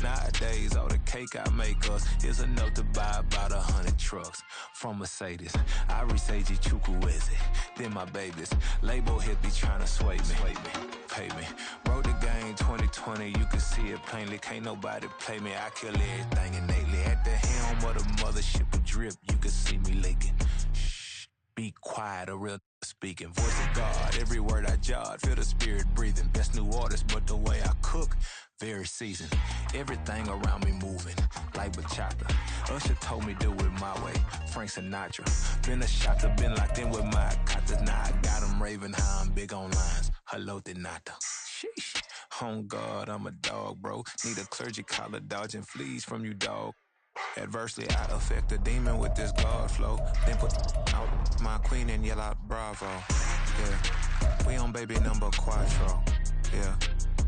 Nowadays, all the cake I make us is enough to buy about 100 trucks. From Mercedes, I Seiji Chukwueze, then my babies. Label hit be trying to sway me, pay me. Wrote the game 2020, you can see it plainly. Can't nobody play me, I kill everything innately. At the helm of the mothership of drip, you can see me leaking. Shh, be quiet, a real speaking. Voice of God, every word I jot, feel the spirit breathing. Best new artist, but the way I cook, very seasoned. Everything around me moving, like bachata. Usher told me do it my way, Frank Sinatra. Been a shotter, been locked in with my katas. Now I got them raving how I'm big on lines. Hello, Denata. Sheesh. On God, I'm a dog, bro. Need a clergy collar, dodging fleas from you, dog. Adversely, I affect a demon with this God flow. Then put out my queen and yell out bravo. Yeah, we on baby number quattro. Yeah,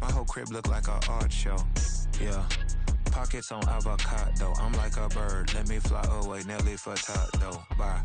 my whole crib look like a art show. Yeah, pockets on avocado. I'm like a bird, let me fly away. Nelly Furtado, bye.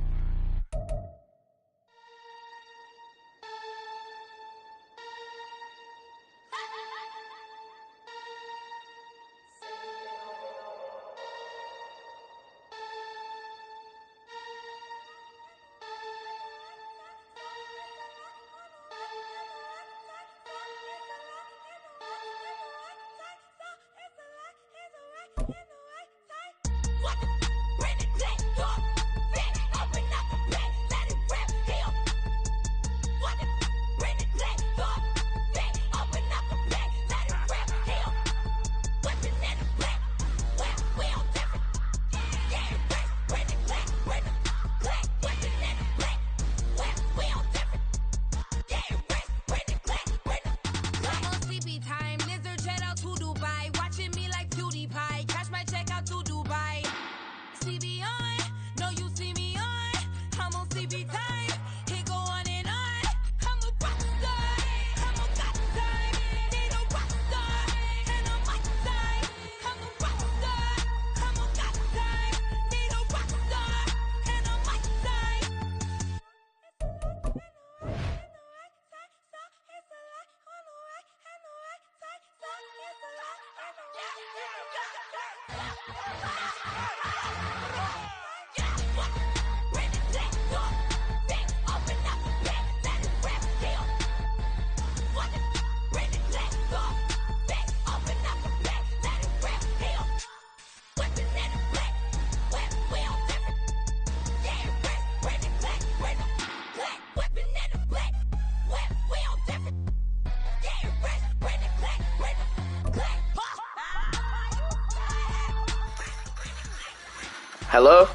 Hello?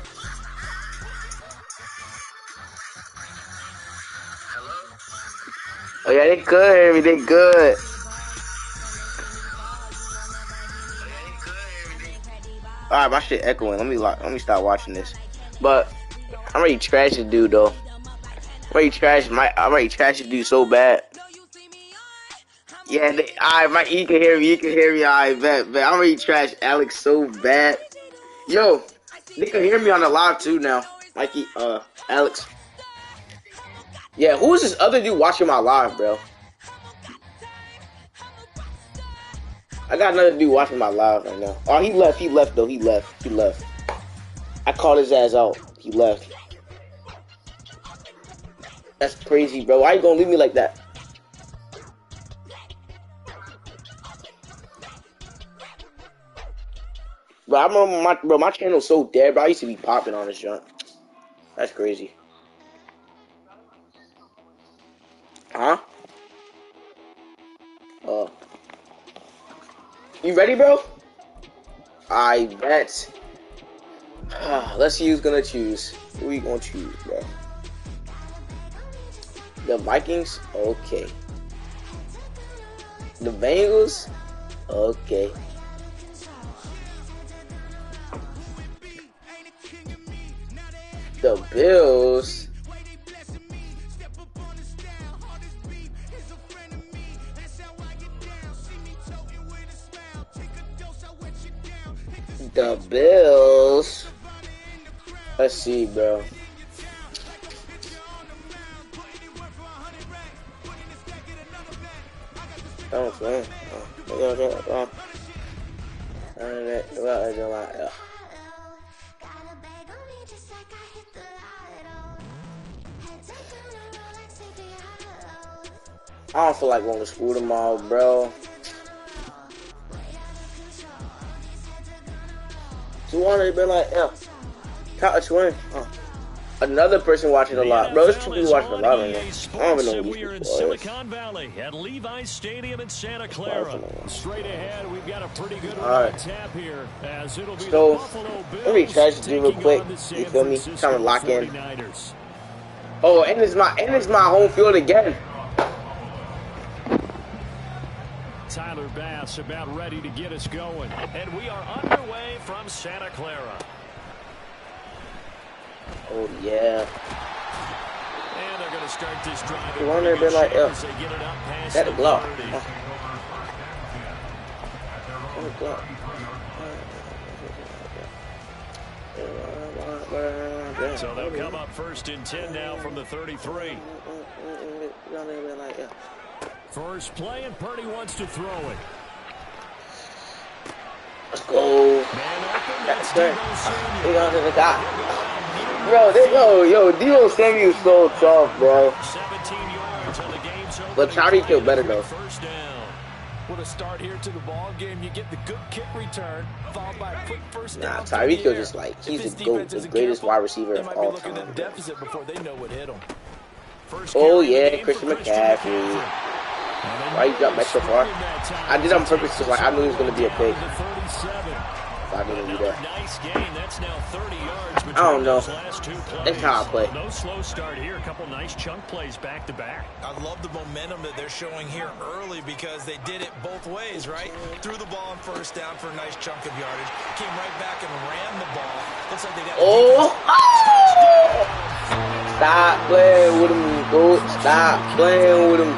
Oh yeah, they good, hear me, they good. Alright, my shit echoing. Let me stop watching this. But I'm ready to trash this dude though. I'm ready to trash this dude so bad. Yeah, you can hear me, I bet. I'm ready to trash Alex so bad. Yo, they can hear me on the live too now. Mikey, Alex. Yeah, who is this other dude watching my live, bro? I got another dude watching my live right now. Oh, he left though, he left. I called his ass out. He left. That's crazy, bro. Why you gonna leave me like that? Bro, I remember my channel's so dead, bro. I used to be popping on this junk. That's crazy. Huh? You ready, bro? I bet. Let's see who's gonna choose. Who we gonna choose, bro? The Vikings? Okay. The Bengals? Okay. The Bills? The Bills? Let's see, bro. I don't feel like going to school tomorrow, bro. So one they been like, yeah, count a twin. Another person watching a lot, bro. There's two people watching a lot right now. I don't even know who these people are. Silicon Valley at Levi's Stadium in Santa Clara. Straight ahead, we've got a pretty good one on tap here, as it'll be so, the Buffalo Bills. Let me try to do real quick. You feel me? Trying to lock in. Oh, and it's my home field again. Tyler Bass about ready to get us going, and we are underway from Santa Clara. Oh yeah. And they're going to start this drive. You wonder been like, that a glove. So they'll come up 1st and 10 now from the 33. First play, and Purdy wants to throw it. Let's go. That's good. He got to the guy. Bro, yo, Deebo Samuel's so tough, bro. 17 yards on the game's but Tyreek feel better though. First down. With a start here to the ball game, you get the good kick return, followed by a quick first down. Nah, Tyreek Hill just like he's the GOAT, the greatest wide receiver of all time. They might be looking at deficit before they know what hit them. Oh yeah, Christian McCaffrey. Why you got back so far? I did on purpose because like I knew he was gonna be a pick. I didn't do that. Nice gain. That's now 30 yards. I don't know. That's how I play. No slow start here. A couple nice chunk plays back to back. I love the momentum that they're showing here early because they did it both ways, right? Threw the ball on first down for a nice chunk of yardage. Came right back and ran the ball. Looks like they got. Stop playing with him, go. Stop playing with him.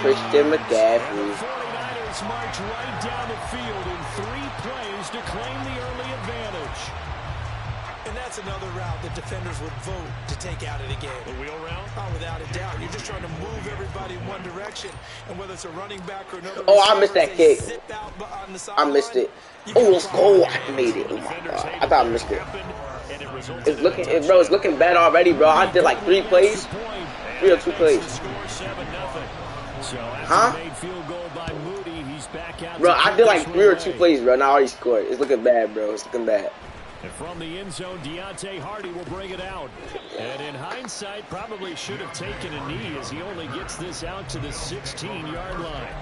Christian McCaffrey. 49ers march right down the field in 3 plays to claim the early advantage. And that's another route that defenders would vote to take out of the game. The wheel route? Oh, without a doubt. You're just trying to move everybody in one direction. And whether it's a running back or another. Oh, I missed that kick. I missed it. Oh, let's go. I made it. Oh my God. I thought I missed it. It's looking bad already, bro. I did like 3 plays. 3 or 2 plays. Huh? Bro, I did like 3 or 2 plays, bro, and I already scored. It's looking bad, bro. It's looking bad. And from the end zone, Deontay Hardy will bring it out. And in hindsight, probably should have taken a knee as he only gets this out to the 16-yard line.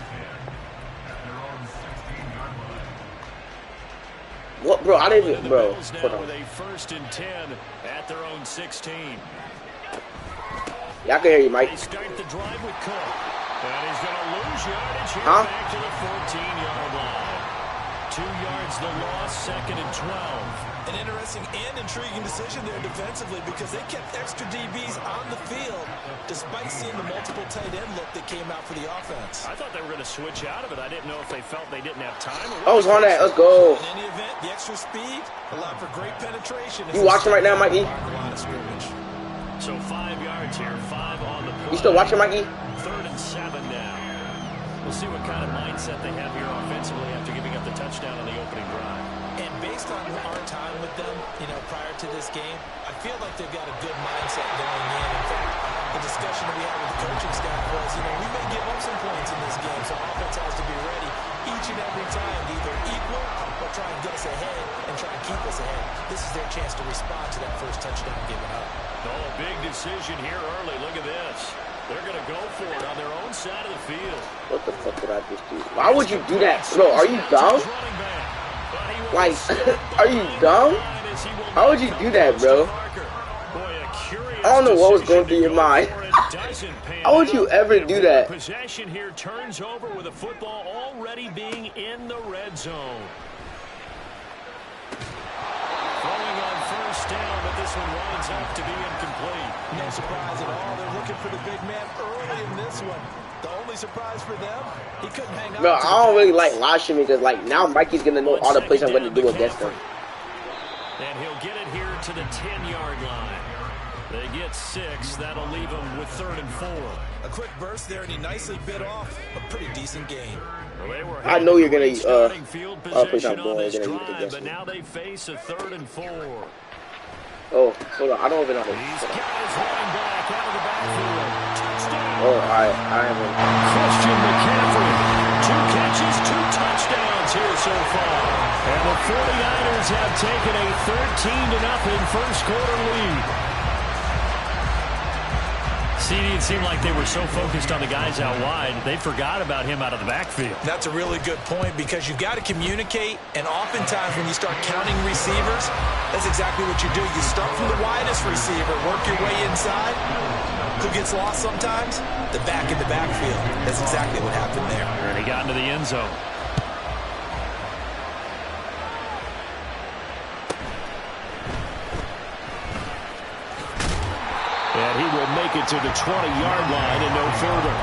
What, bro? I didn't even, bro. Hold on. With a 1st and 10 at their own 16. Yeah, I can hear you, Mike. They start the drive with Cook. And he's going to lose yardage here back to the 14-yard line. 2 yards the loss, 2nd and 12. An interesting and intriguing decision there defensively because they kept extra DBs on the field despite seeing the multiple tight end look that came out for the offense. I thought they were going to switch out of it. I didn't know if they felt they didn't have time. I was on that. Let's go. In any event, the extra speed allowed for great penetration. You watching right now, Mikey? So 5 yards here, 5 on the play. You still watching, Mikey? 3rd and 7 now. We'll see what kind of mindset they have here offensively after giving up the touchdown on the opening drive. And based on our time with them, prior to this game, I feel like they've got a good mindset going in. In fact, the discussion that we had with the coaching staff was, we may give up some points in this game, so offense has to be ready each and every time to either equal or try and get us ahead and try and keep us ahead. This is their chance to respond to that first touchdown given up. Oh, a big decision here early. Look at this. They're going to go for it on their own side of the field. What the fuck did I just do? Why would you do that? Bro, are you dumb? Like, are you dumb? How would you do that, bro? I don't know what was going through your mind. How would you ever do that? Possession here turns over with a football already being in the red zone. Throwing on first down, but this one winds up to be incomplete. No surprise at all. They're looking for the big man early in this one. The only surprise for them, he couldn't hang on. Bro, I don't really like watching because like now Mikey's gonna know all the plays I'm gonna do against him. And he'll get it here to the 10-yard line. They get 6. That'll leave them with 3rd and 4. A quick burst there, and he nicely bit off a pretty decent gain. Well, I know you're gonna field play position that on ball. this You're gonna drive, guess but me. now they face a 3rd and 4. Oh, hold on. I don't even know. He's got his running back out of the backfield. Touchdown. Oh, I am. Christian McCaffrey, 2 catches, 2 touchdowns here so far. And the 49ers have taken a 13-0 first quarter lead. CD, it seemed like they were so focused on the guys out wide, they forgot about him out of the backfield. That's a really good point because you've got to communicate, and oftentimes when you start counting receivers, that's exactly what you do. You start from the widest receiver, work your way inside. Who gets lost sometimes? The back in the backfield. That's exactly what happened there. And he got into the end zone. And he will make it to the 20-yard line and no further.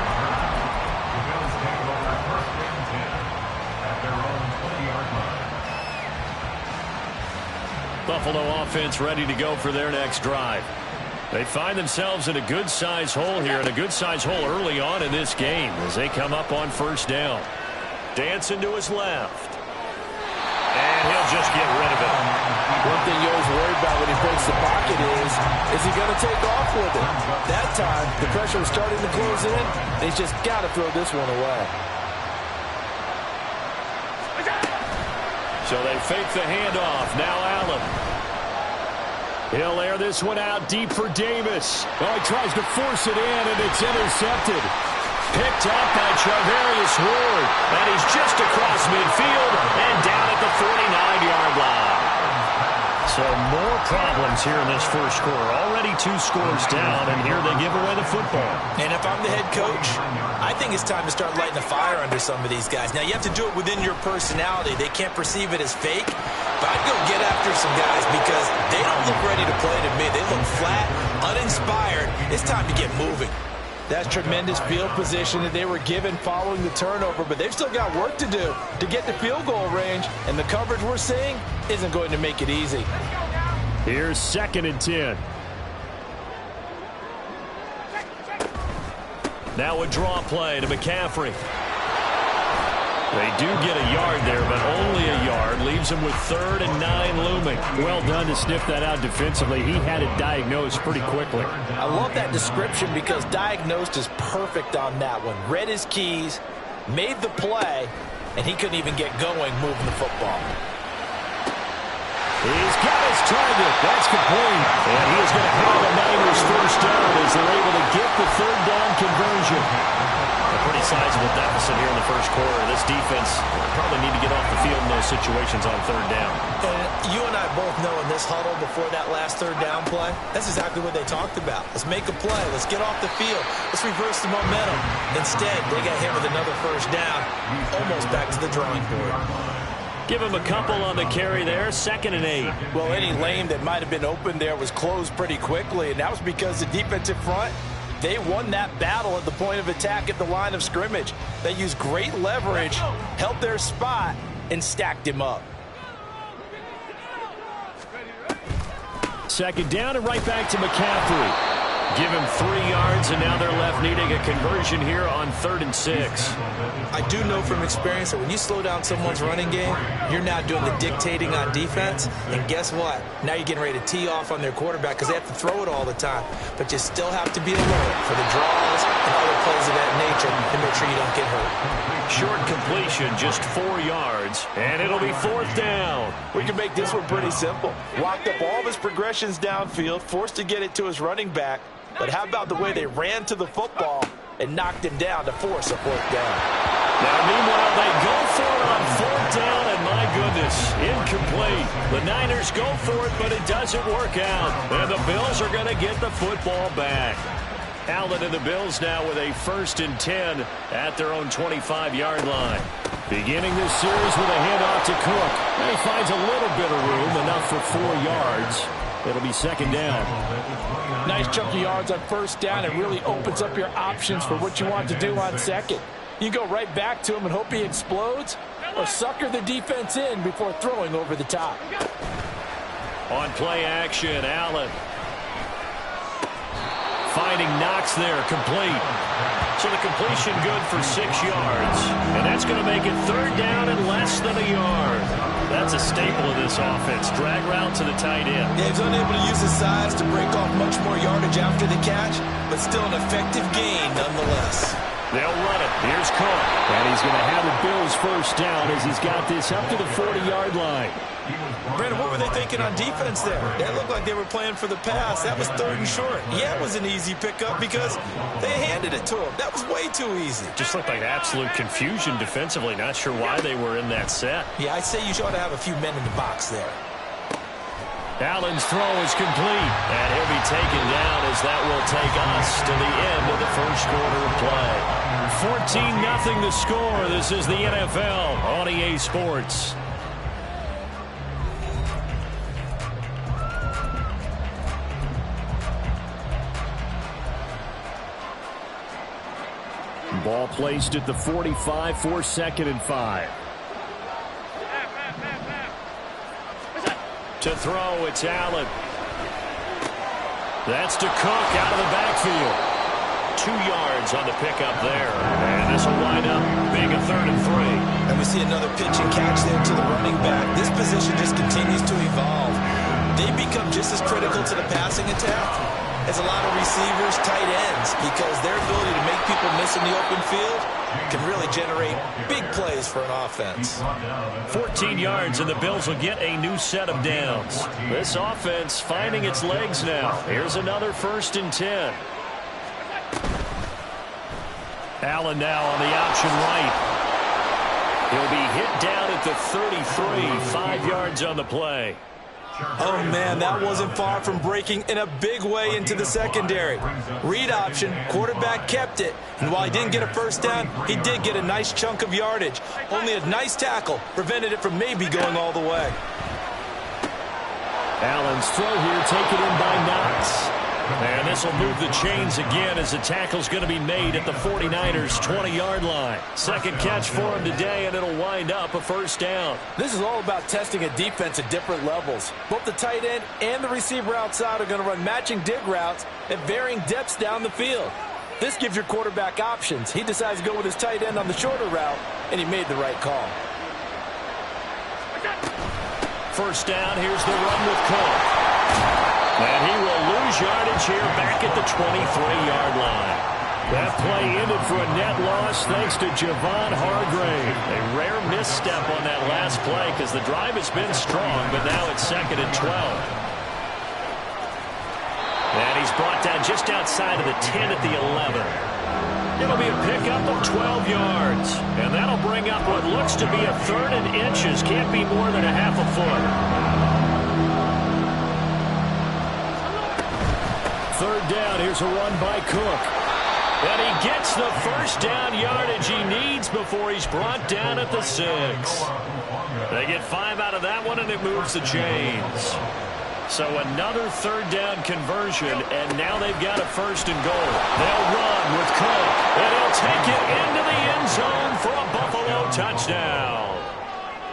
Buffalo offense ready to go for their next drive. They find themselves in a good-sized hole here, and a good-sized hole early on in this game as they come up on first down. Dancing to his left. And he'll just get rid of it. One thing you always worry about when he breaks the pocket is he going to take off with it? That time, the pressure was starting to close in, and he's just got to throw this one away. So they fake the handoff. Now Allen. He'll air this one out deep for Davis. Oh, he tries to force it in, and it's intercepted. Picked up by Charvarius Ward. And he's just across midfield and down at the 49-yard line. So more problems here in this first quarter. Already 2 scores down, and here they give away the football. And if I'm the head coach, I think it's time to start lighting a fire under some of these guys. Now, you have to do it within your personality. They can't perceive it as fake. But I'd go get after some guys because they don't look ready to play to me. They look flat, uninspired. It's time to get moving. That's tremendous field position that they were given following the turnover, but they've still got work to do to get the field goal range, and the coverage we're seeing isn't going to make it easy. Here's 2nd and 10. Now a draw play to McCaffrey. They do get a yard there, but only a yard. Leaves them with 3rd and 9 looming. Well done to sniff that out defensively. He had it diagnosed pretty quickly. I love that description because diagnosed is perfect on that one. Read his keys, made the play, and he couldn't even get going moving the football. He's got his target. That's complete. And he is going to have the Niners first down as they're able to get the 3rd down conversion. A pretty sizable deficit here in the first quarter. This defense probably need to get off the field in those situations on 3rd down. And you and I both know in this huddle before that last 3rd down play, that's exactly what they talked about. Let's make a play. Let's get off the field. Let's reverse the momentum. Instead, they got hit with another first down, almost back to the drawing board. Give him a couple on the carry there. 2nd and 8. Well, any lane that might have been open there was closed pretty quickly, and that was because the defensive front, they won that battle at the point of attack at the line of scrimmage. They used great leverage, held their spot, and stacked him up. 2nd down and right back to McCaffrey. Give him 3 yards, and now they're left needing a conversion here on 3rd and 6. I do know from experience that when you slow down someone's running game, you're now doing the dictating on defense. And guess what? Now you're getting ready to tee off on their quarterback because they have to throw it all the time. But you still have to be alert for the draws and other plays of that nature to make sure you don't get hurt. Short completion, just 4 yards, and it'll be 4th down. We can make this one pretty simple. Walked up all of his progressions downfield, forced to get it to his running back. But how about the way they ran to the football and knocked him down to force a 4th down? Now, meanwhile, they go for it on 4th down, and my goodness, incomplete. The Niners go for it, but it doesn't work out. And the Bills are going to get the football back. Allen and the Bills now with a 1st and 10 at their own 25-yard line. Beginning this series with a handoff to Cook. And he finds a little bit of room, enough for 4 yards. It'll be 2nd down. Nice chunk of yards on 1st down. It really opens up your options for what you want to do on 2nd. You go right back to him and hope he explodes, or sucker the defense in before throwing over the top. On play action, Allen. Finding Knox there, complete. So the completion good for 6 yards. And that's going to make it third down and less than a yard. That's a staple of this offense. Drag route to the tight end. Yeah, he's unable to use his size to break off much more yardage after the catch, but still an effective gain nonetheless. They'll run it. Here's Cook. And he's going to have the Bills first down as he's got this up to the 40-yard line. Brandon, what were they thinking on defense there? That looked like they were playing for the pass. That was third and short. Yeah, it was an easy pickup because they handed it to him. That was way too easy. Just looked like absolute confusion defensively. Not sure why they were in that set. Yeah, I'd say you ought to have a few men in the box there. Allen's throw is complete, and he'll be taken down as that will take us to the end of the first quarter of play. 14-0 the score. This is the NFL on EA Sports. Ball placed at the 45 for 2nd and 5. To throw, it's Allen. That's to Cook out of the backfield. 2 yards on the pickup there. And this will wind up being a 3rd and 3. And we see another pitch and catch there to the running back. This position just continues to evolve. They become just as critical to the passing attack as a lot of receivers, tight ends, because their ability to make people miss in the open field can really generate big plays for an offense. 14 yards, and the Bills will get a new set of downs. This offense finding its legs now. Here's another 1st and 10. Allen now on the option right. He'll be hit down at the 33, 5 yards on the play. Oh, man, that wasn't far from breaking in a big way into the secondary. Read option, quarterback kept it, and while he didn't get a first down, he did get a nice chunk of yardage. Only a nice tackle prevented it from maybe going all the way. Allen's throw here taken in by Knox. And this will move the chains again as the tackle's going to be made at the 49ers' 20-yard line. Second catch for him today, and it'll wind up a first down. This is all about testing a defense at different levels. Both the tight end and the receiver outside are going to run matching dig routes at varying depths down the field. This gives your quarterback options. He decides to go with his tight end on the shorter route, and he made the right call. First down, here's the run with Cook. And he will lose yardage here back at the 23-yard line. That play ended for a net loss thanks to Javon Hargrave. A rare misstep on that last play because the drive has been strong, but now it's 2nd and 12. And he's brought down just outside of the 10 at the 11. It'll be a pickup of 12 yards. And that'll bring up what looks to be a 3rd and inches. Can't be more than a half a foot. 3rd down, here's a run by Cook. And he gets the first down yardage he needs before he's brought down at the 6. They get 5 out of that one, and it moves the chains. So another 3rd down conversion, and now they've got a 1st and goal. They'll run with Cook, and he'll take it into the end zone for a Buffalo touchdown.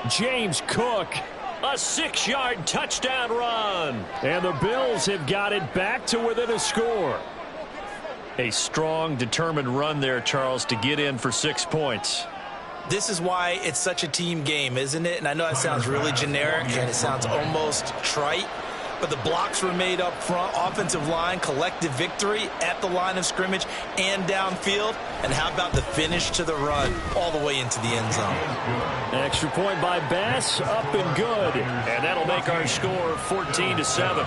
James Cook. A 6-yard touchdown run. And the Bills have got it back to within a score. A strong, determined run there, Charles, to get in for 6 points. This is why it's such a team game, isn't it? And I know that sounds really generic and it sounds almost trite, but the blocks were made up front, offensive line, collective victory at the line of scrimmage and downfield. And how about the finish to the run all the way into the end zone? Extra point by Bass, up and good. And that'll make our score 14-7.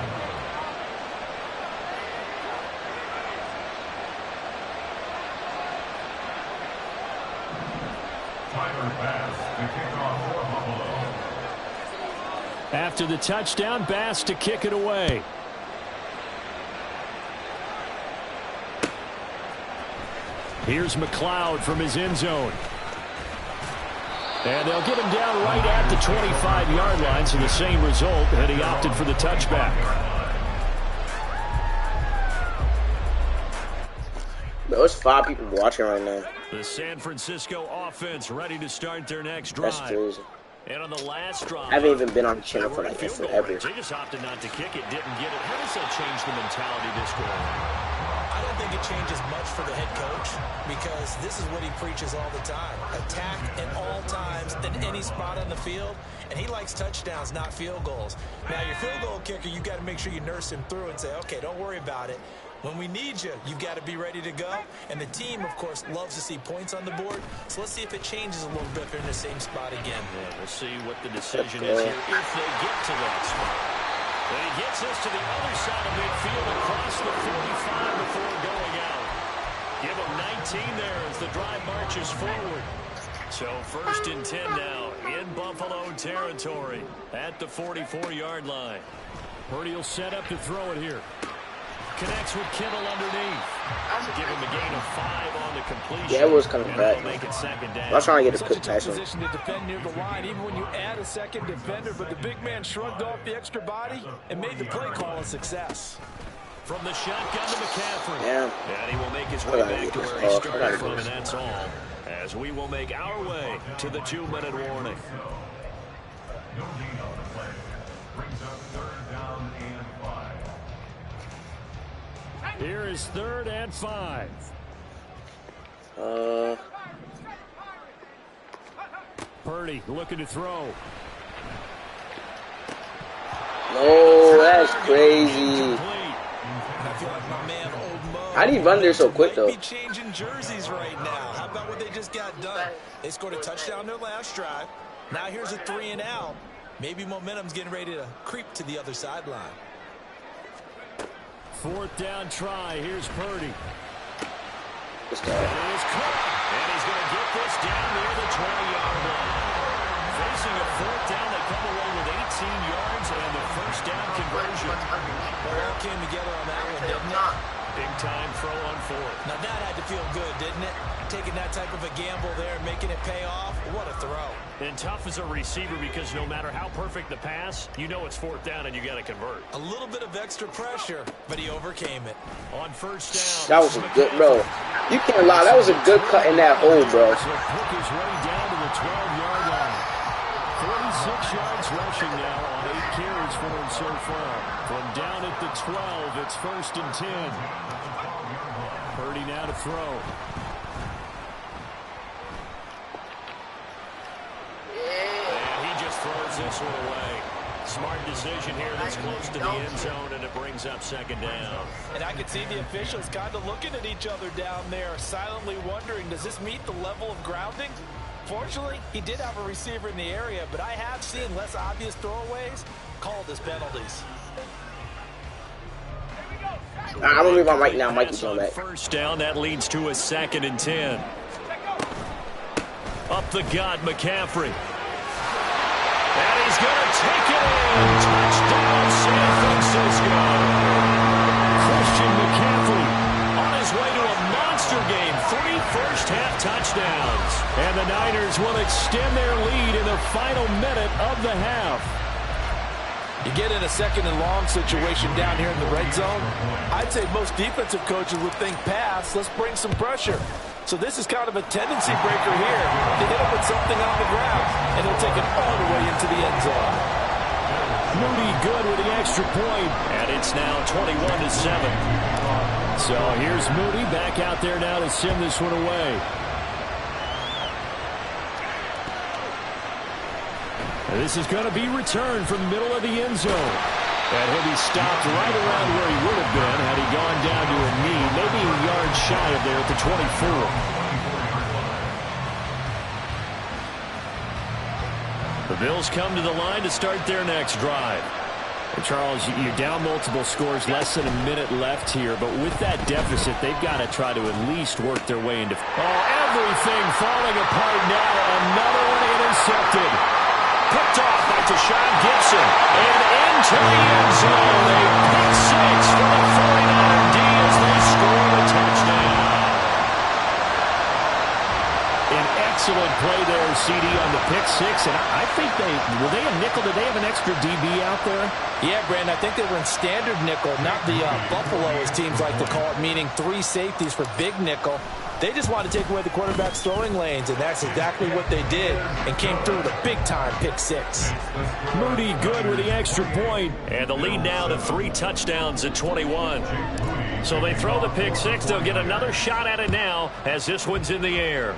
After the touchdown, Bass to kick it away. Here's McLeod from his end zone. And they'll get him down right at the 25-yard line, so the same result, and he opted for the touchback. There's 5 people watching right now. The San Francisco offense ready to start their next drive. That's crazy. And on the last drive, I haven't even been on the channel for like forever. They just opted not to kick it, didn't get it. How does that change the mentality this goal? I don't think think it changes much for the head coach because this is what he preaches all the time. Attack at all times in any spot on the field, and he likes touchdowns, not field goals. Now, your field goal kicker, you've got to make sure you nurse him through and say, okay, don't worry about it. When we need you, you've got to be ready to go. And the team, of course, loves to see points on the board. So let's see if it changes a little bit if they're in the same spot again. Yeah, we'll see what the decision is here if they get to that spot. And he gets us to the other side of midfield across the 45 before going out. Give him 19 there as the drive marches forward. So 1st and 10 now in Buffalo territory at the 44-yard line. Purdy will set up to throw it here. Connects with Kittle underneath. Give him a gain of 5 on the completion. Yeah, it was coming back. Make it 2nd down. I was trying to get a quick pass. Position to defend near the line, even when you add a second defender, but the big man shrugged off the extra body and made the play call a success. From the shotgun to McCaffrey. Yeah. And he will make his way back to where he started from, and that's all. As we will make our way to the 2-minute warning. Here is 3rd and 5. Purdy looking to throw. No, that's crazy. I feel like my man, Old Mo, How did he run there so quick, though? might be changing jerseys right now. How about what they just got done? They scored a touchdown their last drive. Now here's a 3 and out. Maybe momentum's getting ready to creep to the other sideline. 4th down try. Here's Purdy. This And guy. it is caught. And he's going to get this down near the 20-yard line. Facing a 4th down, they come away with 18 yards and the 1st down conversion. Well, it all came together on that one, didn't it? Big time throw on 4th. Now that had to feel good, didn't it? Taking that type of a gamble there and making it pay off. What a throw. And tough as a receiver because no matter how perfect the pass, you know it's 4th down and you got to convert. A little bit of extra pressure, but he overcame it. On 1st down. That was a good, bro. You can't lie. That was a good cut in that hole, bro. He'll pick his way down to the 12-yard line. 46 yards rushing now on 8 carries for him so far. From down at the 12, it's 1st and 10. Purdy now to throw. And he just throws this one away. Smart decision here. That's close to the end zone, and it brings up 2nd down. And I could see the officials kind of looking at each other down there, silently wondering, does this meet the level of grounding? Fortunately, he did have a receiver in the area, but I have seen less obvious throwaways called as penalties. I don't believe I'm right now. Mikey's Pass on going back. 1st down, that leads to a 2nd and 10. Up the gut, McCaffrey. And he's going to take it in. Touchdown, San Francisco. Christian McCaffrey on his way to a monster game. 3 first-half touchdowns. And the Niners will extend their lead in the final minute of the half. You get in a 2nd and long situation down here in the red zone, I'd say most defensive coaches would think pass, let's bring some pressure. So this is kind of a tendency breaker here. They hit him with something on the ground, and he'll take it all the way into the end zone. Moody good with the extra point, and it's now 21-7. So here's Moody back out there now to send this one away. And this is going to be returned from the middle of the end zone. And he'll be stopped right around where he would have been had he gone down to a knee, maybe a yard shy of there at the 24. The Bills come to the line to start their next drive. And Charles, you're down multiple scores, less than a minute left here, but with that deficit, they've got to try to at least work their way into... Oh, everything falling apart now. Another one intercepted. Picked off by Tashawn Gibson. And into the end zone. A pick 6 for the 49er D as they score the touchdown. An excellent play there, CD, on the pick 6. And I think were they a nickel? Did they have an extra DB out there? Yeah, Brandon, I think they were in standard nickel, not the Buffalo, as teams like to call it, meaning 3 safeties for big nickel. They just wanted to take away the quarterback's throwing lanes, and that's exactly what they did, and came through with a big-time pick 6. Moody good with the extra point, and the lead now to 3 touchdowns at 21. So they throw the pick six. They'll get another shot at it now as this one's in the air.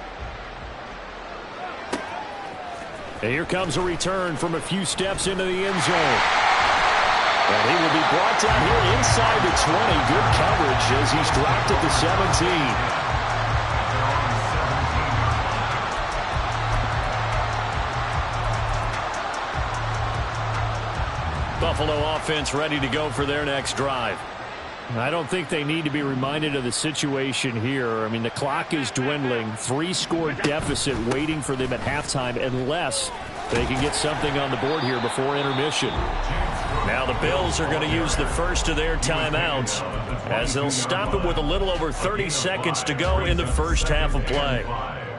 And here comes a return from a few steps into the end zone. And he will be brought down here inside the 20. Good coverage as he's dropped at the 17. Buffalo offense ready to go for their next drive. I don't think they need to be reminded of the situation here. I mean, the clock is dwindling. 3-score deficit waiting for them at halftime unless they can get something on the board here before intermission. Now the Bills are going to use the first of their timeouts as they'll stop it with a little over 30 seconds to go in the first half of play.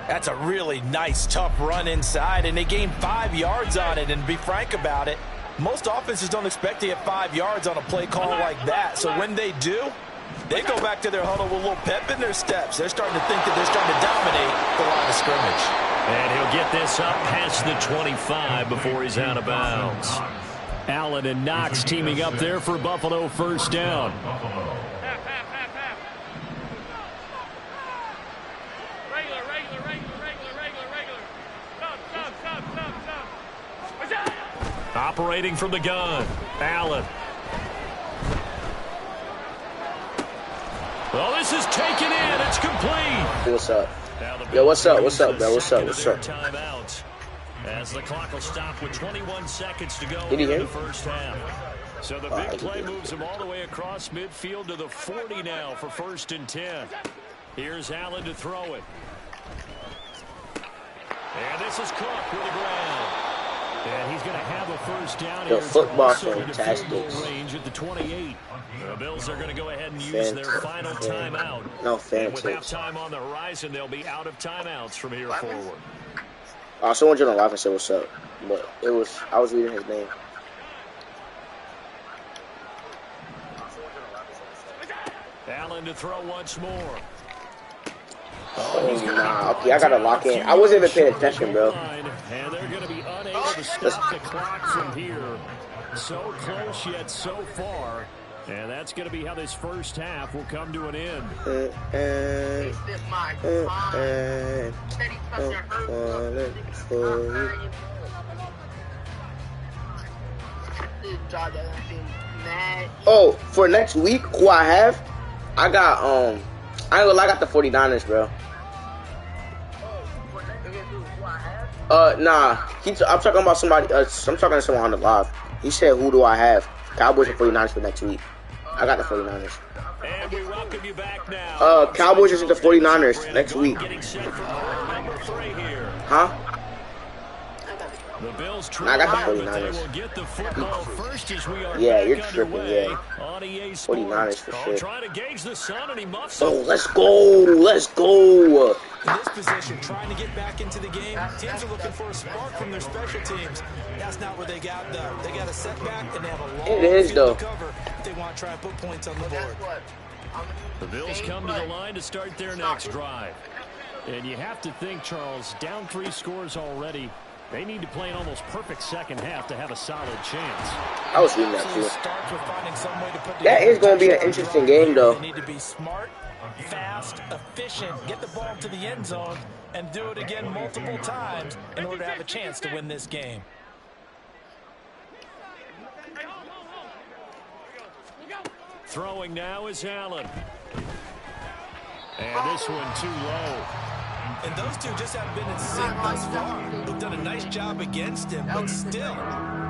That's a really nice, tough run inside, and they gained 5 yards on it. And to be frank about it, most offenses don't expect to get 5 yards on a play call like that. So when they do, they go back to their huddle with a little pep in their steps. They're starting to think that they're starting to dominate the line of scrimmage. And he'll get this up past the 25 before he's out of bounds. Allen and Knox teaming up there for Buffalo first down. Operating from the gun, Allen. Well, this is taken in. It's complete. What's up? Yo, what's up? What's up, bro? What's up? What's up? Timeout as the clock will stop with 21 seconds to go in the first half. So the big play moves him all the way across midfield to the 40 now for 1st and 10. Here's Allen to throw it. And this is Cook with the ground. And he's going to have a first down here. The football fantastic. Range at the 28. The Bills are going to go ahead and use their final timeout. No, and with halftime on the horizon, they'll be out of timeouts from here forward. Someone joined the live and said what's up, but I was reading his name. Allen to throw once more. Oh, nah. Okay, I gotta lock in. I wasn't even paying attention, bro. And they're going to be unable to stop the clock from here. So close yet so far. And that's going to be how this first half will come to an end. Oh, for next week, who I have, I got I got the 49ers, bro. Nah. I'm talking about somebody. I'm talking to someone on the live. He said, "Who do I have? Cowboys and 49ers for next week." I got the 49ers. And we welcome you back now. Cowboys is the 49ers next week. Huh? The Bills I got the 49ers. Yeah, you're tripping, yeah. 49ers for sure. Oh, let's go. Let's go. In this position, trying to get back into the game, teams are looking for a spark from their special teams. That's not where they got though. They got a setback and they have a long field to cover if they want to try and put points on the board. The Bills come to the line to start their next drive. And you have to think, Charles, down 3 scores already. They need to play an almost perfect second half to have a solid chance. I was reading that too. That is going to be an interesting game, though. They need to be smart, fast, efficient, get the ball to the end zone, and do it again multiple times in order to have a chance to win this game. Throwing now is Allen. And this one too low. And those two just haven't been in sync thus far. They've done a nice job against him, but still,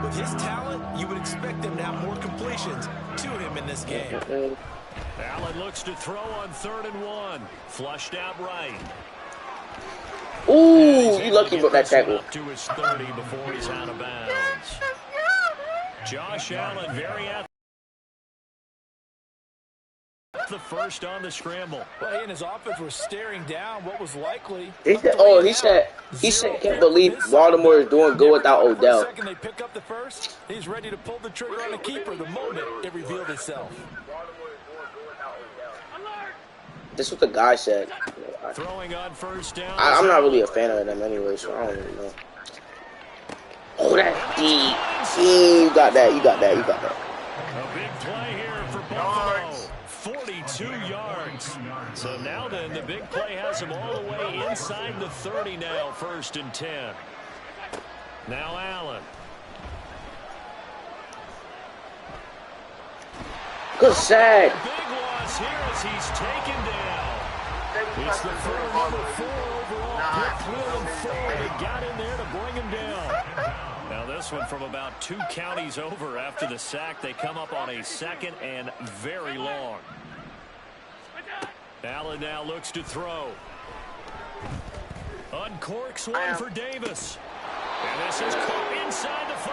with his talent, you would expect them to have more completions to him in this game. Allen looks to throw on 3rd and 1. Flushed out right. Ooh, you lucky for that tackle. To his 30 before he's out of bounds. Josh Allen, very athletic. The first on the scramble. Well, he and his offense were staring down what was likely. He said, can't believe Baltimore is doing good without Odell. The second they pick up the first, he's ready to pull the trigger on the keeper the moment it revealed itself. This is what the guy said. Throwing on first down. I'm not really a fan of them anyway, so I don't really know. Oh, that D. You got that. You got that. You got that. A big play here for Buffalo. 42 So now then, the big play has him all the way inside the 30 now, 1st and 10. Now Allen. Good sack. Big loss here as he's taken down. It's the full number 4 overall pick, Cleveland Ford. He got in there to bring him down. Now this one from about 2 counties over after the sack. They come up on a 2nd and very long. Allen now looks to throw. Uncorks one for Davis. And this is caught inside the 5.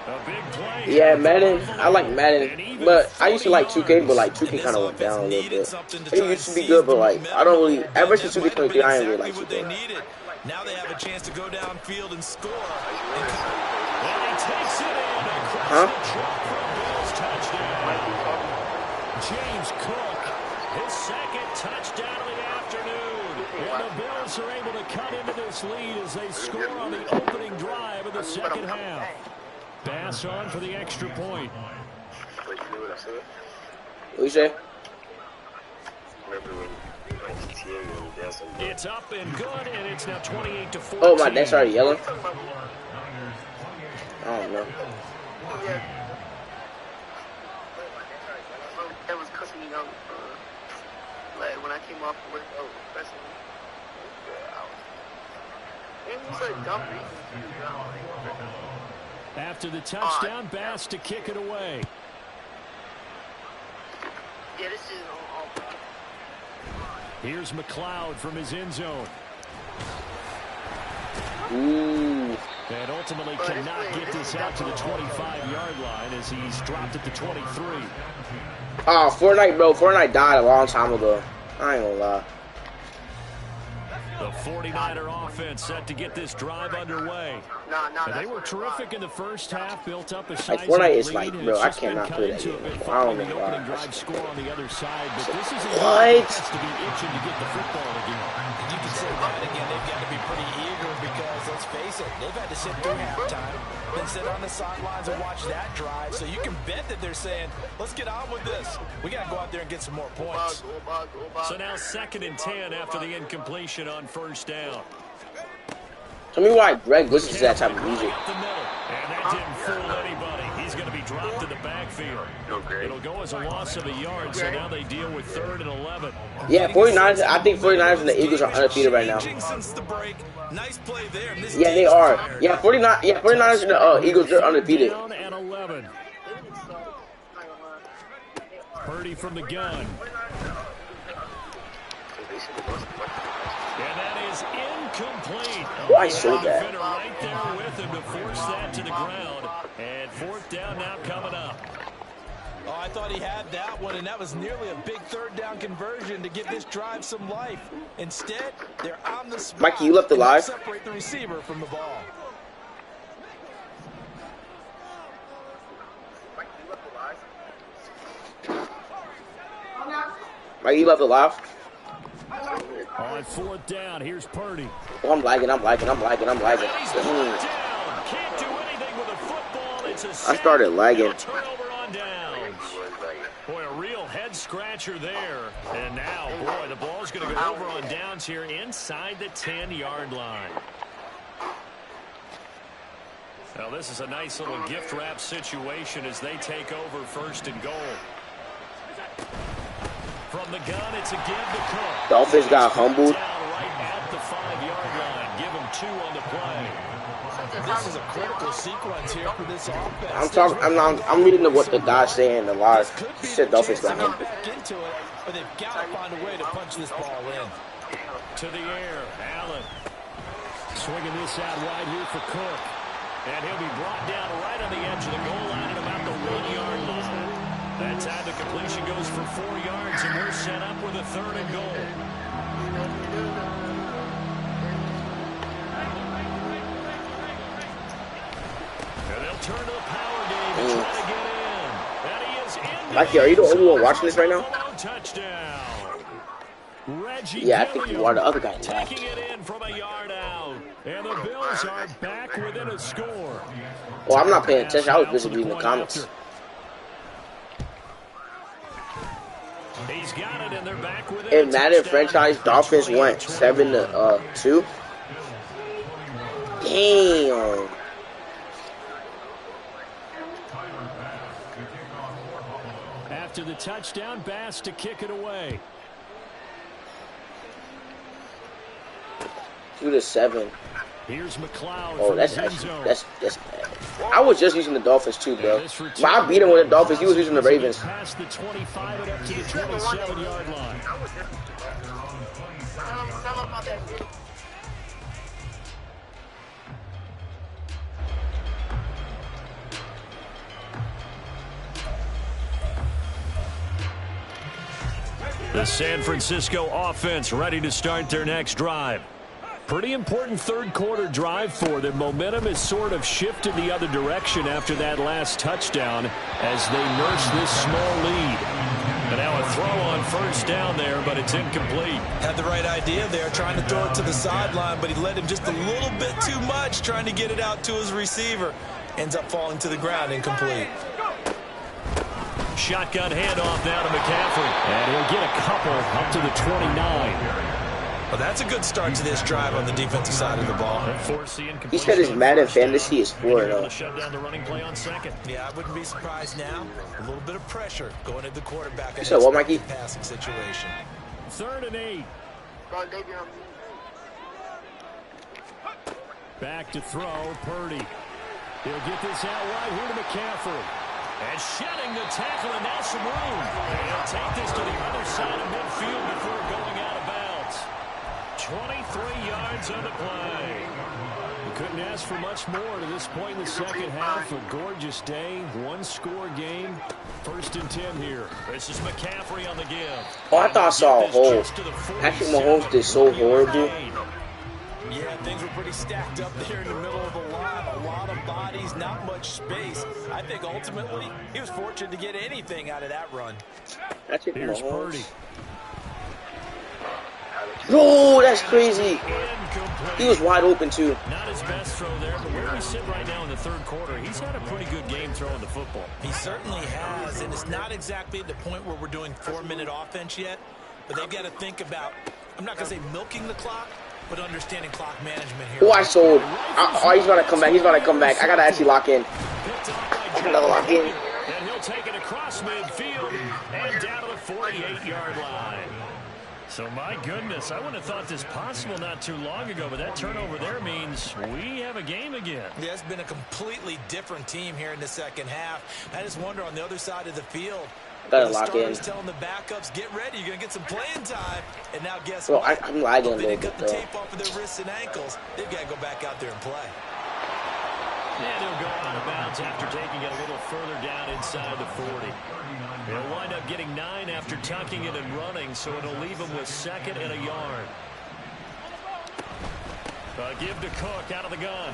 A big play. Yeah, Madden. I like Madden, but I used to like 2K, but like 2K kind of went down a little bit. It used to be good, but like I don't really. Ever since 2K23, I ain't really like 2K. Now they have a chance to go downfield and score. And he takes it in across the track for a Bills touchdown. James Cook, his 2nd touchdown of the afternoon. And the Bills are able to cut into this lead as they score on the opening drive of the 2nd half. Pass on for the extra point. What you say? It's up and good, and it's now 28-14. Oh my, that's already yelling. I don't know. That was cussing me out. Like when I came off work, it was a dumb reason. After the touchdown, Bass to kick it away. Yeah, this is all. Here's McLeod from his end zone. Ooh. And ultimately cannot get this out to the 25-yard line as he's dropped at the 23. Oh, Fortnite, bro. Fortnite died a long time ago. I ain't gonna lie. The 49er offense set to get this drive underway. And they were terrific in the first half, built up a sizable lead. Fortnite is like, bro, I cannot play that game. I don't know why. Drive score on the other side, but this is a what? to be itching to get the football again. You can say that again. They've got to be pretty eager because, let's face it, they've had to sit through halftime, then sit on the sidelines and watch that drive. So you can bet that they're saying, let's get on with this. We got to go out there and get some more points. So now 2nd and 10 after the incompletion on 1st down. Tell me why Greg listens to that type of music. And that didn't fool anybody. He's going to be dropped in the backfield. It'll go as a loss of a yard, so now they deal with 3rd and 11. Yeah, 49ers. I think 49ers and the Eagles are undefeated right now. Yeah, they are. Yeah, 49ers and the Eagles are undefeated. Down at 11. Purdy from the gun. And that is incomplete. Why so bad? Right there with him to force that to the ground. And 4th down now coming up. Oh, I thought he had that one, and that was nearly a big 3rd down conversion to give this drive some life. Instead, they're on the spot. Mikey, you left alive? Separate the receiver from the ball. Mikey, you left alive? On 4th down, here's Purdy. Oh, I'm lagging. Can't do anything with a football. It's a I started lagging. turnover on downs. Boy, a real head scratcher there. And now, boy, the ball's going to go over on downs here inside the 10-yard line. Now, this is a nice little gift wrap situation as they take over 1st and goal. From the gun, it's a give to Cook. Dolphins got humbled. Right at the 5-yard line. Give him 2 on the play. This is a critical sequence here for this offense. I'm reading what the guy's saying the live. He said Dolphins got humbled. Back into it, but they've got to find a way to punch this ball in. To the air, Allen. Swinging this out wide here for Cook. And he'll be brought down right on the edge of the goal line at about the 1-yard line. That time the completion goes for 4 yards, and we're set up with a 3rd and goal. And they'll turn to the power game and try to get in. And he is in. Mikey, are you the only one watching this right now? Touchdown. Reggie Yeah, I think you are. The other guy left. taking it in from a yard out. And the Bills are back within a score. Well, I'm not paying attention. I was busy reading the comments. He's He's got it, and they're back with it. In Madden franchise, Dolphins went 7-2. Damn. After the touchdown, Bass to kick it away. 2-7. Here's McLeod. Oh, that's bad. I was just using the Dolphins too, bro. But I beat him with the Dolphins. He was using the Ravens. Past the 25 and up to the 27-yard line. The San Francisco offense ready to start their next drive. Pretty important third quarter drive for them. Momentum has sort of shifted the other direction after that last touchdown as they nurse this small lead. And now a throw on first down there, but it's incomplete. Had the right idea there, trying to throw it to the sideline, but he led him just a little bit too much, trying to get it out to his receiver. Ends up falling to the ground, incomplete. Shotgun handoff now to McCaffrey. And he'll get a couple up to the 29. Well, that's a good start to this drive on the defensive side of the ball. He said his Madden fantasy is 4-0. Shut down the running play on second. Yeah, I wouldn't be surprised now. A little bit of pressure going at the quarterback. You said what, Mikey? Passing situation. 3rd and 8. Back to throw, Purdy. He'll get this out wide here to McCaffrey. And shedding the tackle, and now some room. And he'll take this to the other side of midfield before going out of bounds. 23 yards on the play. You couldn't ask for much more to this point in the second half. A gorgeous day, one-score game. 1st and 10 here. This is McCaffrey on the give. Oh, I thought I saw a hole. Patrick Mahomes did so horrible. Yeah, things were pretty stacked up there in the middle of the line. A lot of bodies, not much space. I think ultimately he was fortunate to get anything out of that run. Patrick Here's Mahomes. Purdy. No, that's crazy. He was wide open too. Not his best throw there, but where we sit right now in the third quarter, he's had a pretty good game throwing the football. He certainly has, and it's not exactly at the point where we're doing 4-minute offense yet, but they've got to think about, I'm not going to say milking the clock, but understanding clock management here. Oh, I sold. Oh, he's going to come back. He's going to come back. I got to actually lock in. I got to lock in. And he'll take it across midfield and down to the 48-yard line. So, my goodness, I wouldn't have thought this possible not too long ago, but that turnover there means we have a game again. Yeah, it's been a completely different team here in the second half. I just wonder on the other side of the field, Gotta lock in. telling the backups, get ready, you're going to get some playing time. And now guess Bro, what? I'm lagging a They little didn't bit, cut the though. tape off of their wrists and ankles. They've got to go back out there and play. And he'll go out of bounds after taking it a little further down inside the 40. He'll wind up getting 9 after tucking it and running, so it'll leave him with 2nd and a yard. Give to Cook out of the gun.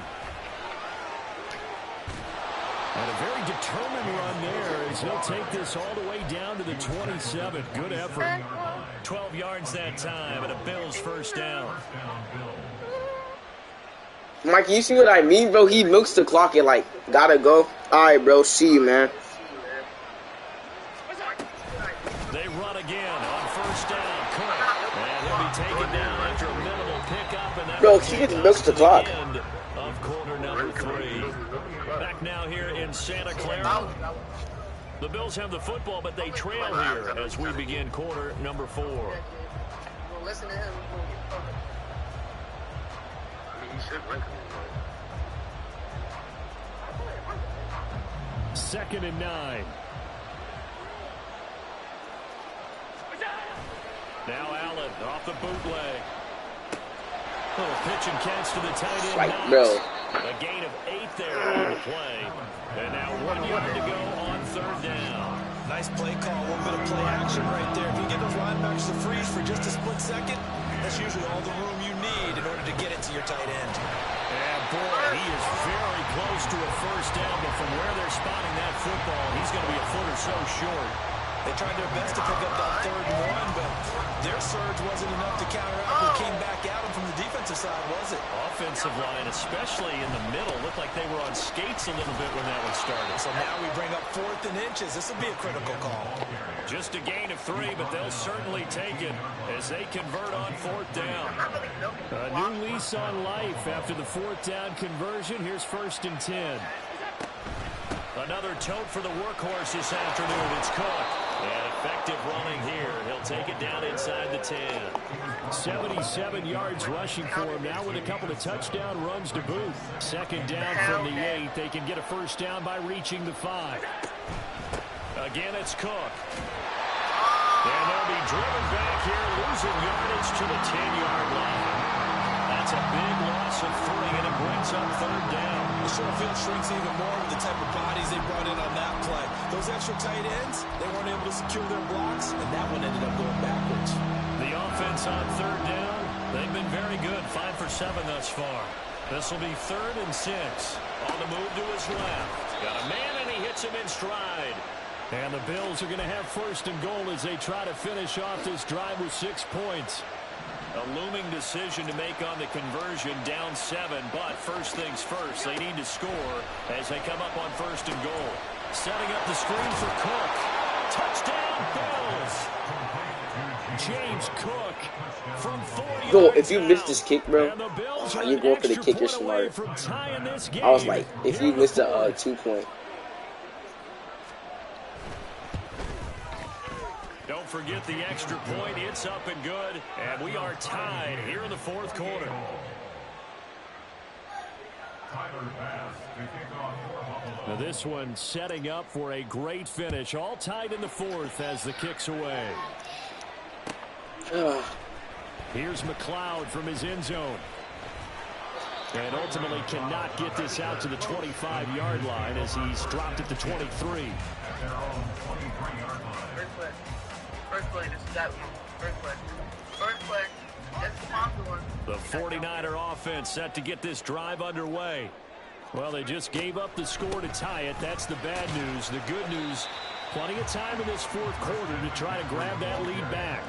And a very determined run there as he'll take this all the way down to the 27. Good effort. 12 yards that time, and a Bills first down. Mike, you see what I mean, bro? He milks the clock and, like, gotta go. All right, bro. See you, man. They run again on first down. Cook. And he'll be taken down after a minimal pickup. And that Bro, he just milks the clock. end of quarter number 3. Back now here in Santa Clara. The Bills have the football, but they trail here as we begin quarter number 4. Listen to him. He should win. 2nd and 9. Now Allen off the bootleg. Little pitch and catch to the tight end. Right, bro. A gain of 8 there on the play. And now 1 yard to go on 3rd down. Nice play call, a little bit of play action right there. If you get those linebackers to freeze for just a split second, that's usually all the room you need in order to get it to your tight end. And boy, he is very close to a first down, but from where they're spotting that football, he's going to be a foot or so short. They tried their best to pick up that 3rd and 1, but their surge wasn't enough to counteract what came back at them from the defensive side, was it? Offensive line, especially in the middle, looked like they were on skates a little bit when that one started. So now we bring up 4th and inches. This will be a critical call. Just a gain of 3, but they'll certainly take it as they convert on 4th down. A new lease on life after the 4th down conversion. Here's 1st and 10. Another tote for the workhorse this afternoon. It's Cook. And effective running here. He'll take it down inside the 10. 77 yards rushing for him now with a couple of touchdown runs to boot. 2nd down from the 8. They can get a 1st down by reaching the 5. Again, it's Cook. And they'll be driven back here, losing yardage to the 10-yard line. That's a big loss of 3, and it brings up 3rd down. The short field shrinks even more with the type of bodies they brought in on that play. Those extra tight ends, they weren't able to secure their blocks, and that one ended up going backwards. The offense on 3rd down, they've been very good, 5 for 7 thus far. This will be 3rd and 6. On the move to his left. Got a man, and he hits him in stride. And the Bills are going to have 1st and goal as they try to finish off this drive with 6 points. A looming decision to make on the conversion, down 7, but first things first, they need to score as they come up on 1st and goal. Setting up the screen for Cook. Touchdown, Bills! James Cook from 40 Yo, yards if you missed this kick, bro, you're going for the kick, you're smart. I was like, if you missed a 2-point. Don't forget the extra point. It's up and good. And we are tied here in the 4th quarter. Now this one setting up for a great finish. All tied in the 4th as the kick's away. Here's McLeod from his end zone. And ultimately cannot get this out to the 25-yard line as he's dropped at the 23. First play, this is that one. First play. That's the monster one. The 49er offense set to get this drive underway. Well, they just gave up the score to tie it. That's the bad news. The good news, plenty of time in this 4th quarter to try to grab that lead back.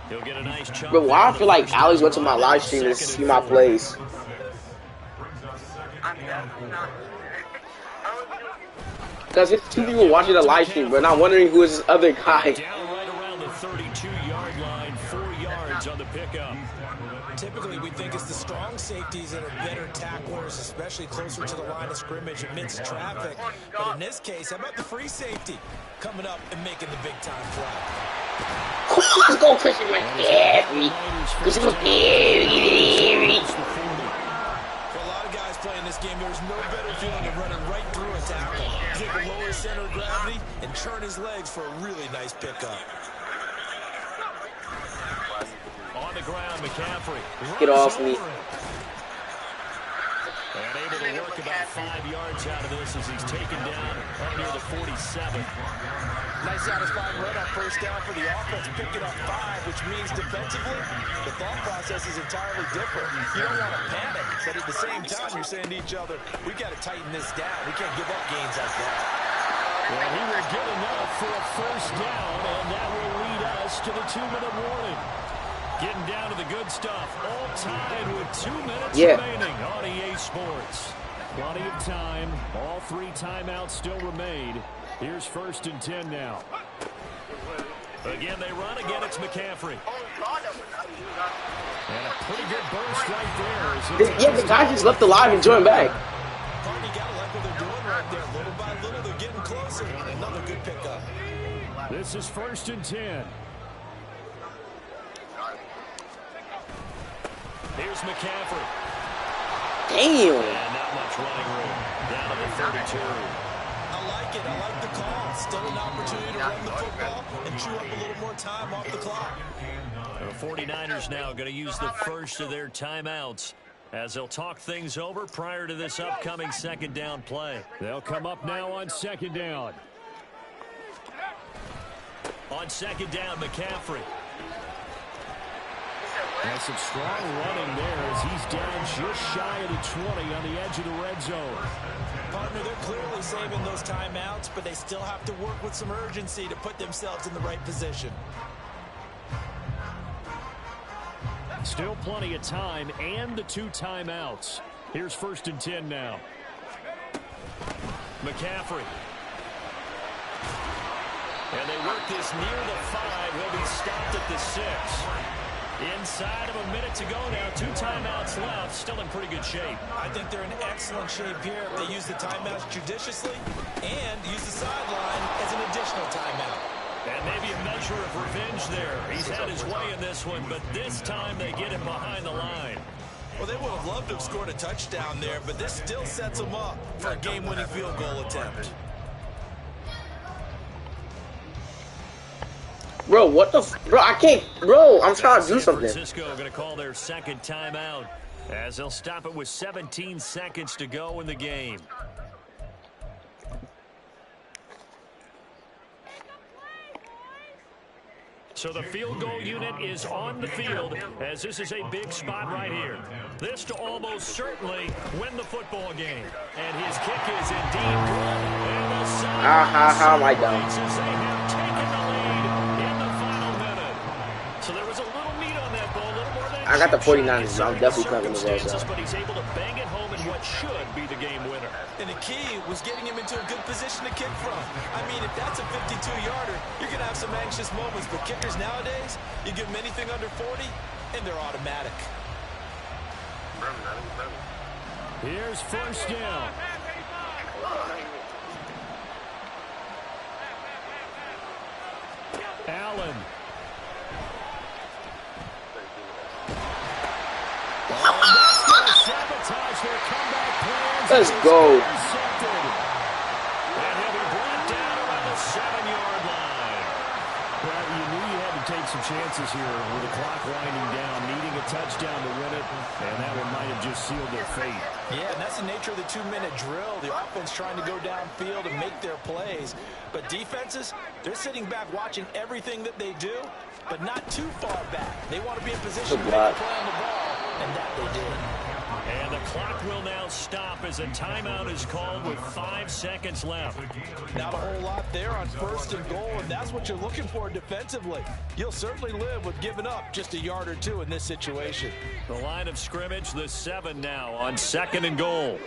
He'll get a nice chunk. But why I feel like Alex went to my live stream to see my plays. Because it's 2 people watching the live stream, but I'm wondering who is this other guy. Down right around the 32-yard line, 4 yards on the pickup. Typically, we think it's the strong safeties that are better tacklers, especially closer to the line of scrimmage amidst traffic. But in this case, how about the free safety coming up and making the big-time play? Let's go, Christian McCaffrey. Christian McCaffrey. For a lot of guys playing this game, there's no better feeling than running right through a tackle. Take a lower center of gravity and churn his legs for a really nice pickup. On the ground, McCaffrey. Get off me. And able to work about 5 yards out of this as he's taken down up near the 47. Nice satisfying run on 1st down for the offense, picking up 5, which means defensively, the thought process is entirely different. You don't want to panic, but at the same time, you're saying to each other, we got to tighten this down. We can't give up gains like that. Well, he will get enough for a 1st down, and that will lead us to the 2-minute warning. Getting down to the good stuff, all tied with 2 minutes remaining on EA Sports. Plenty of time. All 3 timeouts still remain. Here's 1st and 10 now. Again, they run. Again, it's McCaffrey. And a pretty good burst right there. Yeah, the guy just left alive and joined back. Partner, you got to like what they're doing right there. Little by little, they're getting closer. Another good pickup. This is 1st and 10. Here's McCaffrey. Damn. And not much running room. Down to the 32. I like it. I like the call. Still an opportunity to run the football and chew up a little more time off the clock. The 49ers now going to use the first of their timeouts as they'll talk things over prior to this upcoming 2nd down play. They'll come up now on 2nd down. On 2nd down, McCaffrey. And some strong running there as he's down just shy of the 20 on the edge of the red zone. Partner, they're clearly saving those timeouts, but they still have to work with some urgency to put themselves in the right position. Still plenty of time and the 2 timeouts. Here's 1st and 10 now. McCaffrey. And they work this near the 5. He'll be stopped at the 6. Inside of a minute to go now. 2 timeouts left. Still in pretty good shape. I think they're in excellent shape here if they use the timeouts judiciously and use the sideline as an additional timeout. And maybe a measure of revenge there. He's had his way in this one, but this time they get him behind the line. Well, they would have loved to have scored a touchdown there, but this still sets them up for a game-winning field goal attempt. Bro, what the bro, I can't. Bro, I'm trying to do something. San Francisco going to call their 2nd timeout as they'll stop it with 17 seconds to go in the game. So the field goal unit is on the field as this is a big spot right here. This to almost certainly win the football game. And his kick is indeed good. And the how am I down? as they have taken the lead in the final minute. So there was a little meat on that ball, a little more than I got the chip 49ers, so I'm definitely covering the ball. circumstances, but he's able to bang it home in what should be the game winner. And the key was getting him into a good position to kick from. I mean, if that's a 52-yarder, you're going to have some anxious moments. But kickers nowadays, you give them anything under 40, and they're automatic. Here's 1st down. Allen. Oh, that's going to sabotage their comeback plans. Let's go. And he'll be brought down around the 7-yard line. Well, you knew you had to take some chances here with the clock winding down, needing a touchdown to win it, and that one might have just sealed their fate. Yeah, and that's the nature of the 2-minute drill. The offense trying to go downfield and make their plays. But defenses, they're sitting back watching everything that they do, but not too far back. They want to be in position to make a play on the ball, and that they did. And the clock will now stop as a timeout is called with 5 seconds left. Not a whole lot there on 1st and goal, and that's what you're looking for defensively. You'll certainly live with giving up just a yard or 2 in this situation. The line of scrimmage, the 7 now on 2nd and goal.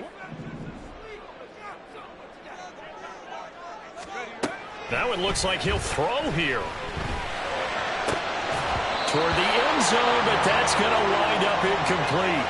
That one looks like he'll throw here. Toward the end zone, but that's going to wind up incomplete.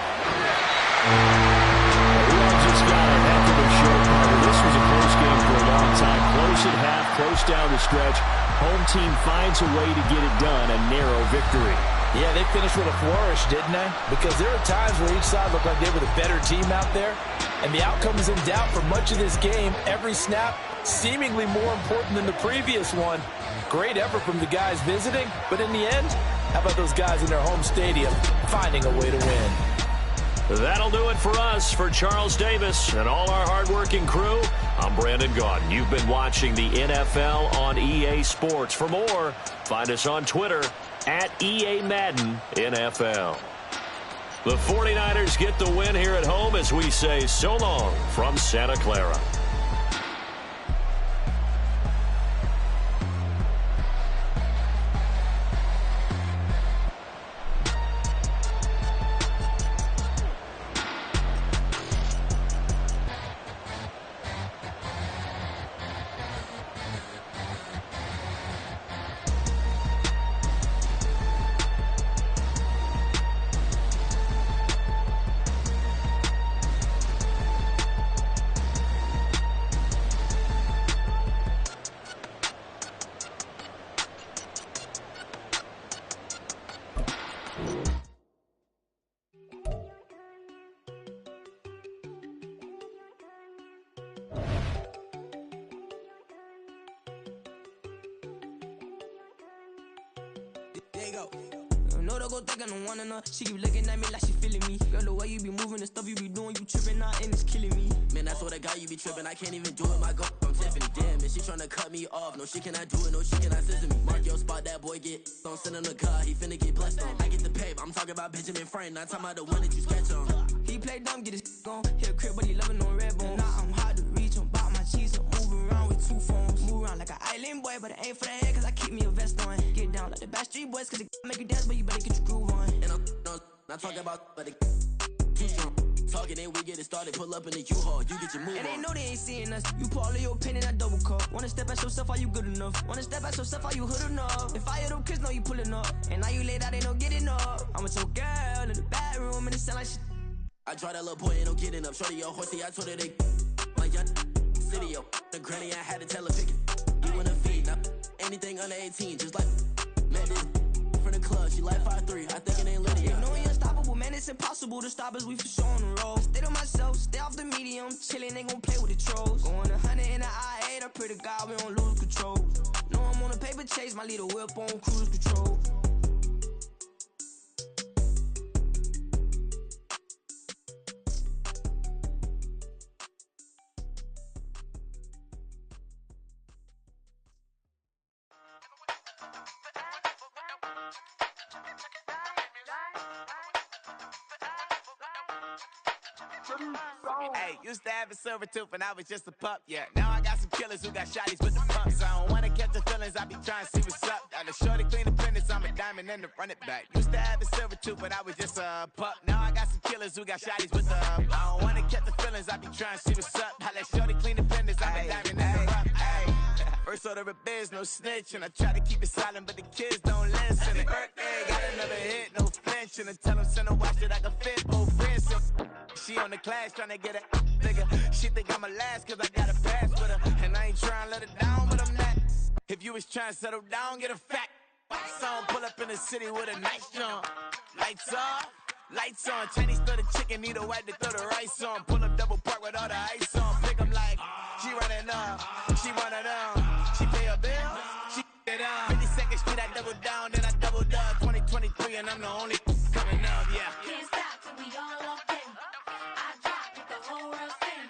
Just got a heck of a show, partner. This was a close game for a long time. Close at half, close down the stretch. Home team finds a way to get it done, a narrow victory. Yeah, they finished with a flourish, didn't they? Because there were times where each side looked like they were the better team out there. And the outcome is in doubt for much of this game. Every snap seemingly more important than the previous one. Great effort from the guys visiting, but in the end, how about those guys in their home stadium finding a way to win? That'll do it for us. For Charles Davis and all our hardworking crew, I'm Brandon Gaudin. You've been watching the NFL on EA Sports. For more, find us on Twitter at EA Madden NFL. The 49ers get the win here at home as we say so long from Santa Clara. She keep looking at me like she feeling me. Girl, the way you be moving, the stuff you be doing, you tripping out and it's killing me. Man, I swear to God, you be tripping. I can't even do it. My girl, I'm Tiffany. Damn, and she tryna cut me off. No, she cannot do it. No, she cannot scissor me. Mark your spot, that boy get. Don't send him the car. He finna get blessed on. I get the pay. I'm talking about Benjamin Franklin. Not talking about the one that you sketch on. He play dumb, get his on. He a crib, but he loving on red bone. Now I'm hot to boy, but it ain't for the head, cause I keep me a vest on. Get down like the Backstreet Boys, cause it make you dance, but you better get your groove on. And I'm not talking about, but it too strong. Talking, then we get it started, pull up in the U-Haul, you get your move on. And they know they ain't seeing us, you pull all of your pen in that double cup. Wanna step at yourself, are you good enough? Wanna step at yourself, are you hood enough? If I hear them kids, know you pulling up. And now you laid out, they don't get enough. I'm with your girl in the bedroom, and it sound like shit. I draw that little boy, ain't no getting up. Shorty, your horsey, I told her they like young city, yo. The granny, I had to tell her pick it. You wanna feed, now anything under 18, just like met this from the club. She like 5'3", I think it ain't Lydia. You know we unstoppable, man, it's impossible to stop us, we for sure on the road. Stay to myself, stay off the medium, chillin', ain't gon' play with the trolls. Going 100 in the I-8, I pray to God we don't lose control. Know I'm on a paper chase, my leader whip on cruise control. Hey, used to have a silver tooth and I was just a pup, yeah. Now I got some killers who got shotties with the pumps. I don't wanna catch the feelings, I be trying to see what's up. Got the shorty clean the pendants, I'm a diamond and to run it back. Used to have a silver tooth but I was just a pup. Now I got some killers who got shotties with the I don't wanna catch the feelings, I be trying to see what's up. I let shorty clean the pendants, I'm a diamond and to run it back. First order of biz, no snitch, and I try to keep it silent, but the kids don't listen. And birthday, got another hit, no flinch, and I tell them send a watch that I can fit both wrists. She on the class trying to get a nigga. She think I'm a last cause I got a pass with her, and I ain't trying to let her down, but I'm not. If you was trying to settle down, get a fact. Song pull up in the city with a nice jump. Lights off, lights on. Chinese throw the chicken, need a wipe to throw the rice on. Pull up double park with all the ice on. Pick 'em like she running up, she one of them. She pay her bill, she it up. 52nd Street, I double down, then I doubled up. 2023, and I'm the only coming up, yeah. Can't stop till we all locked in. I drop with the whole world spin.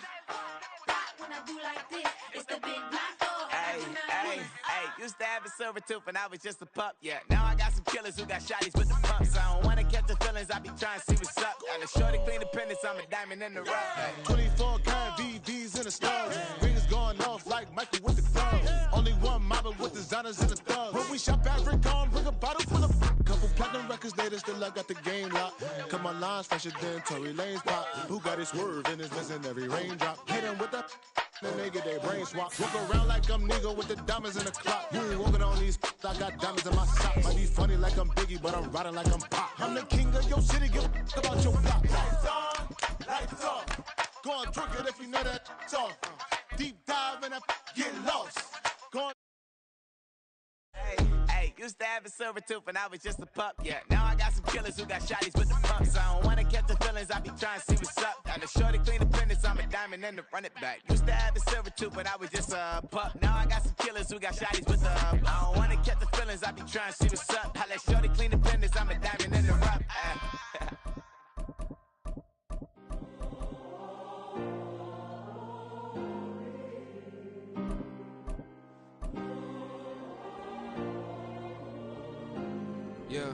Rock when I do like this, it's the big black dog. Hey, used to have a silver tooth and I was just a pup, yeah. Now I got some killers who got shotties with the pumps. I don't wanna catch the feelings, I be trying to see what's up. Got a shorty clean the pendants, I'm a diamond in the rough. Hey. 24 karat VVs in the stars. Rings going off like Michael with the club. Only one model with designers in the thugs. When we shop at Rick on, bring a bottle full of couple platinum records later, still I got the game locked. Cause my lines fresher than Tory Lane's pop. Who got it swerve and is missing every raindrop. Hit him with the then they get their brain swapped. Walk around like I'm nigga with the diamonds in the clock. You ain't walking on these, I got diamonds in my socks. Might be funny like I'm Biggie, but I'm riding like I'm Pop. I'm the king of your city, give a about your block. Lights on, lights off. Go on, drink it if you know that off. Deep dive and get lost. Go on. Hey, used to have a silver tooth and I was just a pup, yeah. Now I got some killers who got shotties with the pumps. I don't wanna catch the feelings, I be trying to see what's up. Got the shorty clean the pendants, I'm a diamond and to run it back. Used to have a silver tooth but I was just a pup. Now I got some killers who got shotties with the I don't wanna catch the feelings, I be trying to see what's up. I let shorty clean the pendants, I'm a diamond and to run Yeah.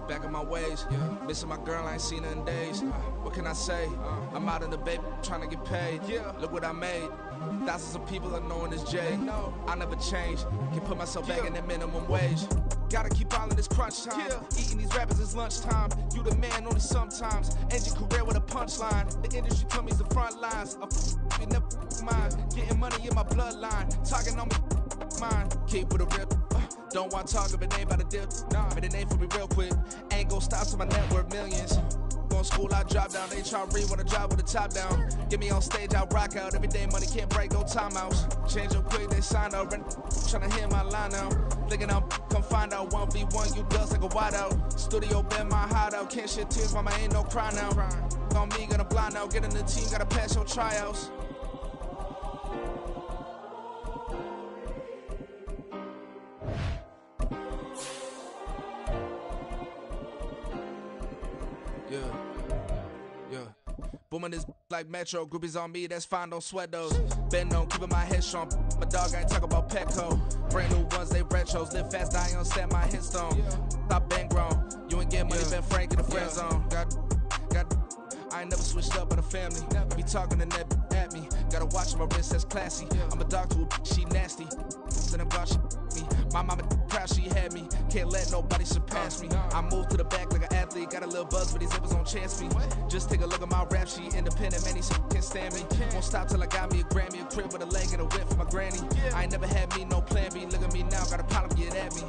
Back in my ways, missing my girl, I ain't seen her in days. What can I say? I'm out in the baby, trying to get paid. Look what I made. Thousands of people are knowing this Jay. I never change. Can put myself back in that minimum wage. Gotta keep all in this crunch time. Eating these rappers is lunchtime. You the man only sometimes. End your career with a punchline. The industry told me it's the front lines. You never mind. Getting money in my bloodline. Talking on me mine. Keep with a rip. Don't want to talk if it ain't about a dip. But it ain't for me real quick. Ain't gon' stop till my net worth millions. Going school, I drop down. They try to read when I drop with the top down. Get me on stage, I rock out. Every day money can't break, no timeouts. Change up quick, they sign up. Tryna hear my line now. Thinking I'm come find out 1v1, you dust like a wideout. Studio been my hideout. Can't shed tears, mama ain't no cry now. On me, gonna blind out. Get in the team, gotta pass your tryouts. Booming this like Metro, groupies on me, that's fine, don't sweat those. Been on, keeping my head strong. My dog ain't talk about Petco. Brand new ones, they retros. Live fast, I ain't on set my hit stone. Stop been grown. You ain't get money, been Frank in the friend zone. I ain't never switched up on the family. I be talking to that at me. Gotta watch my wrist, that's classy. I'm a dog to a she nasty. And I'm glad she me. My mama proud she had me. Can't let nobody surpass me. I move to the back like an athlete. Got a little buzz, but these zippers don't chance me. Just take a look at my rap sheet. Independent, man, these can't stand me. Won't stop till I got me a Grammy, a crib with a leg and a whip for my granny. I ain't never had me no plan B. Look at me now, got a problem, get at me.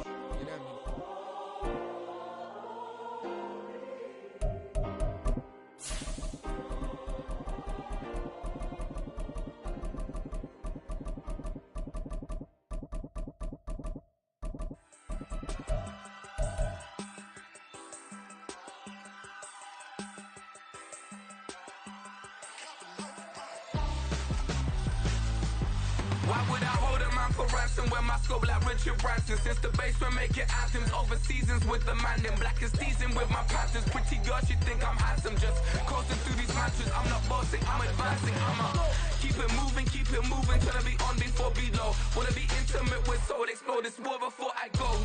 Why would I hold a man for ransom when my scope like Richard Branson? Since the basement making anthems over seasons with the man in black is teasing with my patterns. Pretty girl, she think I'm handsome. Just coasting through these matches. I'm not bossing, I'm advancing. Keep it moving till I be on before below. Wanna be intimate with soul, explore this war before I go.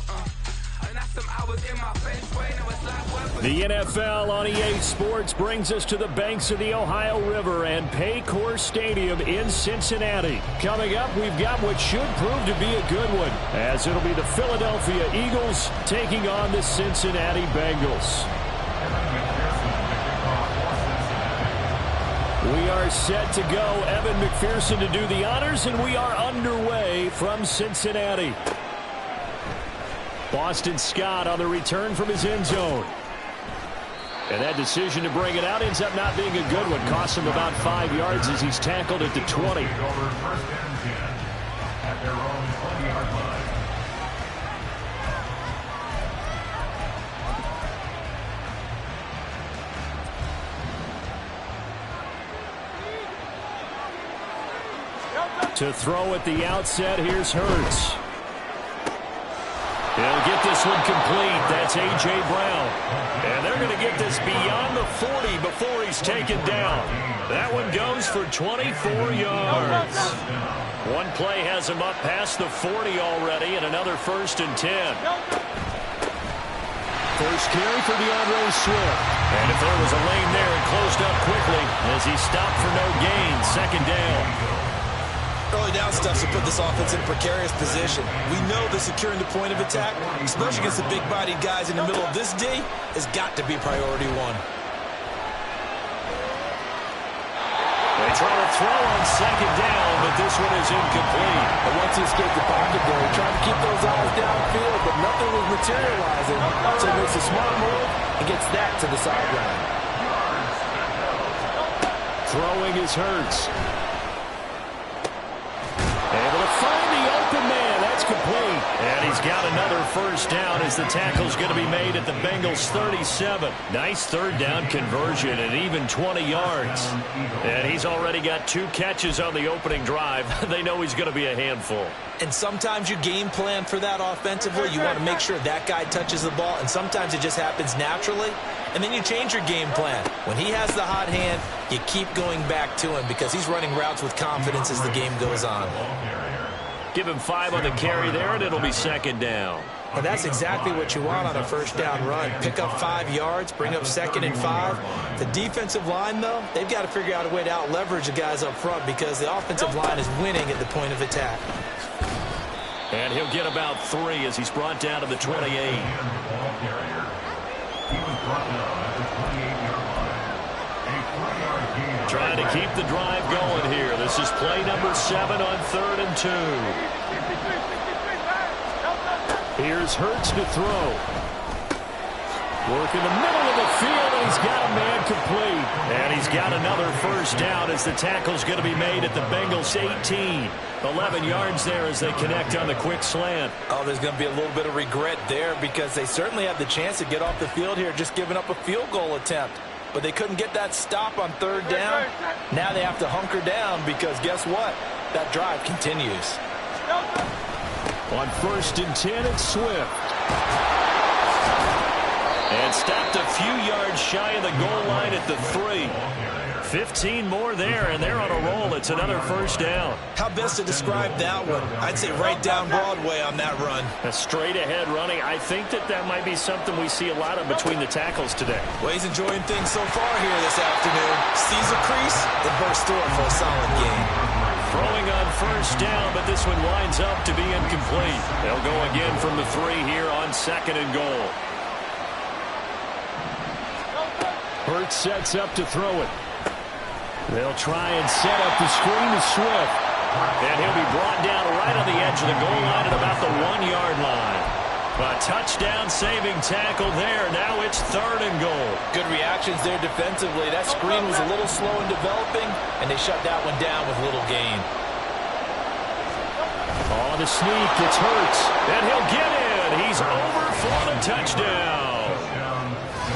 And that's some hours in my bench way. Now it's like the NFL on EA Sports brings us to the banks of the Ohio River and Paycor Stadium in Cincinnati. Coming up, we've got what should prove to be a good one, as it'll be the Philadelphia Eagles taking on the Cincinnati Bengals. We are set to go. Evan McPherson to do the honors, and we are underway from Cincinnati. Boston Scott on the return from his end zone. And that decision to bring it out ends up not being a good one. Costs him about 5 yards as he's tackled at the 20. To throw at the outset, here's Hurts. He'll get this one complete. That's A.J. Brown. And they're going to get this beyond the 40 before he's taken down. That one goes for 24 yards. One play has him up past the 40 already, and another 1st and 10. First carry for DeAndre Swift. And if there was a lane there, it closed up quickly as he stopped for no gain. 2nd down. Early down stuffs will put this offense in a precarious position. We know that securing the point of attack, especially against the big-bodied guys in the middle of this D, has got to be priority one. They try to throw on 2nd down, but this one is incomplete. And once he escaped the pocket there, he tried to keep those eyes downfield, but nothing was materializing. So he makes a smart move and gets that to the sideline. Throwing is Hurts. Able to find the open man. That's complete. And he's got another 1st down as the tackle's going to be made at the Bengals' 37. Nice 3rd down conversion and even 20 yards. And he's already got 2 catches on the opening drive. They know he's going to be a handful. And sometimes you game plan for that offensively. You want to make sure that guy touches the ball, and sometimes it just happens naturally. And then you change your game plan. When he has the hot hand, you keep going back to him because he's running routes with confidence as the game goes on. Give him 5 on the carry there, and it'll be 2nd down. And that's exactly what you want on a 1st down run. Pick up 5 yards, bring up 2nd and 5. The defensive line, though, they've got to figure out a way to out-leverage the guys up front because the offensive line is winning at the point of attack. And he'll get about 3 as he's brought down to the 28. Trying to keep the drive going here. This is play number 7 on 3rd and 2. Here's Hurts to throw. Work in the middle of the field, and he's got a man complete. And he's got another 1st down as the tackle's going to be made at the Bengals' 18. 11 yards there as they connect on the quick slant. Oh, there's going to be a little bit of regret there because they certainly had the chance to get off the field here, just giving up a field goal attempt. But they couldn't get that stop on 3rd down. Now they have to hunker down because guess what? That drive continues. On 1st and 10, it's Swift. And stopped a few yards shy of the goal line at the 3. 15 more there, and they're on a roll. It's another first down. How best to describe that one? I'd say right down Broadway on that run. A straight-ahead running. I think that might be something we see a lot of between the tackles today. Well, he's enjoying things so far here this afternoon. Sees a crease, then bursts through it for a solid gain. Throwing on first down, but this one winds up to be incomplete. They'll go again from the 3 here on 2nd and goal. Hurts sets up to throw it. They'll try and set up the screen to Swift. And he'll be brought down right on the edge of the goal line at about the 1-yard line. A touchdown-saving tackle there. Now it's 3rd and goal. Good reactions there defensively. That screen was a little slow in developing, and they shut that one down with little gain. On the sneak, it's Hurts. And he'll get in. He's over for the touchdown.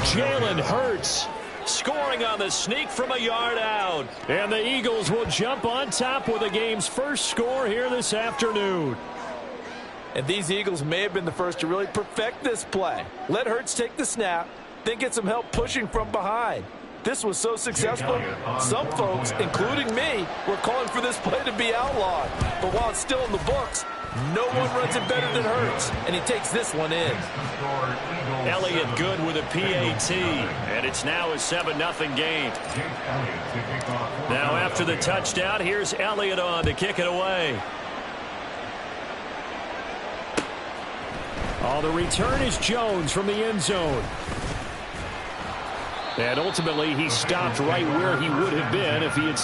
Jalen Hurts scoring on the sneak from a yard out. And the Eagles will jump on top with the game's first score here this afternoon. And these Eagles may have been the first to really perfect this play. Let Hurts take the snap, then get some help pushing from behind. This was so successful, some folks, including me, were calling for this play to be outlawed. But while it's still in the books, no one runs it better than Hurts, and he takes this one in. Elliott good with a PAT, and it's now a 7-0 game. Now after the touchdown, here's Elliott on to kick it away. Oh, the return is Jones from the end zone. And ultimately, he stopped right where he would have been if he had...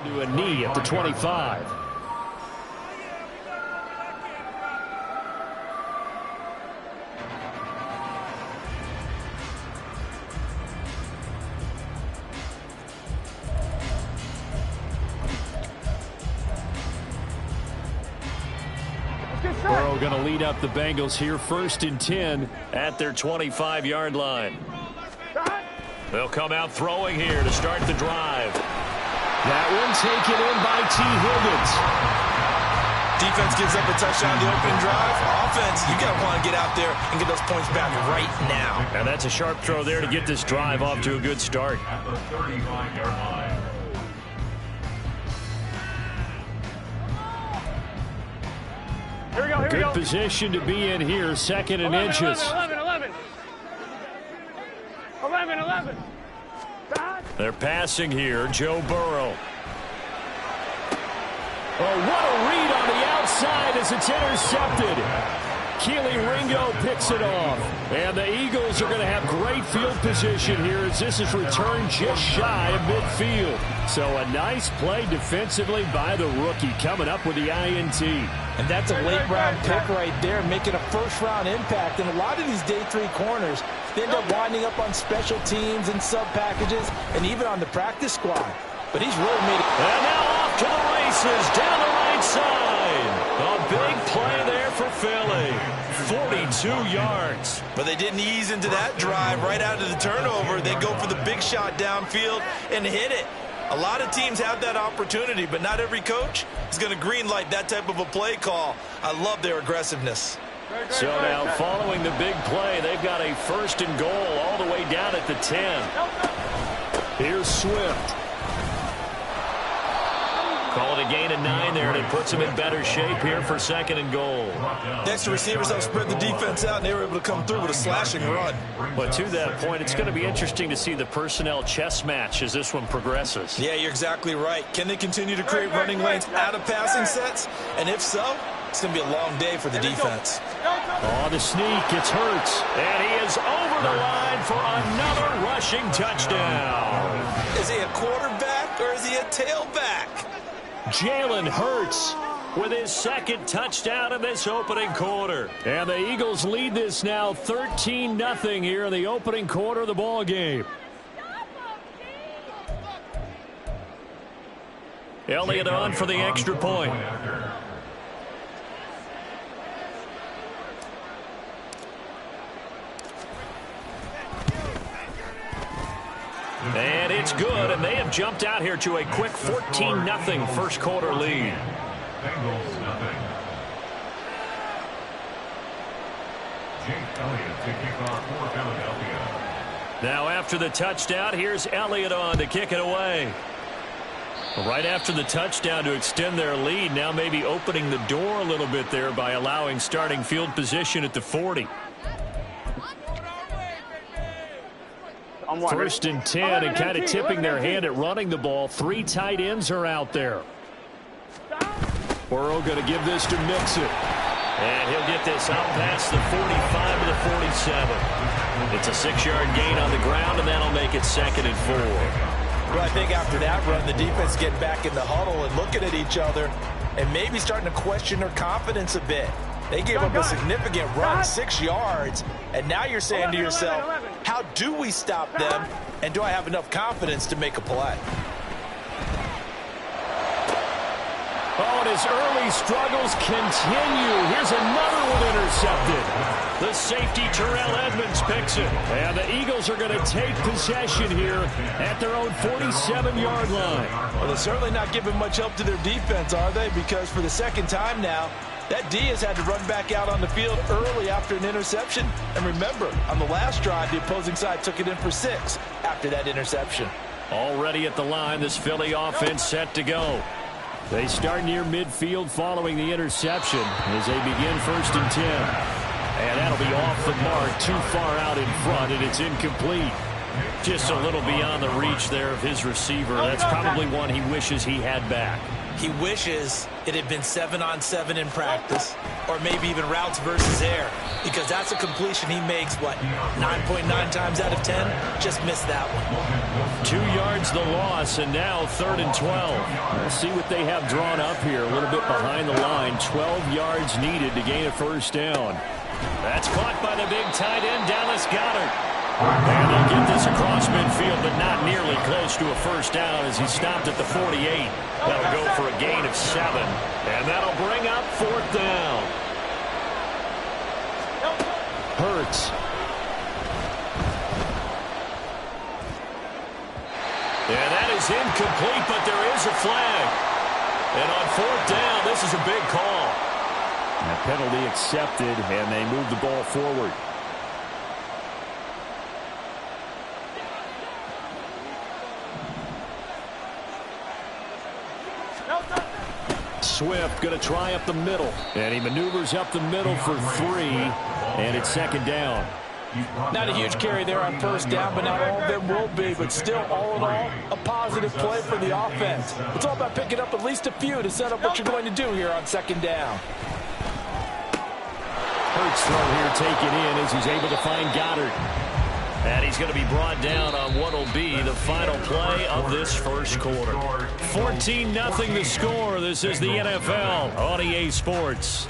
To a knee at the 25. Burrow going to lead up the Bengals here, 1st and 10 at their 25-yard line. They'll come out throwing here to start the drive. That one taken in by T. Higgins. Defense gives up a touchdown on the opening drive. Offense, you got to want to get out there and get those points back right now. And that's a sharp throw there to get this drive off to a good start. At the 35-yard line. Good position to be in here, 2nd and inches. 11. They're passing here, Joe Burrow. Oh, what a read on the outside as it's intercepted. Keely Ringo picks it off. And the Eagles are going to have great field position here as this is returned just shy of midfield. So a nice play defensively by the rookie coming up with the INT. And that's a late-round pick right there, making a first-round impact. And a lot of these day 3 corners, they end up winding up on special teams and sub-packages and even on the practice squad. But he's really made it. And now off to the races, down the right side. A big play there for Philly. 42 yards. But they didn't ease into that drive right out of the turnover. They go for the big shot downfield and hit it. A lot of teams have that opportunity, but not every coach is going to greenlight that type of a play call. I love their aggressiveness. So now following the big play, they've got a 1st and goal all the way down at the 10. Here's Swift. Call it a gain of 9 there, and it puts them in better shape here for 2nd and goal. Next, the receivers have spread the defense out, and they were able to come through with a slashing run. But to that point, it's going to be interesting to see the personnel chess match as this one progresses. Yeah, you're exactly right. Can they continue to create running lanes out of passing sets? And if so, it's going to be a long day for the defense. Oh, the sneak, it's Hurts. And he is over the line for another rushing touchdown. Is he a quarterback or is he a tailback? Jalen Hurts with his 2nd touchdown in this opening quarter. And the Eagles lead this now 13-0 here in the opening quarter of the ball game. Elliott on for the extra point. And it's good, and they have jumped out here to a quick 14-0 first quarter lead. Bengals nothing. Jake Elliott to kick off for Philadelphia. Now after the touchdown, here's Elliott on to kick it away. Right after the touchdown to extend their lead, now maybe opening the door a little bit there by allowing starting field position at the 40. 1st and 10, and kind of tipping their hand at running the ball. 3 tight ends are out there. Burrow going to give this to Mixon. And he'll get this out past the 45 to the 47. It's a 6-yard gain on the ground, and that'll make it 2nd and 4. Well, I think after that run, the defense getting back in the huddle and looking at each other and maybe starting to question their confidence a bit. They gave up a significant run, 6 yards, and now you're saying to yourself, how do we stop them, and do I have enough confidence to make a play? Oh, and his early struggles continue. Here's another one intercepted. The safety, Terrell Edmonds, picks it. And the Eagles are going to take possession here at their own 47-yard line. Well, they're certainly not giving much help to their defense, are they? Because for the 2nd time now, that D has had to run back out on the field early after an interception. And remember, on the last drive, the opposing side took it in for 6 after that interception. Already at the line, this Philly offense set to go. They start near midfield following the interception as they begin 1st and 10. And that'll be off the mark, too far out in front, and it's incomplete. Just a little beyond the reach there of his receiver. That's probably one he wishes he had back. He wishes it had been 7-on-7 in practice, or maybe even routes versus air, because that's a completion he makes, 9.9 times out of 10? Just missed that one. 2 yards the loss, and now 3rd and 12. We'll see what they have drawn up here, a little bit behind the line. 12 yards needed to gain a 1st down. That's caught by the big tight end, Dallas Goedert. And they'll get this across midfield, but not nearly close to a 1st down as he stopped at the 48. That'll go for a gain of 7. And that'll bring up 4th down. Hurts. And that is incomplete, but there is a flag. And on 4th down, this is a big call. And a penalty accepted, and they move the ball forward. Swift going to try up the middle. And he maneuvers up the middle for 3. And it's 2nd down. Not a huge carry there on 1st down, but not all of them will be. But still, all in all, a positive play for the offense. It's all about picking up at least a few to set up what you're going to do here on 2nd down. Hurts throw here taken in as he's able to find Goddard. And he's going to be brought down on what will be the final play of this first quarter. 14-0 the score. This is the NFL on EA Sports.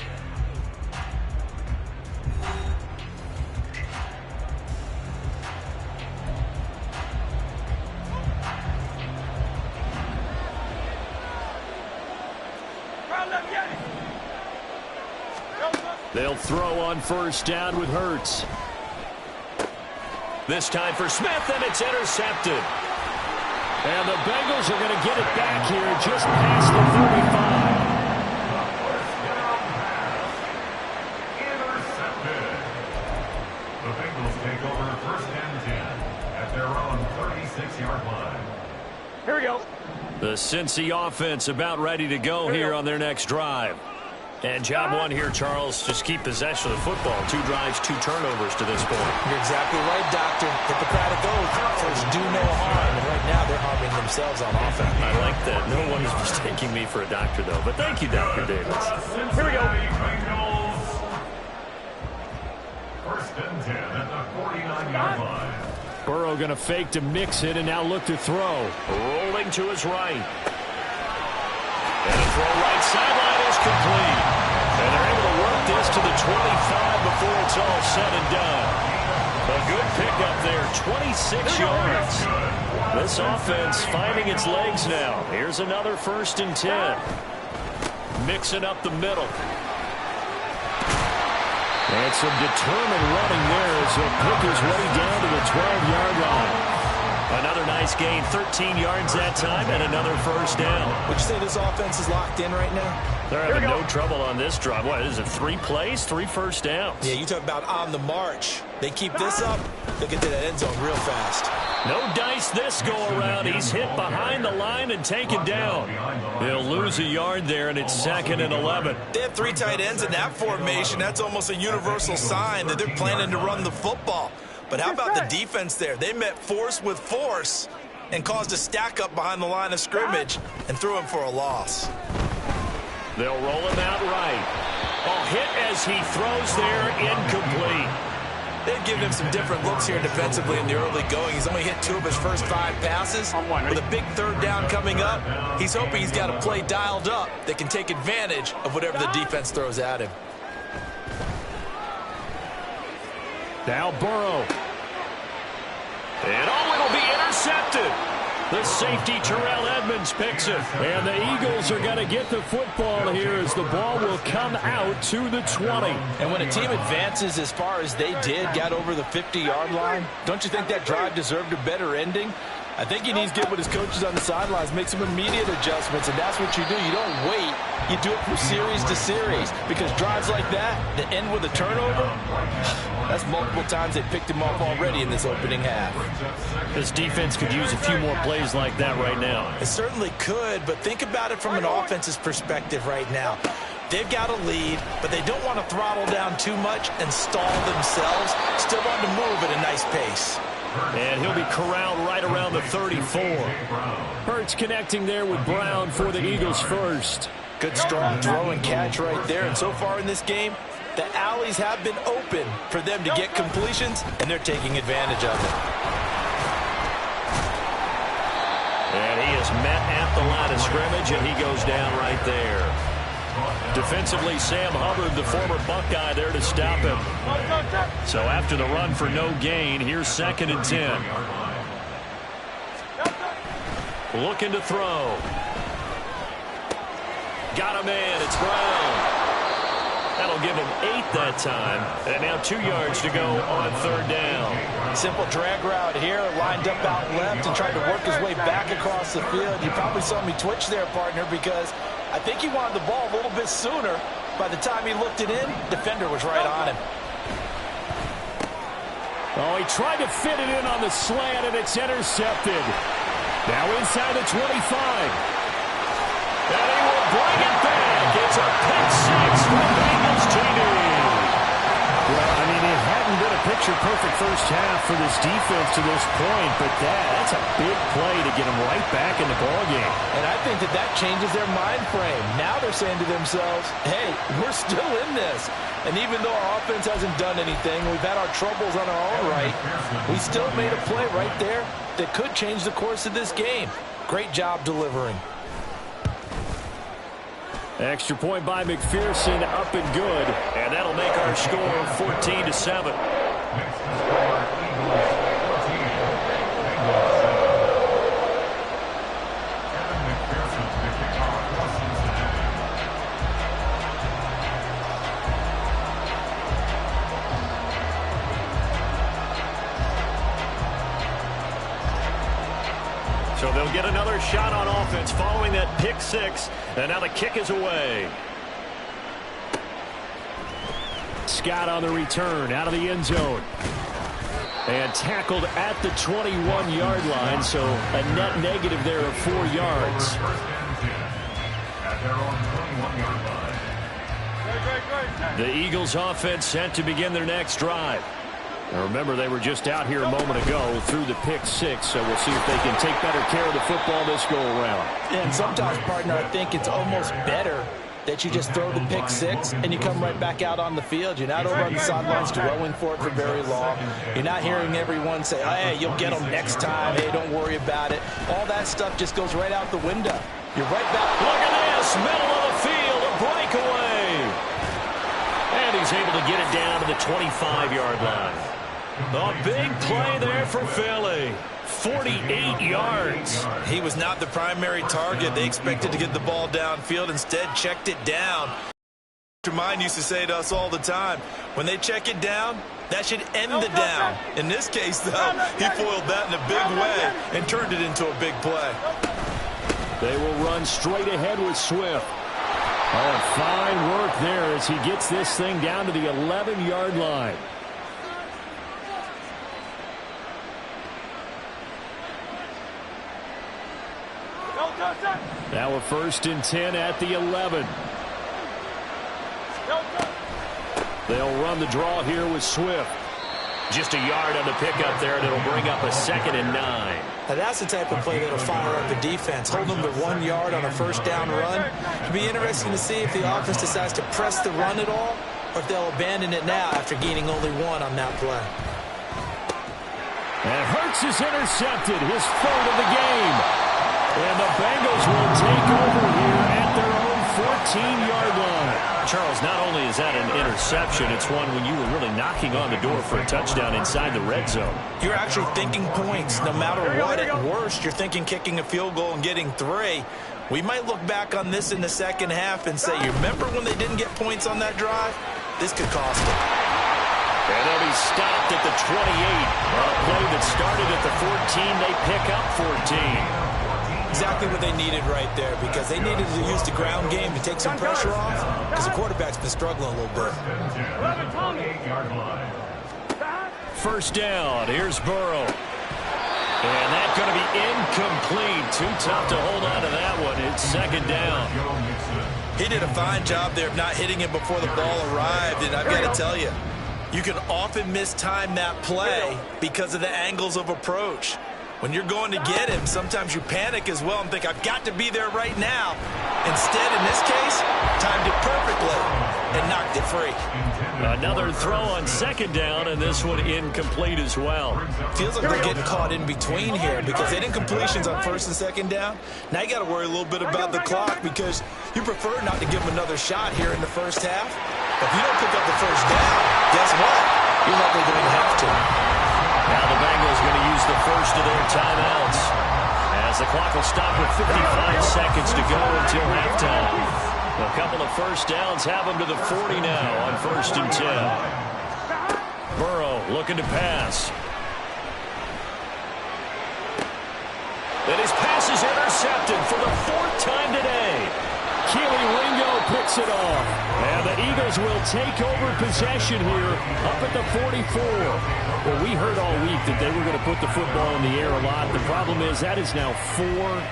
They'll throw on 1st down with Hurts. This time for Smith, and it's intercepted. And the Bengals are going to get it back here just past the 35. Intercepted. The Bengals take over 1st and 10 at their own 36-yard line. Here we go. The Cincy offense about ready to go here on their next drive. And job one here, Charles, just keep possession of the football. 2 drives, 2 turnovers to this point. You're exactly right, Doctor. Hippocratic oath. First, do no harm. And right now, they're harming themselves on offense. I like that. No one is mistaking me for a doctor, though. But thank you, Dr. Davis. Here we go. Bengals. 1st and 10 at the 49-yard line. Burrow going to fake to mix it and now look to throw. Rolling to his right. And a throw right sideline is complete. And they're able to work this to the 25 before it's all said and done. A good pickup there, 26 yards. This offense finding its legs now. Here's another 1st and 10. Mixing up the middle. And some determined running there as he'll pick his way down to the 12-yard line. Another nice gain, 13 yards that time, and another 1st down. Would you say this offense is locked in right now? They're having no trouble on this drive. What is it, 3 plays, 3 1st downs? Yeah, you talk about on the march. They keep this up, they'll get to that end zone real fast. No dice this go-around. He's hit behind the line and taken down. He'll lose a yard there, and it's 2nd and 11. They have 3 tight ends in that formation. That's almost a universal sign that they're planning to run the football. But how about the defense there? They met force with force and caused a stack up behind the line of scrimmage and threw him for a loss. They'll roll him out right. A hit as he throws there, incomplete. They've given him some different looks here defensively in the early going. He's only hit 2 of his first 5 passes. With a big 3rd down coming up, he's hoping he's got a play dialed up that can take advantage of whatever the defense throws at him. Now Burrow. And it'll be intercepted. The safety, Terrell Edmonds, picks it. And the Eagles are going to get the football here as the ball will come out to the 20. And when a team advances as far as they did, got over the 50-yard line, don't you think that drive deserved a better ending? I think he needs to get with his coaches on the sidelines, make some immediate adjustments, and that's what you do. You don't wait. You do it from series to series, because drives like that end with a turnover, that's multiple times they picked him off already in this opening half. This defense could use a few more plays like that right now. It certainly could, but think about it from an offense's perspective right now. They've got a lead, but they don't want to throttle down too much and stall themselves. Still want to move at a nice pace. And he'll be corralled right around the 34. Hurts connecting there with Brown for the Eagles first. Good strong throw and catch right there. And so far in this game, the alleys have been open for them to get completions, and they're taking advantage of it. And he is met at the line of scrimmage, and he goes down right there. Defensively, Sam Hubbard, the former Buckeye, there to stop him. So after the run for no gain, here's 2nd and 10. Looking to throw. Got a man. It's Brown. That'll they'll give him 8 that time. And now 2 yards to go on 3rd down. Simple drag route here, lined up out left and tried to work his way back across the field. You probably saw me twitch there, partner, because I think he wanted the ball a little bit sooner. By the time he looked it in, defender was right on him. Oh, he tried to fit it in on the slant, and it's intercepted. Now inside the 25. And he will bring it back. It's a pick 6 for Bengals TD. Well, I mean, it hadn't been a picture-perfect first half for this defense to this point, but that's a big play to get them right back in the ballgame. And I think that changes their mind frame. Now they're saying to themselves, hey, we're still in this. And even though our offense hasn't done anything, we've had our troubles on our own right, we still made a play right there that could change the course of this game. Great job delivering. Extra point by McPherson, up and good. And that'll make our score 14-7. So they'll get another shot on offense following that pick 6. And now the kick is away. Scott on the return out of the end zone. And tackled at the 21-yard line, so a net negative there of 4 yards. The Eagles offense set to begin their next drive. Now remember, they were just out here a moment ago through the pick 6, so we'll see if they can take better care of the football this go-around. And sometimes, partner, I think it's almost better that you just throw the pick 6 and you come right back out on the field. You're not over on the sidelines dwelling for it for very long. You're not hearing everyone say, hey, you'll get them next time. Hey, don't worry about it. All that stuff just goes right out the window. You're right back. Look at this, middle of the field, a breakaway. And he's able to get it down to the 25-yard line. A big play there for Philly. 48 yards. He was not the primary target. They expected to get the ball downfield. Instead, checked it down. Mine used to say to us all the time, when they check it down, that should end the down. In this case, though, he foiled that in a big way and turned it into a big play. They will run straight ahead with Swift. Oh, fine work there as he gets this thing down to the 11-yard line. Now a 1st and 10 at the 11. They'll run the draw here with Swift. Just a yard on the pickup there, and it'll bring up a 2nd and 9. Now that's the type of play that'll fire up the defense. Hold them to 1 yard on a 1st down run. It'll be interesting to see if the offense decides to press the run at all, or if they'll abandon it now after gaining only 1 on that play. And Hurts is intercepted, his 3rd of the game. And the Bengals will take over here at their own 14-yard line. Charles, not only is that an interception, it's one when you were really knocking on the door for a touchdown inside the red zone. You're actually thinking points. No matter what, at worst, you're thinking kicking a field goal and getting 3. We might look back on this in the second half and say, you remember when they didn't get points on that drive? This could cost them. And they'll be stopped at the 28. On a play that started at the 14, they pick up 14. Exactly what they needed right there, because they needed to use the ground game to take some pressure off, because the quarterback's been struggling a little bit. 1st down. Here's Burrow. And that's going to be incomplete. Too tough to hold on to that one. It's 2nd down. He did a fine job there of not hitting him before the ball arrived, and I've got to tell you, you can often mistime that play because of the angles of approach. When you're going to get him, sometimes you panic as well and think, I've got to be there right now. Instead, in this case, timed it perfectly and knocked it free. Another throw on 2nd down, and this one incomplete as well. Feels like they're getting caught in between here because they didn't completions on 1st and 2nd down. Now you got to worry a little bit about the clock because you prefer not to give them another shot here in the 1st half. If you don't pick up the 1st down, guess what? You're likely going to have to. Now the Bengals going to use the 1st of their timeouts as the clock will stop with 55 seconds to go until halftime. A couple couple of first downs have him to the 40 now on 1st and 10. Burrow looking to pass. And his pass is intercepted for the 4th time today. Keely Ringo picks it off. And the Eagles will take over possession here up at the 44. Well, we heard all week that they were going to put the football in the air a lot. The problem is that is now 4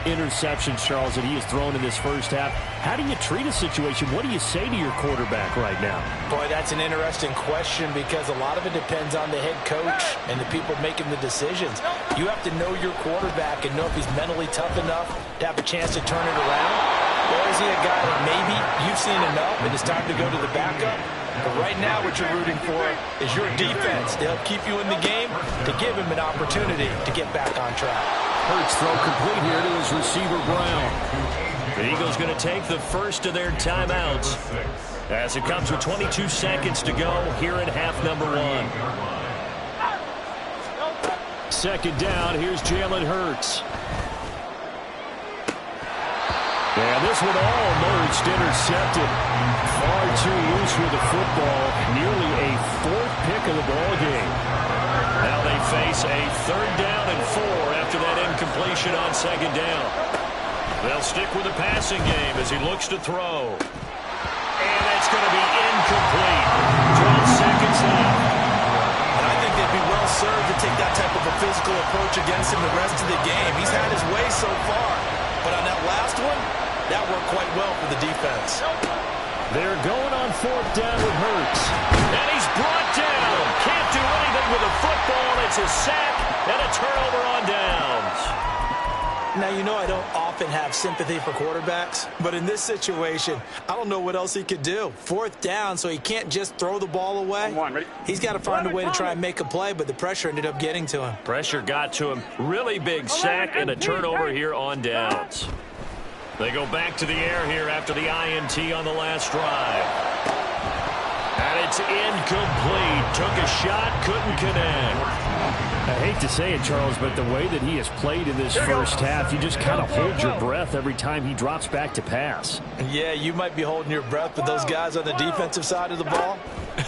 interceptions, Charles, that he has thrown in this first half. How do you treat a situation? What do you say to your quarterback right now? Boy, that's an interesting question because a lot of it depends on the head coach and the people making the decisions. You have to know your quarterback and know if he's mentally tough enough to have a chance to turn it around. Or is he a guy that maybe you've seen enough and it's time to go to the backup? But right now what you're rooting for is your defense to help keep you in the game, to give him an opportunity to get back on track. Hurts throw complete here to his receiver, Brown. The Eagles going to take the first of their timeouts as it comes with 22 seconds to go here in half number 1. 2nd down, here's Jalen Hurts. And this one almost intercepted. Far too loose with the football. Nearly a 4th pick of the ball game. Now they face a 3rd down and 4 after that incompletion on 2nd down. They'll stick with the passing game as he looks to throw. And that's going to be incomplete. 12 seconds left. And I think they'd be well served to take that type of a physical approach against him the rest of the game. He's had his way so far. But on that last one, that worked quite well for the defense. They're going on 4th down with Hurts. And he's brought down. Can't do anything with a football. It's a sack and a turnover on downs. Now, you know I don't often have sympathy for quarterbacks, but in this situation, I don't know what else he could do. 4th down, so he can't just throw the ball away. He's got to find a way to try and make a play, but the pressure ended up getting to him. Pressure got to him. Really big sack and a turnover here on downs. They go back to the air here after the INT on the last drive. And it's incomplete. Took a shot, couldn't connect. I hate to say it, Charles, but the way that he has played in this first half, you just kind of hold your breath every time he drops back to pass. Yeah, you might be holding your breath, but those guys on the defensive side of the ball,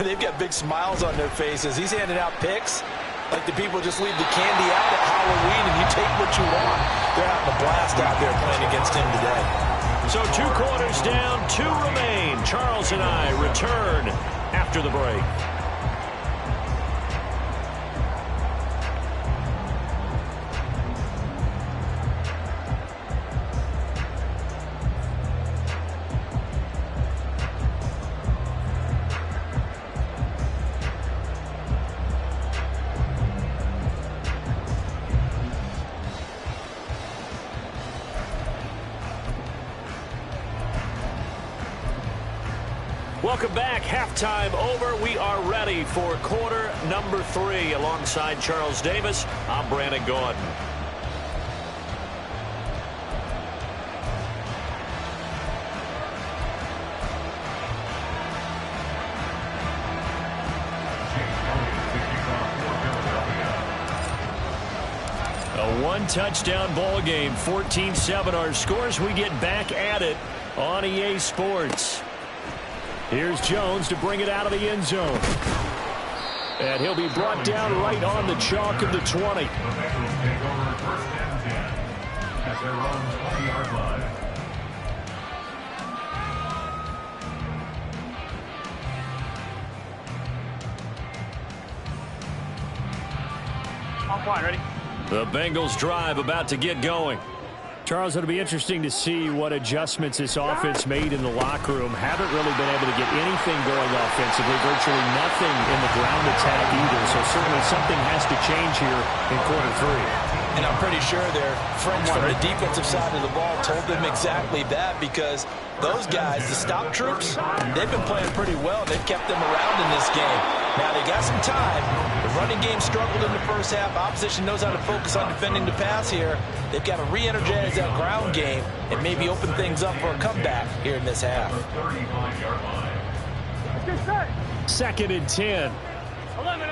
they've got big smiles on their faces. He's handing out picks like the people just leave the candy out at Halloween and you take what you want. They're having a blast out there playing against him today. So 2 quarters down, 2 remain. Charles and I return after the break. Welcome back. Halftime over. We are ready for quarter number 3. Alongside Charles Davis, I'm Brandon Gordon. A 1-touchdown ball game, 14-7 our scores. We get back at it on EA Sports. Here's Jones to bring it out of the end zone. And he'll be brought down right on the chalk of the 20. The Bengals take over 1st and 10 at their own 20-yard line. On point, ready? The Bengals drive about to get going. Charles, it'll be interesting to see what adjustments this offense made in the locker room. Haven't really been able to get anything going offensively, virtually nothing in the ground attack either. So certainly something has to change here in quarter 3. And I'm pretty sure their friends from the defensive side of the ball told them exactly that, because those guys, the stop troops, they've been playing pretty well. They've kept them around in this game. Now they got some time. The running game struggled in the first half. Opposition knows how to focus on defending the pass here. They've got to re-energize that ground game and maybe open things up for a comeback here in this half. 2nd and 10. 11.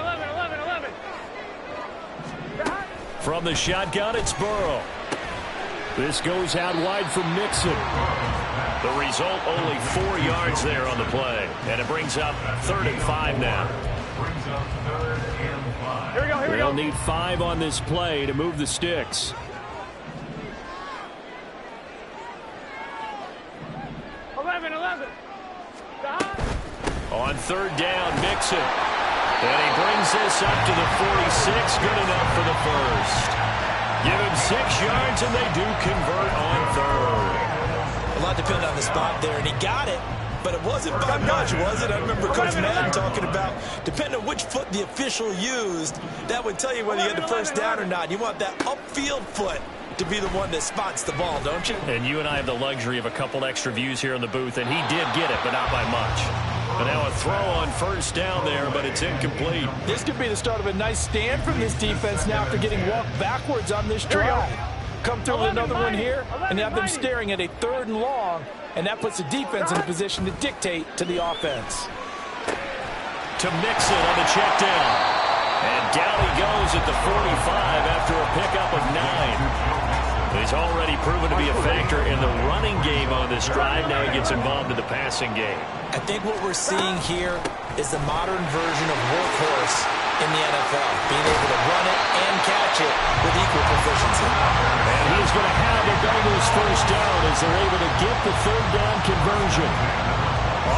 From the shotgun, it's Burrow. This goes out wide for Mixon. The result, only 4 yards there on the play. And it brings up 3rd and 5 now. Here we go. They'll need 5 on this play to move the sticks. On 3rd down, Mixon. And he brings this up to the 46. Good enough for the first. Give him 6 yards, and they do convert on 3rd. A lot depended on the spot there, and he got it. But it wasn't by much, was it? I remember Coach Madden talking about, depending on which foot the official used, that would tell you whether you had the first down or not. You want that upfield foot to be the one that spots the ball, don't you? And you and I have the luxury of a couple extra views here in the booth, and he did get it, but not by much. But now a throw on 1st down there, but it's incomplete. This could be the start of a nice stand from this defense now after getting walked backwards on this drive. Come through with another one here, and have them staring at a 3rd and long, and that puts the defense in a position to dictate to the offense. To Mixon on the check down. And down he goes at the 45 after a pickup of 9. He's already proven to be a factor in the running game on this drive. Now he gets involved in the passing game. I think what we're seeing here is the modern version of workhorse in the NFL, being able to run it and catch it with equal proficiency. And he's going to have the Bengals 1st down as they're able to get the 3rd down conversion.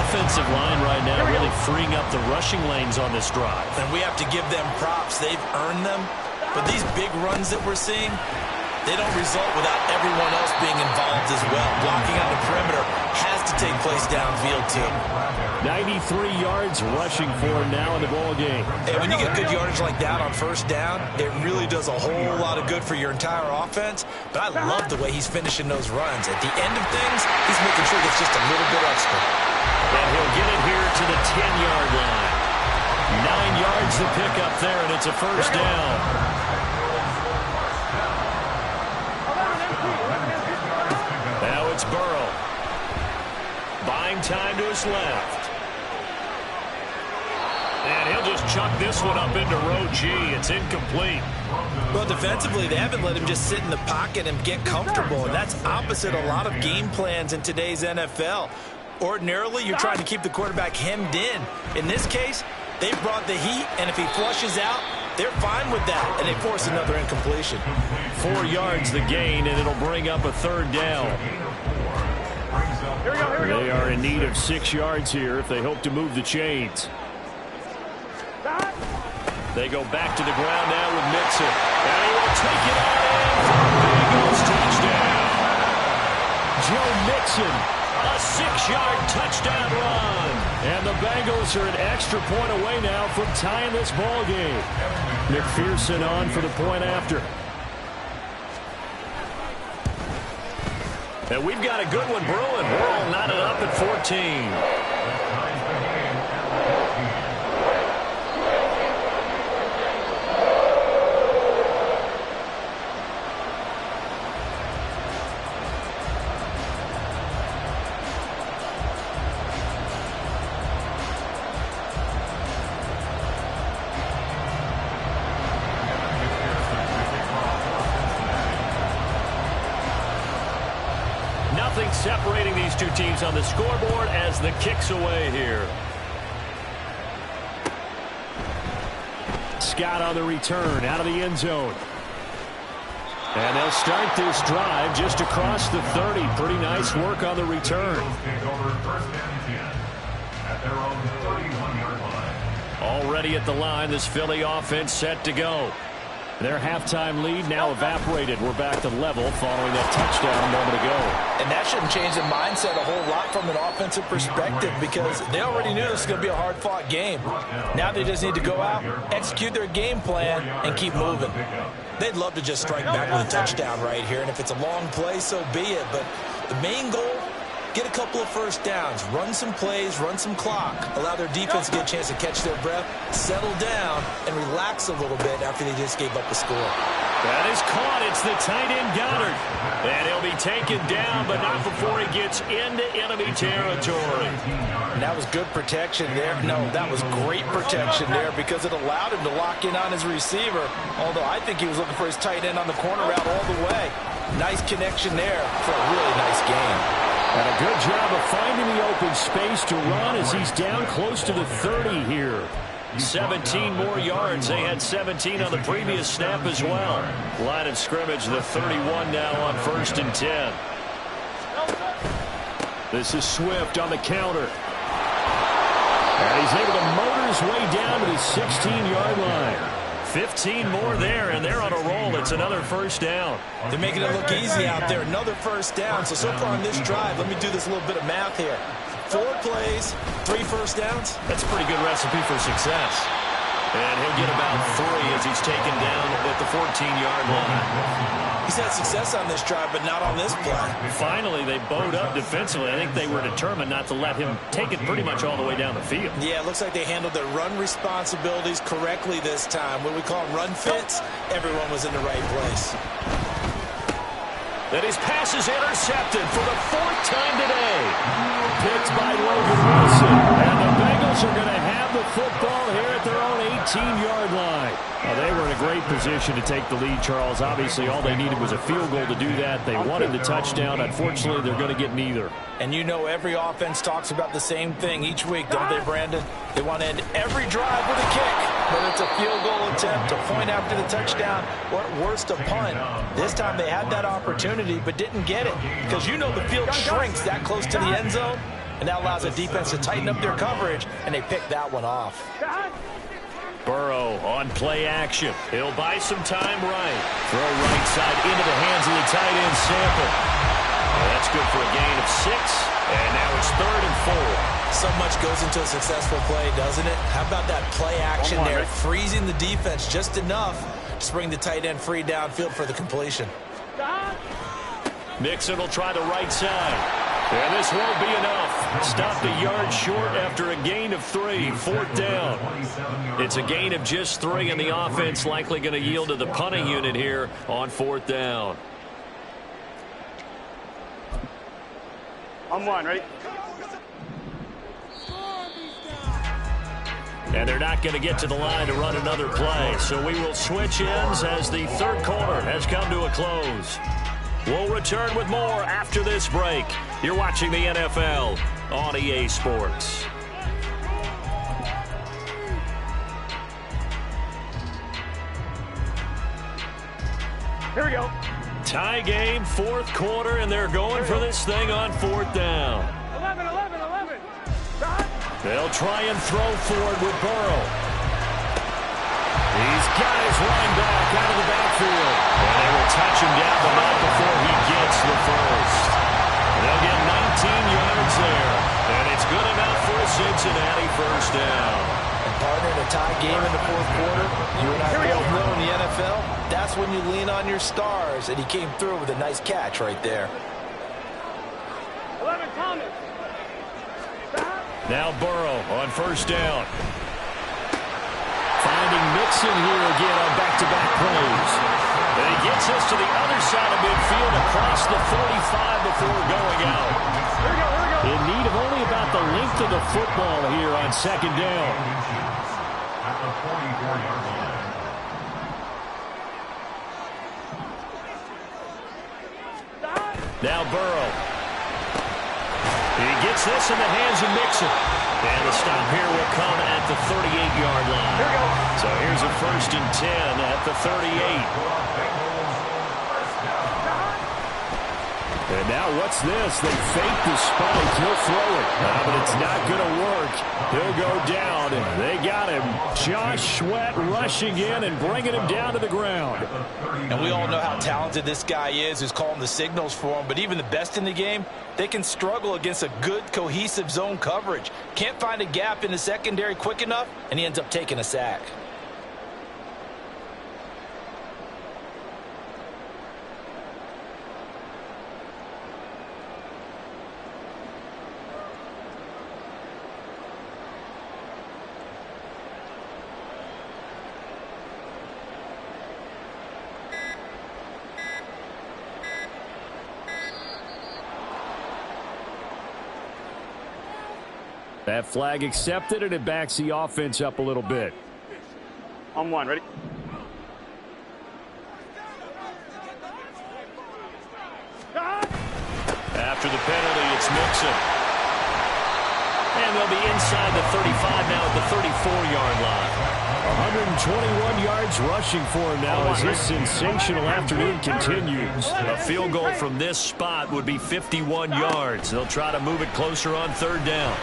Offensive line right now really freeing up the rushing lanes on this drive. And we have to give them props. They've earned them. But these big runs that we're seeing, they don't result without everyone else being involved as well. Blocking on the perimeter has to take place downfield too. 93 yards rushing for him now in the ball game. And when you get good yardage like that on 1st down, it really does a whole lot of good for your entire offense. But I love the way he's finishing those runs. At the end of things, he's making sure it's just a little bit extra. And he'll get it here to the 10-yard line. 9 yards to pick up there, and it's a 1st down. Now it's Burrow. Buying time to his left. And he'll just chuck this one up into row G. It's incomplete. Well, defensively, they haven't let him just sit in the pocket and get comfortable, and that's opposite a lot of game plans in today's NFL. Ordinarily, you're trying to keep the quarterback hemmed in. In this case, they brought the heat, and if he flushes out, they're fine with that, and they force another incompletion. 4 yards the gain, and it'll bring up a 3rd down. They are in need of 6 yards here if they hope to move the chains. They go back to the ground now with Mixon. And he will take it on in for a Bengals touchdown. Joe Mixon, a 6-yard touchdown run. And the Bengals are an extra point away now from tying this ball game. McPherson on for the point after. And we've got a good one brewing. We're all knotted up at 14. Separating these two teams on the scoreboard as the kick's away here. Scott on the return out of the end zone. And they'll start this drive just across the 30. Pretty nice work on the return. Already at the line, this Philly offense set to go. Their halftime lead now evaporated. We're back to level following that touchdown a moment ago. And that shouldn't change the mindset a whole lot from an offensive perspective because they already knew this was going to be a hard-fought game. Now they just need to go out, execute their game plan, and keep moving. They'd love to just strike back with a touchdown right here, and if it's a long play, so be it. But the main goal, get a couple of first downs, run some plays, run some clock, allow their defense to get a chance to catch their breath, settle down, and relax a little bit after they just gave up the score. That is caught. It's the tight end Goddard. And he'll be taken down, but not before he gets into enemy territory. And that was good protection there. No, that was great protection there because it allowed him to lock in on his receiver, although I think he was looking for his tight end on the corner route all the way. Nice connection there for a really nice game. And a good job of finding the open space to run as he's down close to the 30 here. 17 more yards. They had 17 on the previous snap as well. Line of scrimmage, the 31 now on 1st and 10. This is Swift on the counter. And he's able to motor his way down to the 16-yard line. 15 more there, and they're on a roll. It's another first down. They're making it look easy out there. Another first down. So far on this drive, let me do this little bit of math here. 4 plays, 3 first downs. That's a pretty good recipe for success. And he'll get about 3 as he's taken down at the 14-yard line. He's had success on this drive, but not on this play. Finally, they bowed up defensively. I think they were determined not to let him take it pretty much all the way down the field. Yeah, it looks like they handled their run responsibilities correctly this time. What we call run fits, everyone was in the right place. That his pass is intercepted for the 4th time today. Picked by Logan Wilson. And the Bengals are going to have the football here at their own 18-yard line. Well, they were in a great position to take the lead, Charles. Obviously, all they needed was a field goal to do that. They wanted the touchdown. Unfortunately, they're going to get neither. And you know every offense talks about the same thing each week, don't they, Brandon? They want to end every drive with a kick. Whether it's a field goal attempt, a point after the touchdown, or at worst, a punt. This time they had that opportunity but didn't get it because you know the field shrinks that close to the end zone, and that allows the defense to tighten up their coverage, and they picked that one off. Burrow on play action. He'll buy some time right. Throw right side into the hands of the tight end, Sample. That's good for a gain of 6, and now it's 3rd and 4. So much goes into a successful play, doesn't it? How about that play action there, freezing the defense just enough to bring the tight end free downfield for the completion. Mixon will try the right side. And this won't be enough. Stopped a yard short after a gain of 3. 4th down. It's a gain of just 3, and the offense likely going to yield to the punting unit here on 4th down. On 1, ready? And they're not going to get to the line to run another play. So we will switch ends as the 3rd quarter has come to a close. We'll return with more after this break. You're watching the NFL on EA Sports. Here we go. Tie game, 4th quarter, and they're going for this thing on 4th down. 11. They'll try and throw forward with Burrow. He's got his line back out of the backfield. And they will touch him down the middle before he gets the first. They'll get 19 yards there. And it's good enough for a Cincinnati first down. And partner, in a tie game in the 4th quarter, you and I both know in the NFL, that's when you lean on your stars. And he came through with a nice catch right there. 11, Thomas. Now Burrow on first down. Finding Mixon here again on back-to-back plays. And he gets us to the other side of midfield across the 45 before going out. Here we go. In need of only about the length of the football here on 2nd down. At the 44-yard line. Now Burrow. He gets this in the hands of Mixon. And the stop here will come at the 38-yard line. Here we go. So here's a 1st and 10 at the 38. And now what's this? They fake the spike. He'll throw it. But it's not going to work. He'll go down, and they got him. Josh Sweat rushing in and bringing him down to the ground. And we all know how talented this guy is who's calling the signals for him. But even the best in the game, they can struggle against a good, cohesive zone coverage. Can't find a gap in the secondary quick enough, and he ends up taking a sack. That flag accepted, and it backs the offense up a little bit. On 1, ready? After the penalty, it's they'll be inside the 35 now at the 34-yard line. 121 yards rushing for him now as this sensational afternoon continues. A field goal from this spot would be 51 yards. They'll try to move it closer on third down.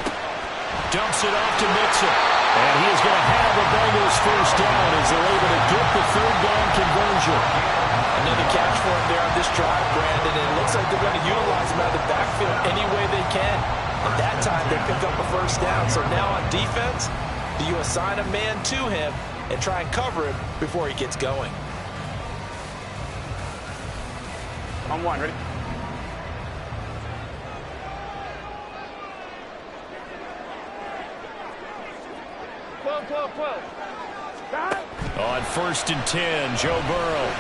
Dumps it off to Mixon. And he is going to have the Bengals first down as they're able to get the third down conversion. Another catch for him there on this drive, Brandon, and it looks like they're going to utilize him out of the backfield any way they can. At that time, they picked up a first down. So now on defense, do you assign a man to him and try and cover him before he gets going? On one, ready? On 1st and 10, Joe Burrow.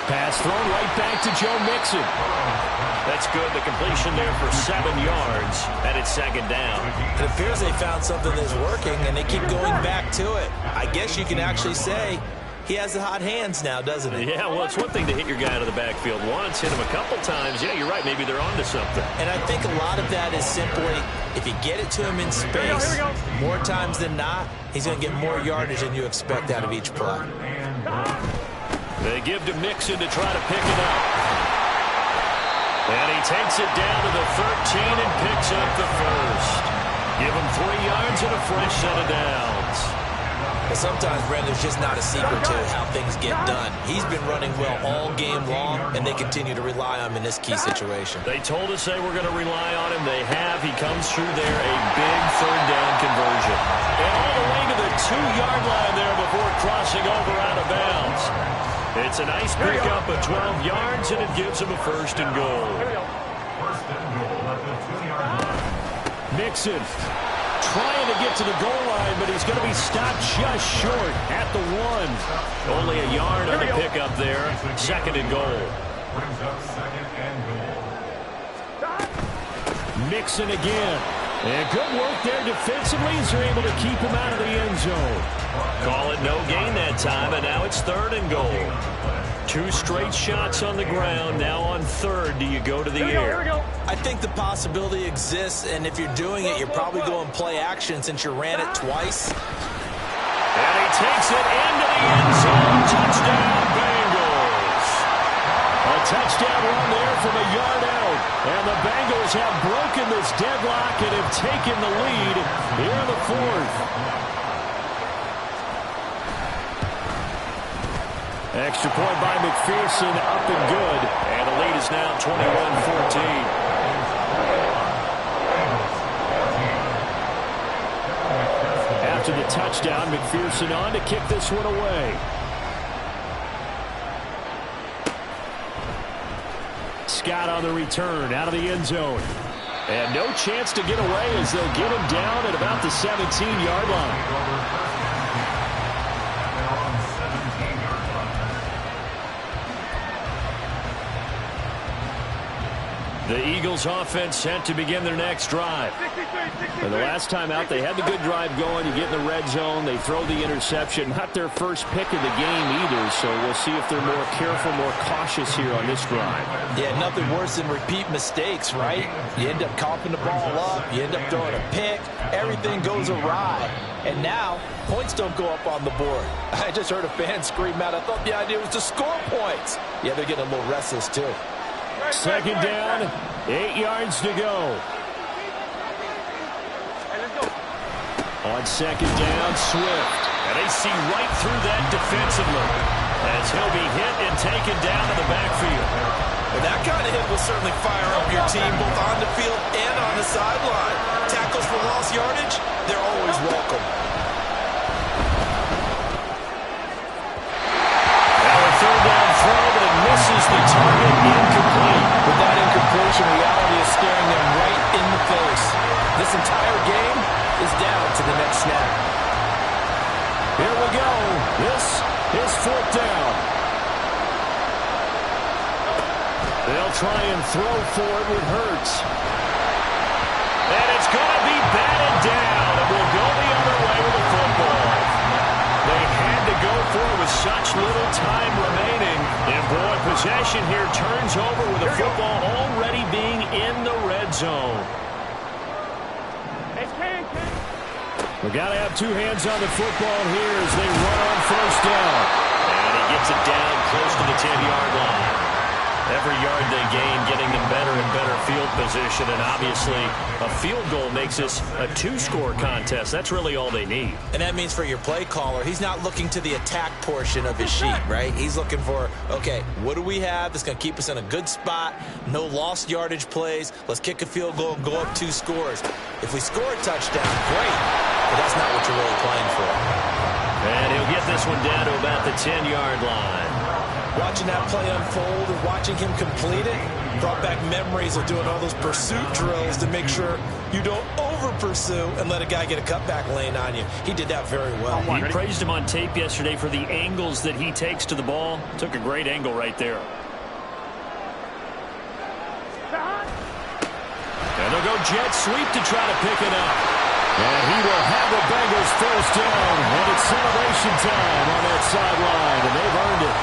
Pass thrown right back to Joe Mixon. That's good. The completion there for 7 yards, and it's second down. It appears they found something that's working, and they keep going back to it. I guess you can actually say he has the hot hands now, doesn't he? Yeah, well, it's one thing to hit your guy out of the backfield once, hit him a couple times. Yeah, you're right. Maybe they're onto something. And I think a lot of that is simply if you get it to him in space, more times than not, he's going to get more yardage than you expect out of each play. They give to Mixon to try to pick it up. And he takes it down to the 13 and picks up the first. Give him 3 yards and a fresh set of downs. But sometimes, Brandon, there's just not a secret to how things get done. He's been running well all game long, and they continue to rely on him in this key situation. They told us they were going to rely on him. They have. He comes through there, a big third down conversion. And all the way to the 2-yard line there before crossing over out of bounds. It's a nice pickup of 12 yards, and it gives him a first and goal. First and goal at the 2-yard line. Mixon trying to get to the goal line, but he's going to be stopped just short at the 1. Only a yard on the pickup there. Second and goal. Brings up second and goal. Mixon again. And good work there defensively as they're able to keep him out of the end zone. Call it no gain that time, and now it's third and goal. 2 straight shots on the ground. Now on third, do you go to the air? I think the possibility exists, and if you're doing it, you're probably going play action since you ran it twice. And he takes it into the end zone. Touchdown, Bengals. A touchdown run there from a yard out. And the Bengals have broken this deadlock and have taken the lead here in the 4th. Extra point by McPherson, up and good. And the lead is now 21-14. After the touchdown, McPherson on to kick this one away. Scott on the return, out of the end zone. And no chance to get away as they'll get him down at about the 17-yard line. The Eagles offense set to begin their next drive. And the last time out, they had the good drive going. You get in the red zone, they throw the interception. Not their first pick of the game either, so we'll see if they're more careful, more cautious here on this drive. Yeah, nothing worse than repeat mistakes, right? You end up coughing the ball up, you end up throwing a pick, everything goes awry. And now, points don't go up on the board. I just heard a fan scream out, I thought the idea was to score points. Yeah, they're getting a little restless too. Second down, 8 yards to go. On second down, Swift. And they see right through that defensively as he'll be hit and taken down in the backfield. Well, that kind of hit will certainly fire up your team both on the field and on the sideline. Tackles for lost yardage, they're always welcome. Now a third down throw, but it misses the target, incomplete. With that incompletion, reality is staring them right in the face. This entire game is down to the next snap. Here we go. This is fourth down. They'll try and throw for it with Hurts. And it's going to be batted down. It will go the other way with the football. They had to go for it with such little time remaining. And boy, possession here turns over with the football already being in the red zone. We got to have two hands on the football here as they run on first down. And he gets it down close to the 10-yard line. Every yard they gain, getting them better and better field position. And obviously, a field goal makes this a two-score contest. That's really all they need. And that means for your play caller, he's not looking to the attack portion of his sheet, right? He's looking for, okay, what do we have that's going to keep us in a good spot? No lost yardage plays. Let's kick a field goal and go up 2 scores. If we score a touchdown, great. But that's not what you're really playing for. And he'll get this one down to about the 10-yard line. Watching that play unfold and watching him complete it brought back memories of doing all those pursuit drills to make sure you don't over-pursue and let a guy get a cutback lane on you. He did that very well. He praised him on tape yesterday for the angles that he takes to the ball. Took a great angle right there. And they'll go jet sweep to try to pick it up. And he will have the Bengals first down. And it's celebration time on that sideline. And they've earned it.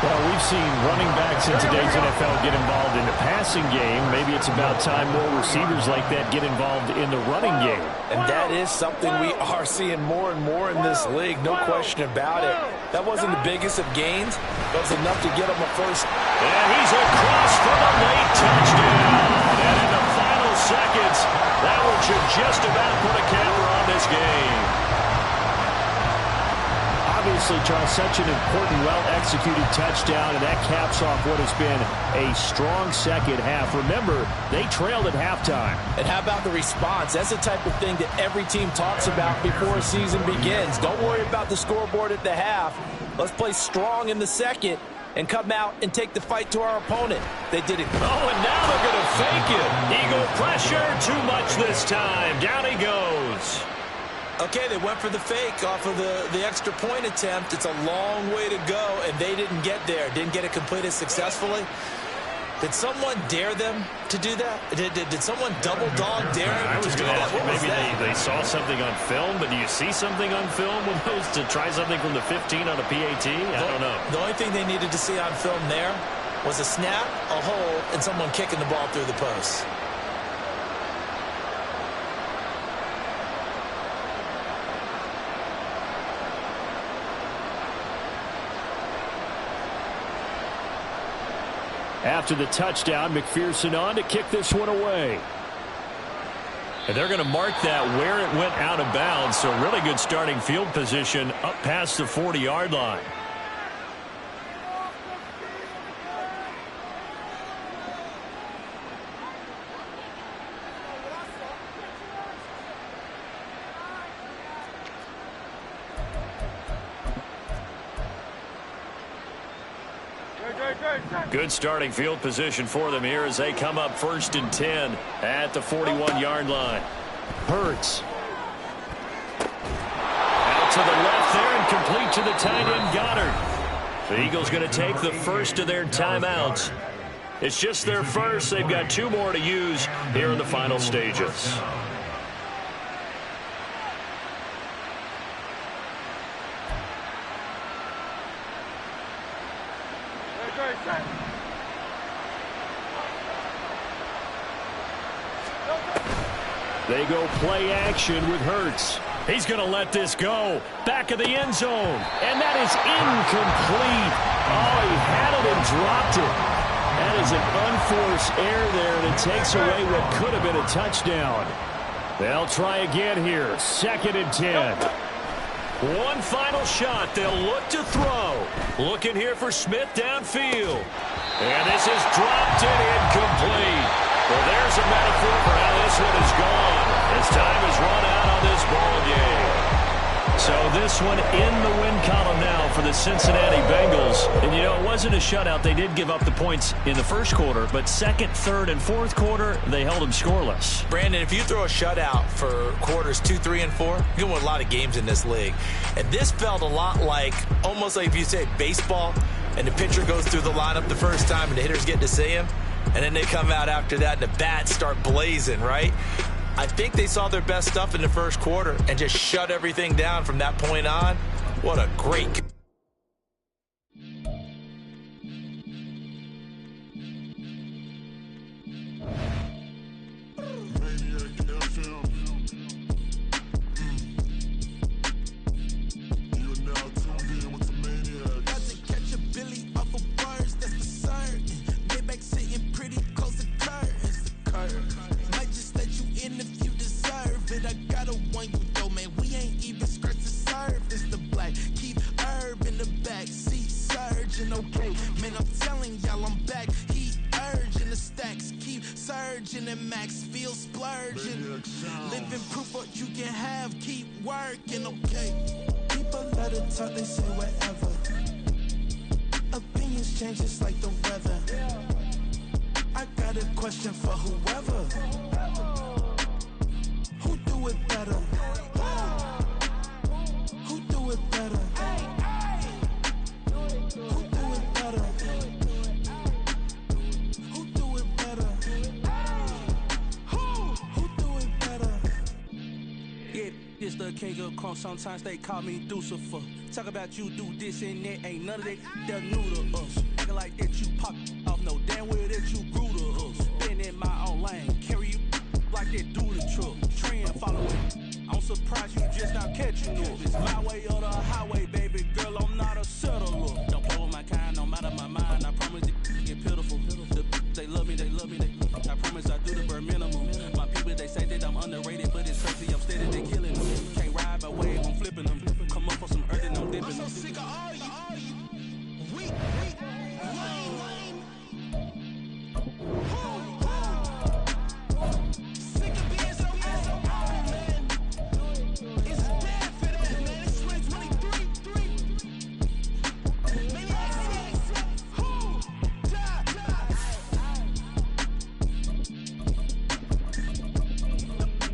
Well, we've seen running backs in today's NFL get involved in the passing game. Maybe it's about time more receivers like that get involved in the running game. And that is something we are seeing more and more in this league, no question about it. That wasn't the biggest of gains, but it was enough to get him a first. And he's across for the late touchdown. And in the final seconds, that one should just about put a capper on this game. Obviously, Charles, such an important, well-executed touchdown, and that caps off what has been a strong second half. Remember, they trailed at halftime. And how about the response? That's the type of thing that every team talks about before a season begins. Don't worry about the scoreboard at the half. Let's play strong in the second and come out and take the fight to our opponent. They did it. Oh, and now they're going to fake it. Eagle pressure, too much this time. Down he goes. Okay, they went for the fake off of the extra point attempt. It's a long way to go, and they didn't get there. Didn't get it completed successfully. Did someone dare them to do that? Did someone double dog dare them to do that? Maybe they saw something on film, but do you see something on film with those to try something from the 15 on a PAT? I don't know. The only thing they needed to see on film there was a snap, a hole, and someone kicking the ball through the post. After the touchdown, McPherson on to kick this one away. And they're going to mark that where it went out of bounds. So really good starting field position up past the 40-yard line. Good starting field position for them here as they come up 1st and 10 at the 41-yard line. Hurts. Out to the left there and complete to the tight end Goddard. The Eagles going to take the first of their timeouts. It's just their first. They've got 2 more to use here in the final stages. They go play action with Hurts. He's going to let this go. Back of the end zone. And that is incomplete. Oh, he had it and dropped it. That is an unforced error there, and it takes away what could have been a touchdown. They'll try again here. 2nd and 10. One final shot. They'll look to throw. Looking here for Smith downfield. And this is dropped and incomplete. Well, there's a metaphor for how this one is gone as time is run out on this ball game. So this one in the win column now for the Cincinnati Bengals. And, you know, it wasn't a shutout. They did give up the points in the first quarter, but 2nd, 3rd, and 4th quarter, they held them scoreless. Brandon, if you throw a shutout for quarters 2, 3, and 4, you're going to win a lot of games in this league. And this felt a lot like, almost like if you say baseball, and the pitcher goes through the lineup the first time and the hitters get to see him, and then they come out after that and the bats start blazing, right? I think they saw their best stuff in the first quarter and just shut everything down from that point on. What a great... Living proof what you can have, keep working, okay. People let it talk, they say whatever. Opinions change just like the weather. I got a question for whoever. Who do it better? Who do it better? Who do it better? Who do it better? Who do it better? Yeah, it's the king of crunk. Sometimes they call me Lucifer. Talk about you do this and that. Ain't none of that, they're new to us. Acting like that you pop off, no damn well that you grew to us. Been in my own lane, carry you like that do the truck. Trend following. I'm surprised you just not catching up. It's my way or the highway, baby girl, I'm not a settler. Don't play with my kind, no matter my mind. I promise it get pitiful. They love me, they love me, they love me. I promise I do the bare minimum. My people, they say that I'm underrated, but it's crazy, I'm steady, they killing me. Can't ride my wave, I'm flipping them. Come up for some earth and I'm dipping them. I'm so sick of all you. Weak, lame. Sick of being so old, man. It's dead for that, man. It's 2023.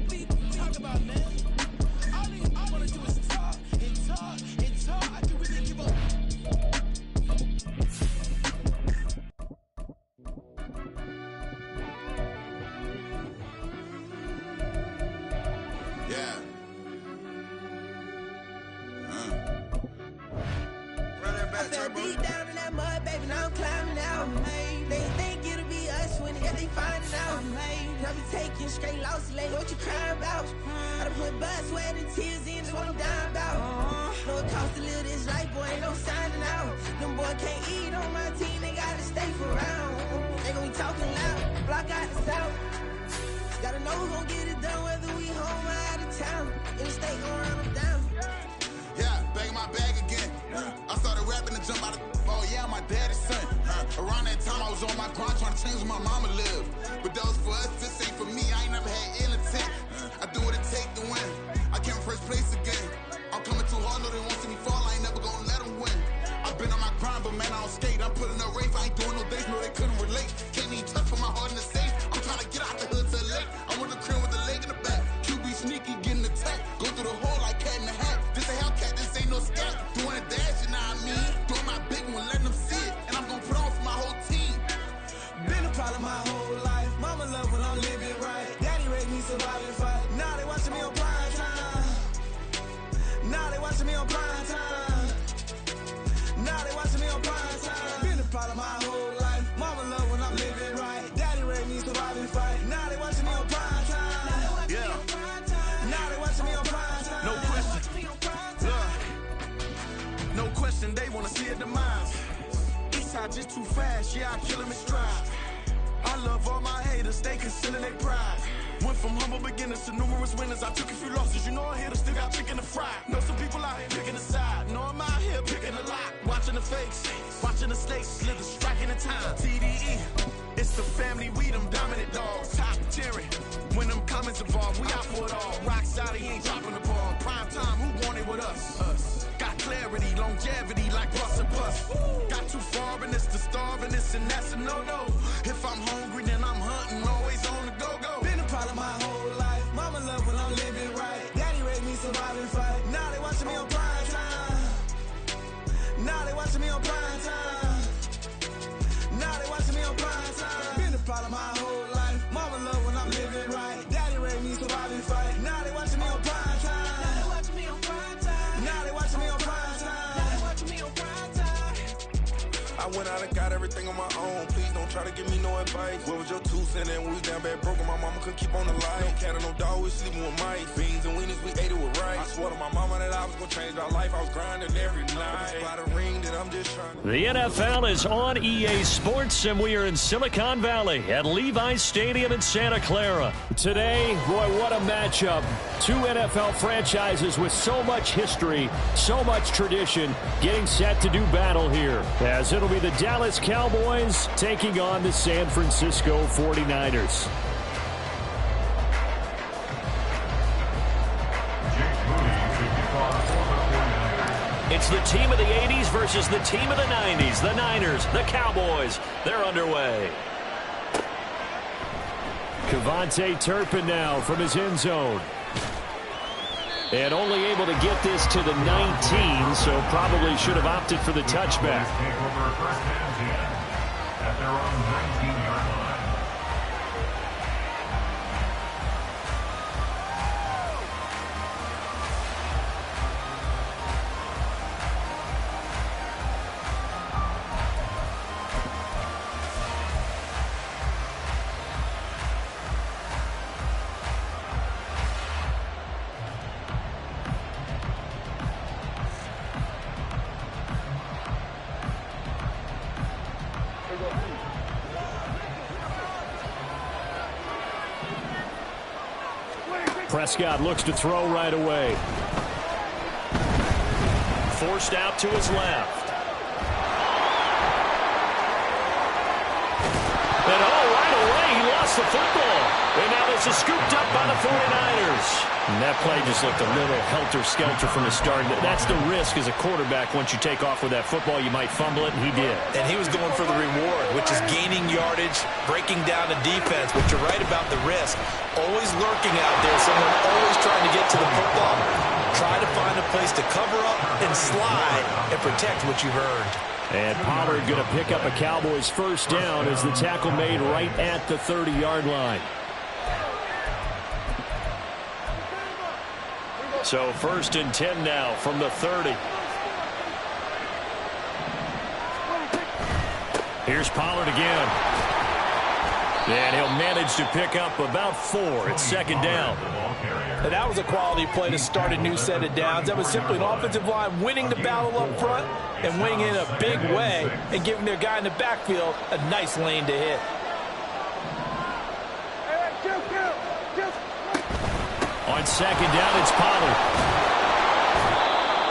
Maybe talk about, man. All I wanna do is talk and talk and talk. I can really give up. Yeah. I fell deep down in that mud, baby, now I'm climbing out. They think it'll be us when they finding out. I be taking straight losses lately, what you crying about? I done put blood, sweat, and tears in, that's what I'm dying about. Know it cost to live this life, boy, ain't no signing out. Them boy can't eat on my team, they gotta stay for round. They gon' be talking loud, block out the south. Gotta know who gon' get it done, whether we home or out of town. In the state, gon' run them down. Yeah, back in my bag again. I started rapping and jump out of. Oh yeah, my daddy's son. Around that time I was on my grind trying to change where my mama lived. But that was for us, this ain't for me. I ain't never had ill intent. I do what it take to win. I came first place again. I'm coming too hard, no they won't see me fall. I ain't never gonna let them win. I've been on my grind, but man I don't skate. I'm putting up race, I ain't doing no days, no they couldn't relate. Can't even touch for my heart in the safe. I'm trying to get out the hood to the lake. I'm with the crib with the leg in the back. QB sneaky, getting attacked. Go through the hole like cat in the hat. This a Hellcat, this ain't no scat. Doing a dash, you know what I mean? Doing my big one, letting them see it. And I'm gonna put on for my whole team. Been a problem my whole life. Mama love when I'm living right. Daddy raised me survive and fight. Now they watching me on prime time. Now they watching me on prime time. Now they watching me on prime time. Been a problem my whole life. Mama love when I'm living right. Daddy raised me survive and fight. Now they watching me on prime time. Yeah. Now they watching me on prime time. No question. No question, they wanna see a demise. Eastside just too fast, yeah, I kill him in stride. I love all my haters, they concealing their pride. Went from humble beginners to numerous winners. I took a few losses, you know I hit, still got chicken to fry. Know some people out here picking a side. Know I'm out here picking a lot. Watching the fakes, watching the snakes, slither, striking the time. TDE, it's the family, we them dominant dogs. Top tiering, when them comments involved, we out for it all. Rock solid, he ain't dropping the ball. Prime time, who want it with us? Us. Got clarity, longevity like bus and bus. Got too far and it's the starving, this and that's a no-no. If I'm hungry, then I'm hunting, always on the go-go. Been a problem my whole life. Mama love when I'm living right. Daddy raised me survive and fight. Now they watching me on prime time. Now they watching me on prime time. Now they watching me on prime time. Been a problem my whole life. Mama love when I'm living right. Daddy raised me survive and fight. Now they watching me on prime time. Now they watching me on prime time. Now they watching me on prime time. Now they watching me on prime time. I went out and got everything on my own. Please don't try to give me no advice. What was your 2 cents? And when we down bad broke, my mama couldn't keep on the light. No cat and no dog, we sleeping with mice. Beans and weenies, we ate it with rice. I swore to my mama that I was gonna change our life. I was grinding every night. By the ring that I'm just trying to... The NFL is on EA Sports, and we are in Silicon Valley at Levi's Stadium in Santa Clara. Today, boy, what a matchup. 2 NFL franchises with so much history, so much tradition, getting set to do battle here, as it'll be the Dallas Cowboys taking on the San Francisco 49ers. It's the team of the 80s versus the team of the 90s. The Niners, the Cowboys, they're underway. KaVontae Turpin now from his end zone. And only able to get this to the 19, so probably should have opted for the touchback. Take over first and 10 at their own 19-yard line. Prescott looks to throw right away. Forced out to his left. And right away he lost the football. And now this is scooped up by the 49ers. And that play just looked a little helter-skelter from the start. That's the risk as a quarterback. Once you take off with that football, you might fumble it, and he did. And he was going for the reward, which is gaining yardage, breaking down the defense. But you're right about the risk. Always lurking out there, someone always trying to get to the football. Try to find a place to cover up and slide and protect what you've earned. And Pollard going to pick up a Cowboys first down as the tackle made right at the 30-yard line. So first and 10 now from the 30. Here's Pollard again. And he'll manage to pick up about 4. It's second down. And that was a quality play to start a new set of downs. That was simply an offensive line winning the battle up front and winning in a big way and giving their guy in the backfield a nice lane to hit. On second down, it's Pollard.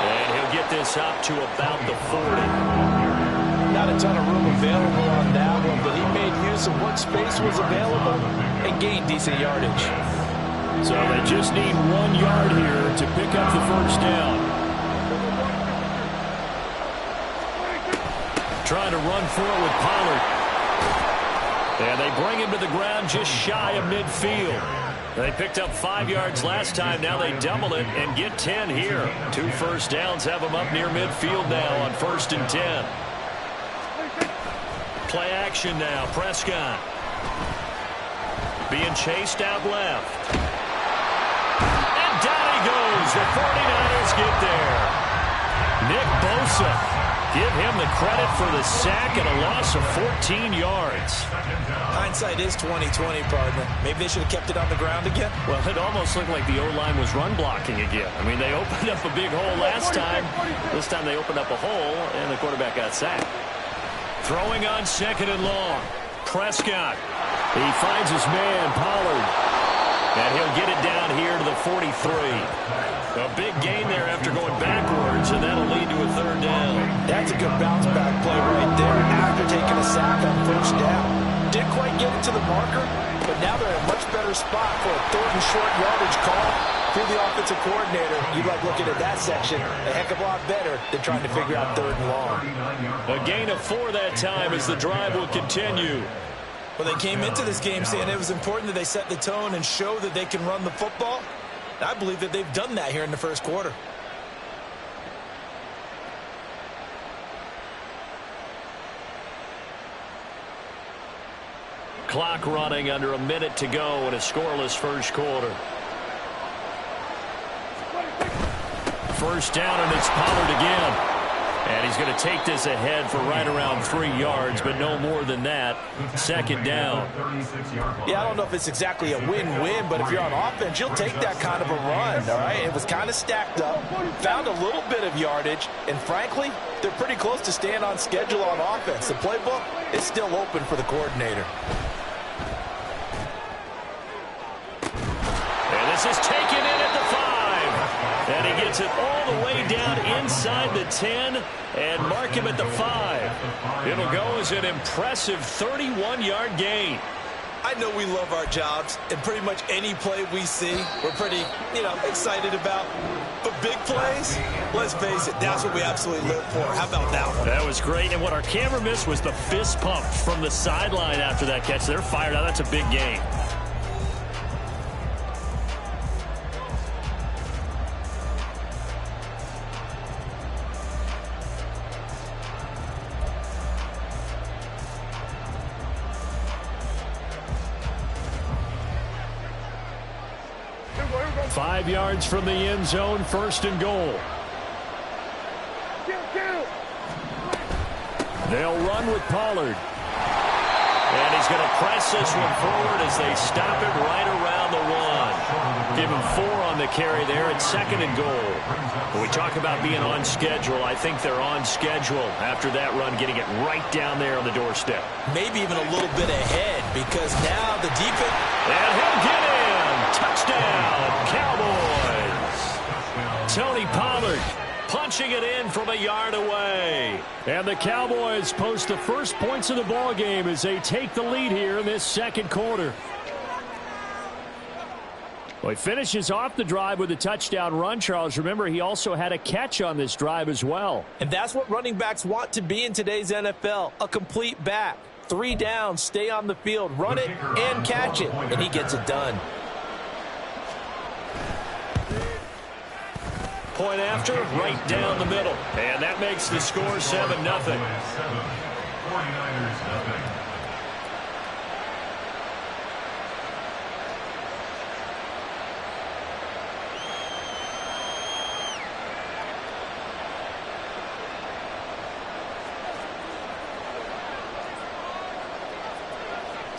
And he'll get this up to about the 40. Not a ton of room available on that one, but he made use of what space was available and gained decent yardage. So they just need 1 yard here to pick up the first down. Trying to run for it with Pollard. And they bring him to the ground just shy of midfield. They picked up 5 yards last time. Now they double it and get 10 here. 2 first downs have them up near midfield now on first and 10. Play action now. Prescott being chased out left. And down he goes. The 49ers get there. Nick Bosa. Give him the credit for the sack and a loss of 14 yards. Hindsight is 20/20, partner. Maybe they should have kept it on the ground again. Well, it almost looked like the O-line was run blocking again. I mean, they opened up a big hole last time. This time they opened up a hole, and the quarterback got sacked. Throwing on second and long. Prescott. He finds his man, Pollard. And he'll get it down here to the 43. A big gain there after going backwards, and that'll lead to a third down. That's a good bounce-back play right there after taking a sack on first down. Didn't quite get it to the marker, but now they're in a much better spot for a third and short yardage call. If you're the offensive coordinator, you like looking at that section a heck of a lot better than trying to figure out third and long. A gain of 4 that time as the drive will continue. Well, they came into this game saying it was important that they set the tone and show that they can run the football. I believe that they've done that here in the first quarter. Clock running under a minute to go in a scoreless first quarter. First down, and it's Pollard again. And he's going to take this ahead for right around 3 yards, but no more than that. Second down. Yeah, I don't know if it's exactly a win-win, but if you're on offense, you'll take that kind of a run, all right? It was kind of stacked up, found a little bit of yardage, and frankly, they're pretty close to staying on schedule on offense. The playbook is still open for the coordinator. And this is taken in at the 5. And he gets it all the way down inside the 10 and mark him at the 5. It'll go as an impressive 31-yard gain. I know we love our jobs, and pretty much any play we see, we're pretty, excited about. But big plays, let's face it, that's what we absolutely live for. How about that one? That was great, and what our camera missed was the fist pump from the sideline after that catch. They're fired out. That's a big game. Five yards from the end zone, first and goal. They'll run with Pollard. And he's going to press this one forward as they stop it right around the one. Give him 4 on the carry there at second and goal. When we talk about being on schedule, I think they're on schedule after that run, getting it right down there on the doorstep. Maybe even a little bit ahead, because now the defense... And he'll get in! Touchdown, Cowboys! Tony Pollard punching it in from a yard away. And the Cowboys post the first points of the ball game as they take the lead here in this second quarter. Well, he finishes off the drive with a touchdown run, Charles. Remember, he also had a catch on this drive as well. And that's what running backs want to be in today's NFL, a complete back. 3 down, stay on the field, run it, and catch it. And he gets it done. Point after, right down the middle. And that makes the score 7-0. 49ers nothing.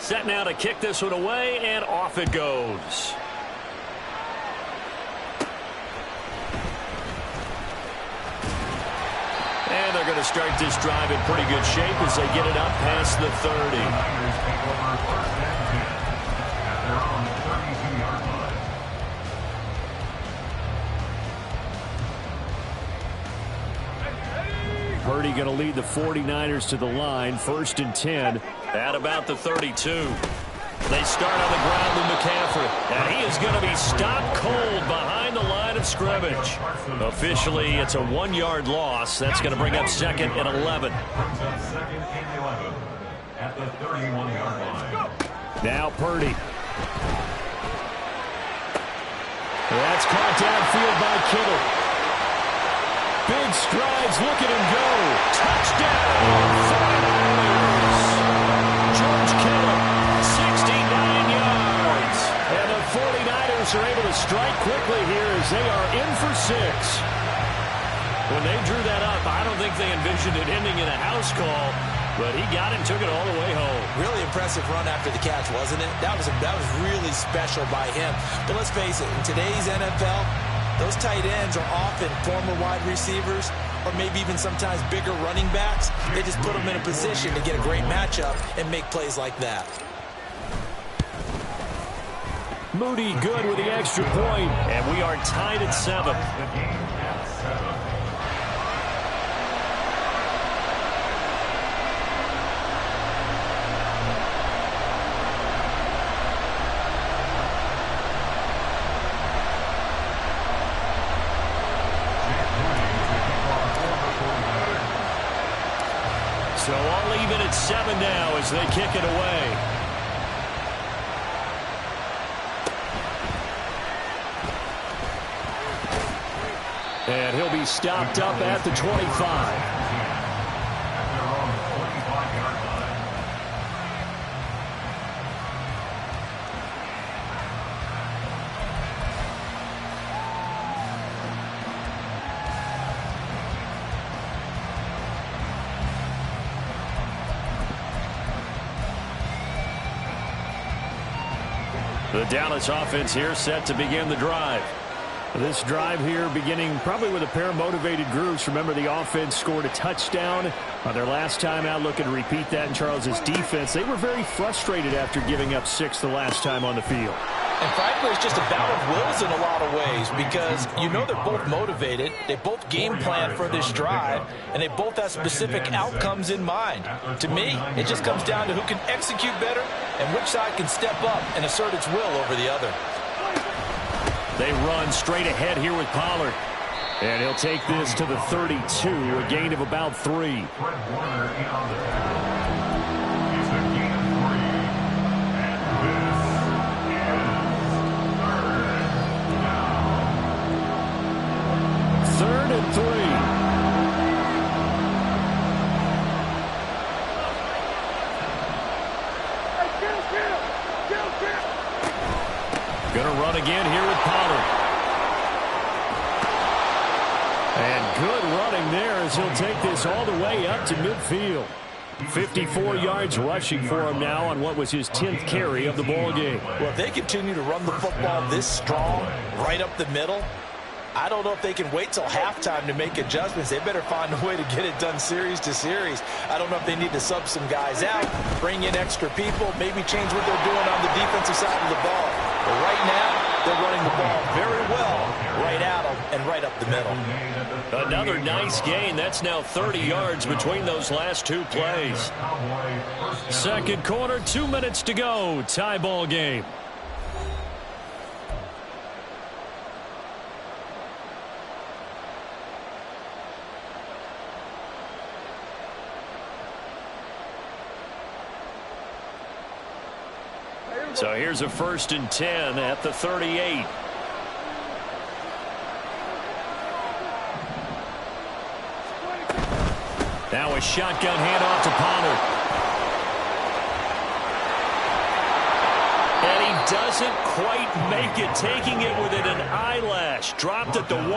Set now to kick this one away, and off it goes. And they're going to start this drive in pretty good shape as they get it up past the 30. Purdy going to lead the 49ers to the line, 1st and 10 at about the 32. They start on the ground with McCaffrey, and he is going to be stopped cold behind the line of scrimmage. Officially, it's a 1-yard loss. That's going to bring up 2nd and 11. At the 31-yard line. Now Purdy. That's caught downfield by Kittle. Big strides, look at him go. Touchdown, 49ers. George Kittle, 69 yards. And the 49ers are able to strike quickly here as they are in for 6. When they drew that up, I don't think they envisioned it ending in a house call, but he got it and took it all the way home. Really impressive run after the catch, wasn't it? That was really special by him. But let's face it, in today's NFL, those tight ends are often former wide receivers or maybe even sometimes bigger running backs. They just put them in a position to get a great matchup and make plays like that. Moody good with the extra point, and we are tied at 7. So all even at 7 now as they kick it away. And he'll be stopped up at the 25. The Dallas offense here set to begin the drive. This drive here beginning probably with a pair of motivated groups. Remember, the offense scored a touchdown on their last time out. Looking to repeat that in Charles's defense. They were very frustrated after giving up 6 the last time on the field. And frankly, it's just a battle of wills in a lot of ways because you know they're both motivated, they both game plan for this drive, and they both have specific outcomes in mind. To me, it just comes down to who can execute better and which side can step up and assert its will over the other. They run straight ahead here with Pollard. And he'll take this to the 32, a gain of about 3. Third and 3. Gonna run again here with Pollard. And good running there as he'll take this all the way up to midfield. 54 yards rushing for him now on what was his 10th carry of the ball game. Well, if they continue to run the football this strong, right up the middle, I don't know if they can wait till halftime to make adjustments. They better find a way to get it done series to series. I don't know if they need to sub some guys out, bring in extra people, maybe change what they're doing on the defensive side of the ball. But right now, they're running the ball very well right at them and right up the middle. Another nice gain. That's now 30 yards between those last two plays. Second quarter, 2 minutes to go. Tie ball game. So here's a 1st and 10 at the 38. Now a shotgun handoff to Pollard. And he doesn't quite make it, taking it within an eyelash. Dropped at the 1.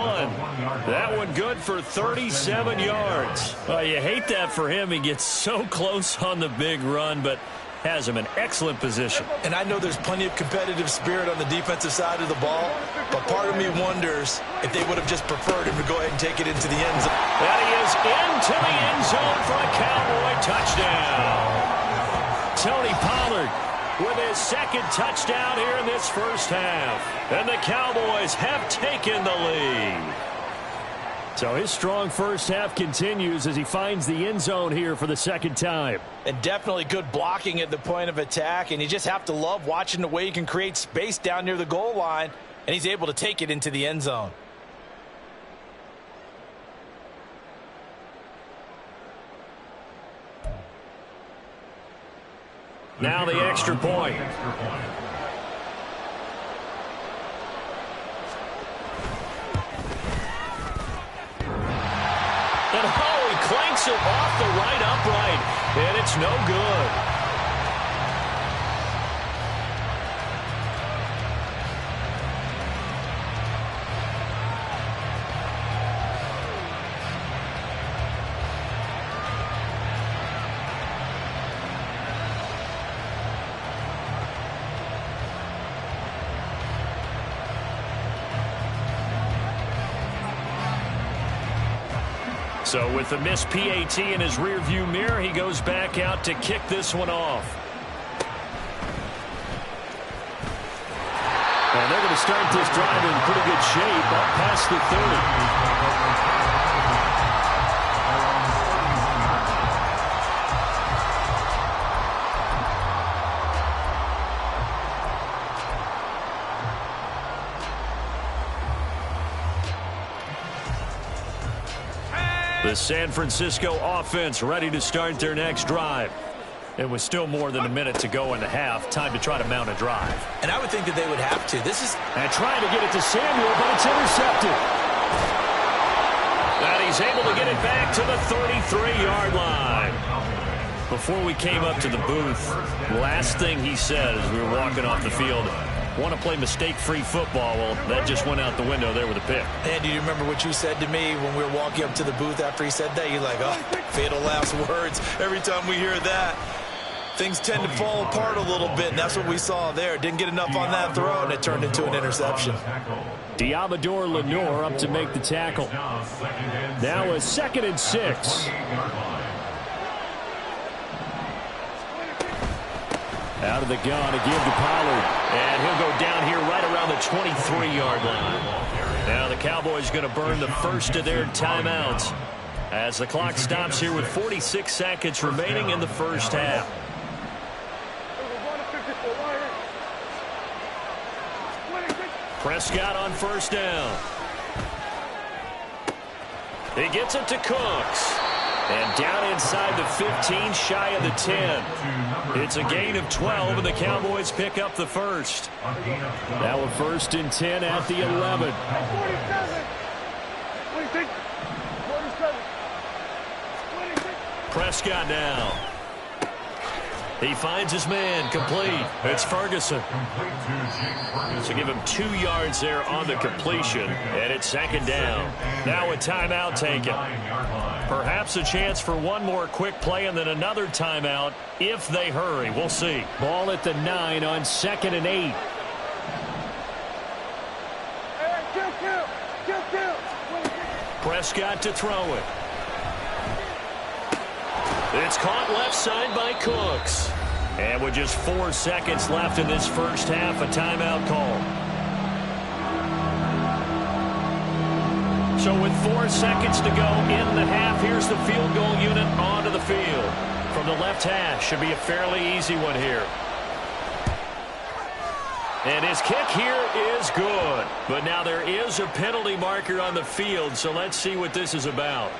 That one good for 37 yards. Well, you hate that for him. He gets so close on the big run, but has him in excellent position. And I know there's plenty of competitive spirit on the defensive side of the ball, but part of me wonders if they would have just preferred him to go ahead and take it into the end zone. And he is into the end zone for a Cowboy touchdown. Tony Pollard with his second touchdown here in this first half. And the Cowboys have taken the lead. So his strong first half continues as he finds the end zone here for the second time. And definitely good blocking at the point of attack, and you just have to love watching the way he can create space down near the goal line, and he's able to take it into the end zone. Now the extra point. And Howie clanks it off the right upright, and it's no good. So with the missed PAT in his rearview mirror, he goes back out to kick this one off. And they're going to start this drive in pretty good shape up past the 30. The San Francisco offense ready to start their next drive. It was still more than a minute to go in the half. Time to try to mount a drive. And I would think that they would have to. And trying to get it to Samuel, but it's intercepted. And he's able to get it back to the 33-yard line. Before we came up to the booth, last thing he said as we were walking off the field, want to play mistake-free football. Well, that just went out the window there with a pick. And do you remember what you said to me when we were walking up to the booth after he said that? You're like, oh, fatal last words. Every time we hear that, things tend to fall apart a little bit, and that's what we saw there. Didn't get enough on that throw, and it turned into an interception. Diamador Lenore up to make the tackle. Now a 2nd and 6. Out of the gun to give to Pollard. And he'll go down here right around the 23-yard line. Now the Cowboys going to burn the first of their timeouts as the clock stops here with 46 seconds remaining in the first half. Prescott on first down. He gets it to Cooks. And down inside the 15, shy of the 10. It's a gain of 12, and the Cowboys pick up the first. Now a 1st and 10 at the 11. Prescott now. He finds his man, complete. It's Ferguson. So give him 2 yards there on the completion, and it's 2nd down. Now a timeout taken. Perhaps a chance for one more quick play and then another timeout if they hurry. We'll see. Ball at the 9 on 2nd and 8. Prescott to throw it. It's caught left side by Cooks. And with just 4 seconds left in this first half, a timeout call. So with 4 seconds to go in the half, here's the field goal unit onto the field. From the left hash, should be a fairly easy one here. And his kick here is good. But now there is a penalty marker on the field, so let's see what this is about.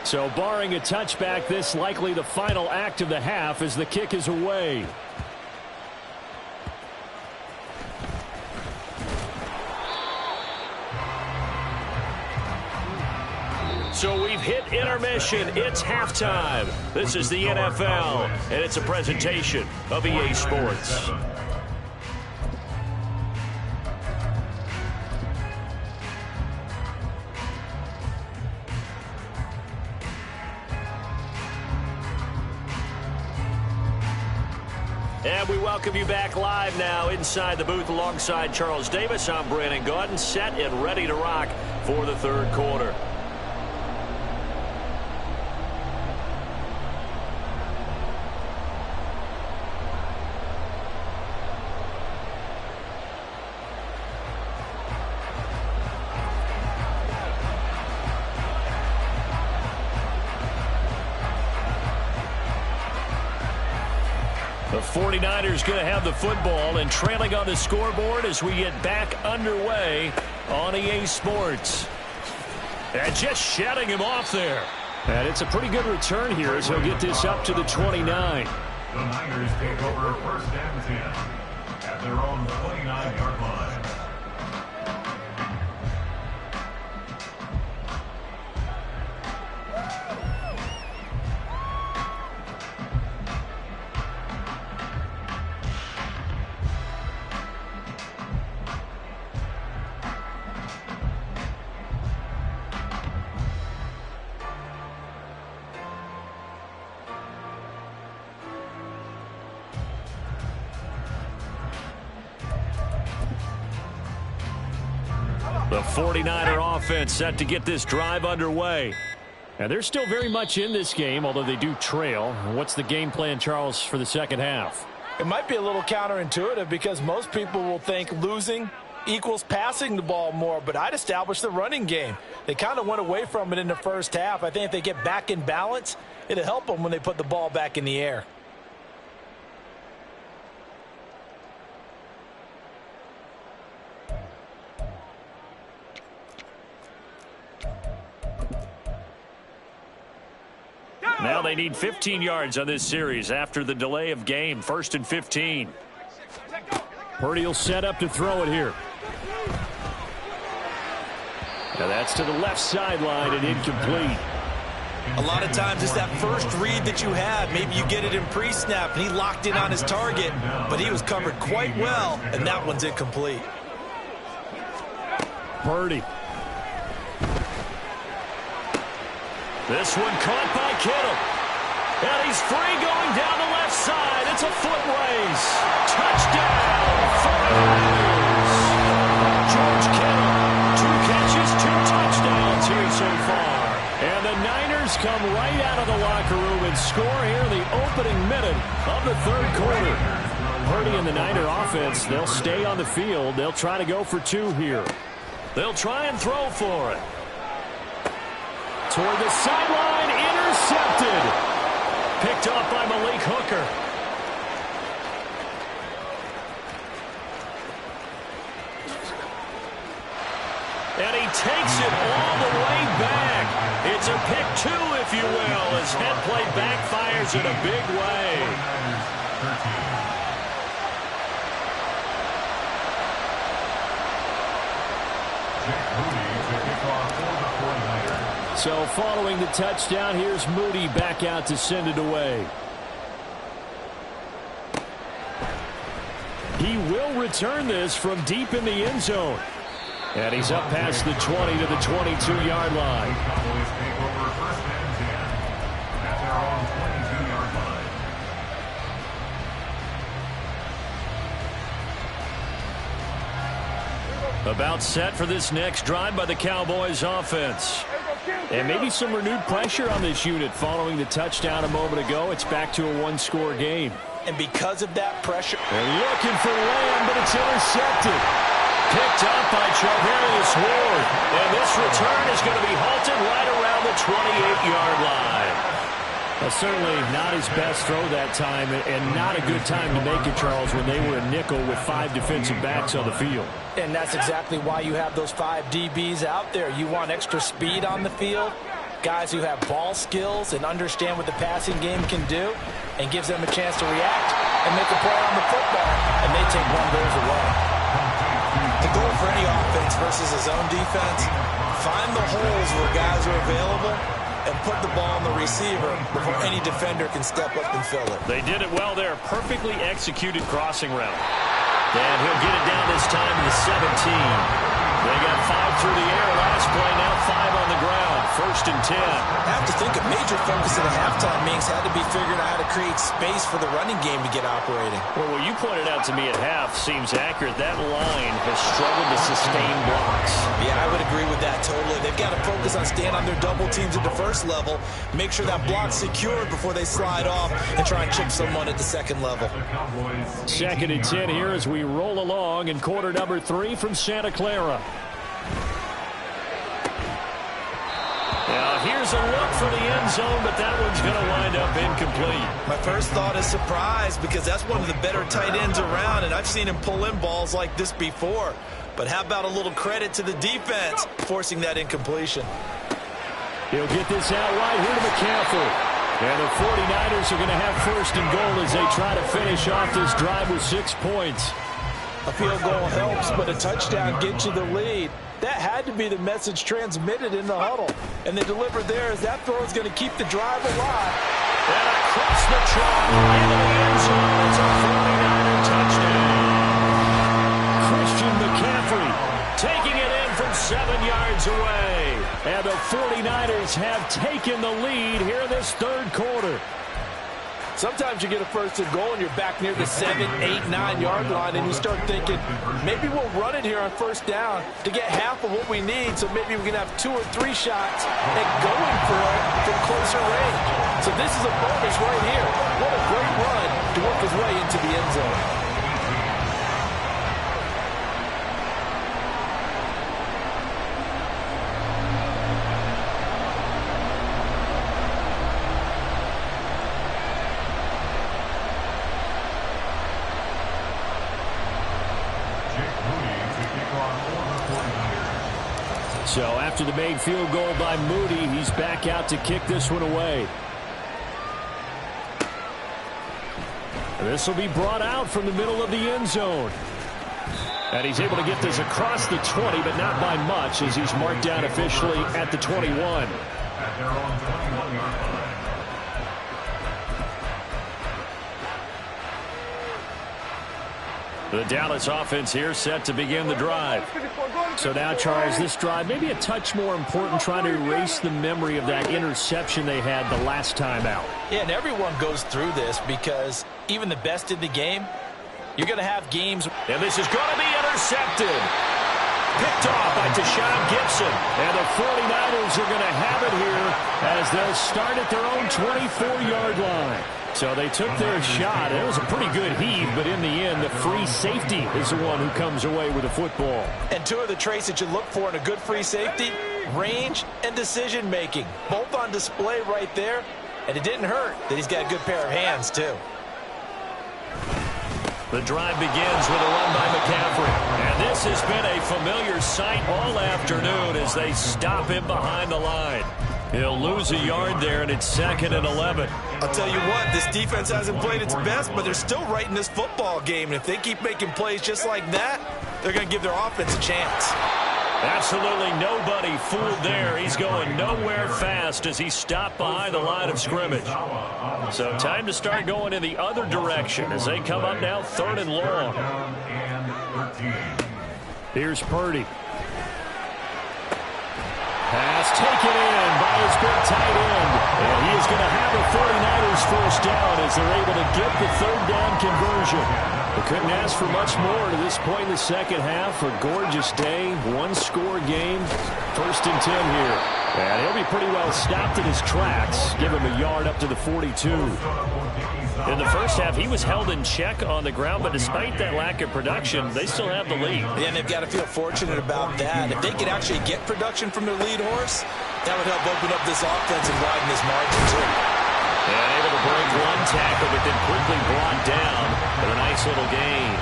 So barring a touchback, this likely the final act of the half as the kick is away. So we've hit intermission. It's halftime. This is the NFL, and it's a presentation of EA Sports. And we welcome you back live now inside the booth alongside Charles Davis. I'm Brandon Gaudin, set and ready to rock for the third quarter. The 49ers going to have the football and trailing on the scoreboard as we get back underway on EA Sports. And just shutting him off there. And it's a pretty good return here as he'll get this up to the 29. The Niners take over 1st and 10 at their own 29-yard line. The 49er offense set to get this drive underway. And they're still very much in this game, although they do trail. What's the game plan, Charles, for the second half? It might be a little counterintuitive because most people will think losing equals passing the ball more, but I'd establish the running game. They kind of went away from it in the first half. I think if they get back in balance, it'll help them when they put the ball back in the air. Now they need 15 yards on this series after the delay of game. 1st and 15. Purdy will set up to throw it here. Now that's to the left sideline and incomplete. A lot of times it's that first read that you have. Maybe you get it in pre-snap and he locked in on his target, but he was covered quite well, and that one's incomplete. Purdy. This one caught by Kittle. And he's free going down the left side. It's a foot race. Touchdown, 49ers. George Kittle Niners come right out of the locker room and score here in the opening minute of the third quarter. Purdy and the Niner offense, they'll stay on the field. They'll try to go for two here. They'll try and throw for it. Toward the sideline, intercepted. Picked off by Malik Hooker. And he takes it all the way back. It's a pick two, if you will, as head play backfires in a big way. So following the touchdown, here's Moody back out to send it away. He will return this from deep in the end zone. And he's up past the 20 to the 22-yard line. Cowboys take over first and 10 at their own 22-yard line. About set for this next drive by the Cowboys offense. And maybe some renewed pressure on this unit following the touchdown a moment ago. It's back to a one-score game. And because of that pressure, they're looking for Lamb, but it's intercepted. Picked up by Charvarius Ward. And this return is going to be halted right around the 28-yard line. Well, certainly not his best throw that time, and not a good time to make it, Charles, when they were a nickel with 5 defensive backs on the field. And that's exactly why you have those 5 DBs out there. You want extra speed on the field, guys who have ball skills and understand what the passing game can do, and gives them a chance to react and make a play on the football, and they take one of those away. The goal for any offense versus his own defense, find the holes where guys are available and put the ball on the receiver before any defender can step up and fill it. They did it well there. Perfectly executed crossing route. And he'll get it down this time to the 17. They got 5 through the air last play, now 5 on the ground. First and 10. I have to think a major focus at a halftime, Minks, had to be figuring out how to create space for the running game to get operating. Well, what you pointed out to me at half seems accurate. That line has struggled to sustain blocks. Yeah, I would agree with that totally. They've got to focus on staying on their double teams at the first level, make sure that block's secured before they slide off and try and chip someone at the second level. Second and 10 here as we roll along in quarter number 3 from Santa Clara. Now here's a look for the end zone, but that one's going to wind up incomplete. My first thought is surprise, because that's one of the better tight ends around, and I've seen him pull in balls like this before. But how about a little credit to the defense forcing that incompletion? He'll get this out right here to McCaffrey. And the 49ers are going to have first and goal as they try to finish off this drive with 6 points. A field goal helps, but a touchdown gets you the lead. That had to be the message transmitted in the huddle. And they delivered there as that throw is going to keep the drive alive. And across the track into the end zone. It's a 49er touchdown. Christian McCaffrey taking it in from 7 yards away. And the 49ers have taken the lead here in this third quarter. Sometimes you get a first and goal and you're back near the 7, 8, 9-yard line and you start thinking, maybe we'll run it here on first down to get half of what we need, so maybe we can have 2 or 3 shots at going for it from closer range. So this is a bonus right here. What a great run to work his way into the end zone. So after the made field goal by Moody, he's back out to kick this one away. This will be brought out from the middle of the end zone. And he's able to get this across the 20, but not by much, as he's marked down officially at the 21. At their own 21-yard line. The Dallas offense here set to begin the drive. So now, Charles, this drive maybe a touch more important, trying to erase the memory of that interception they had the last time out. Yeah, and everyone goes through this because even the best in the game, you're going to have games. And this is going to be intercepted. picked off by Tashaun Gibson. And the 49ers are going to have it here as they'll start at their own 24-yard line. So they took their shot. It was a pretty good heave, but in the end, the free safety is the one who comes away with the football. And two of the traits that you look for in a good free safety, range and decision-making. Both on display right there. And it didn't hurt that he's got a good pair of hands, too. The drive begins with a run by McCaffrey. And this has been a familiar sight all afternoon as they stop him behind the line. He'll lose a yard there, and it's 2nd and 11. I'll tell you what, this defense hasn't played its best, but they're still right in this football game. And if they keep making plays just like that, they're going to give their offense a chance. Absolutely nobody fooled there. He's going nowhere fast as he stopped behind the line of scrimmage. So time to start going in the other direction as they come up now 3rd and long. Here's Purdy. Pass taken in by his big tight end. And he is going to have the 49ers first down as they're able to get the 3rd down conversion. They couldn't ask for much more to this point in the second half. A gorgeous day, one-score game, 1st and 10 here. And he'll be pretty well stopped in his tracks. Give him a yard up to the 42. In the first half, he was held in check on the ground, but despite that lack of production, they still have the lead. Yeah, and they've got to feel fortunate about that. If they could actually get production from their lead horse, that would help open up this offense and widen this margin, too. And able to break one tackle, but then quickly brought down with a nice little gain.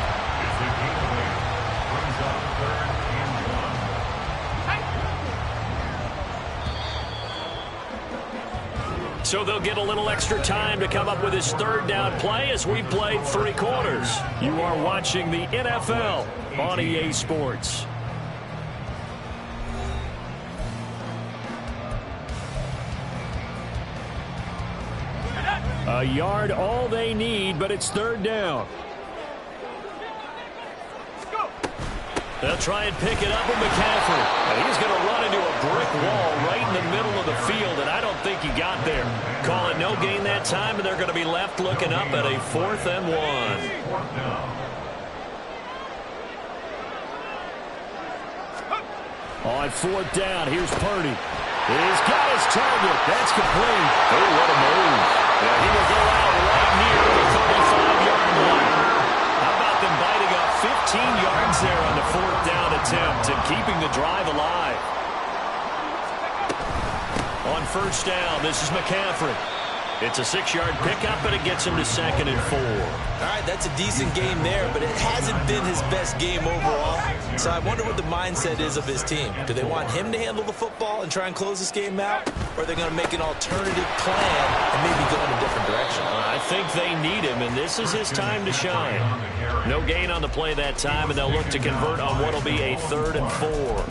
So they'll get a little extra time to come up with his 3rd down play as we played 3 quarters. You are watching the NFL on EA Sports. A yard all they need, but it's 3rd down. They'll try and pick it up with McCaffrey. And he's going to run into a brick wall right in the middle of the field, and I don't think he got there. Call it no gain that time, and they're going to be left looking up at a 4th and 1. On 4th down, here's Purdy. He's got his target. That's complete. Oh, what a move. Yeah, he will go out right near the 35-yard line. How about them biting up 15 yards there on the 4th down attempt and keeping the drive alive? On 1st down, this is McCaffrey. It's a 6-yard pickup, but it gets him to 2nd and 4. All right, that's a decent game there, but it hasn't been his best game overall. So I wonder what the mindset is of his team. Do they want him to handle the football and try and close this game out? Or are they going to make an alternative plan and maybe go in a different direction? I think they need him, and this is his time to shine. No gain on the play that time, and they'll look to convert on what will be a 3rd and 4.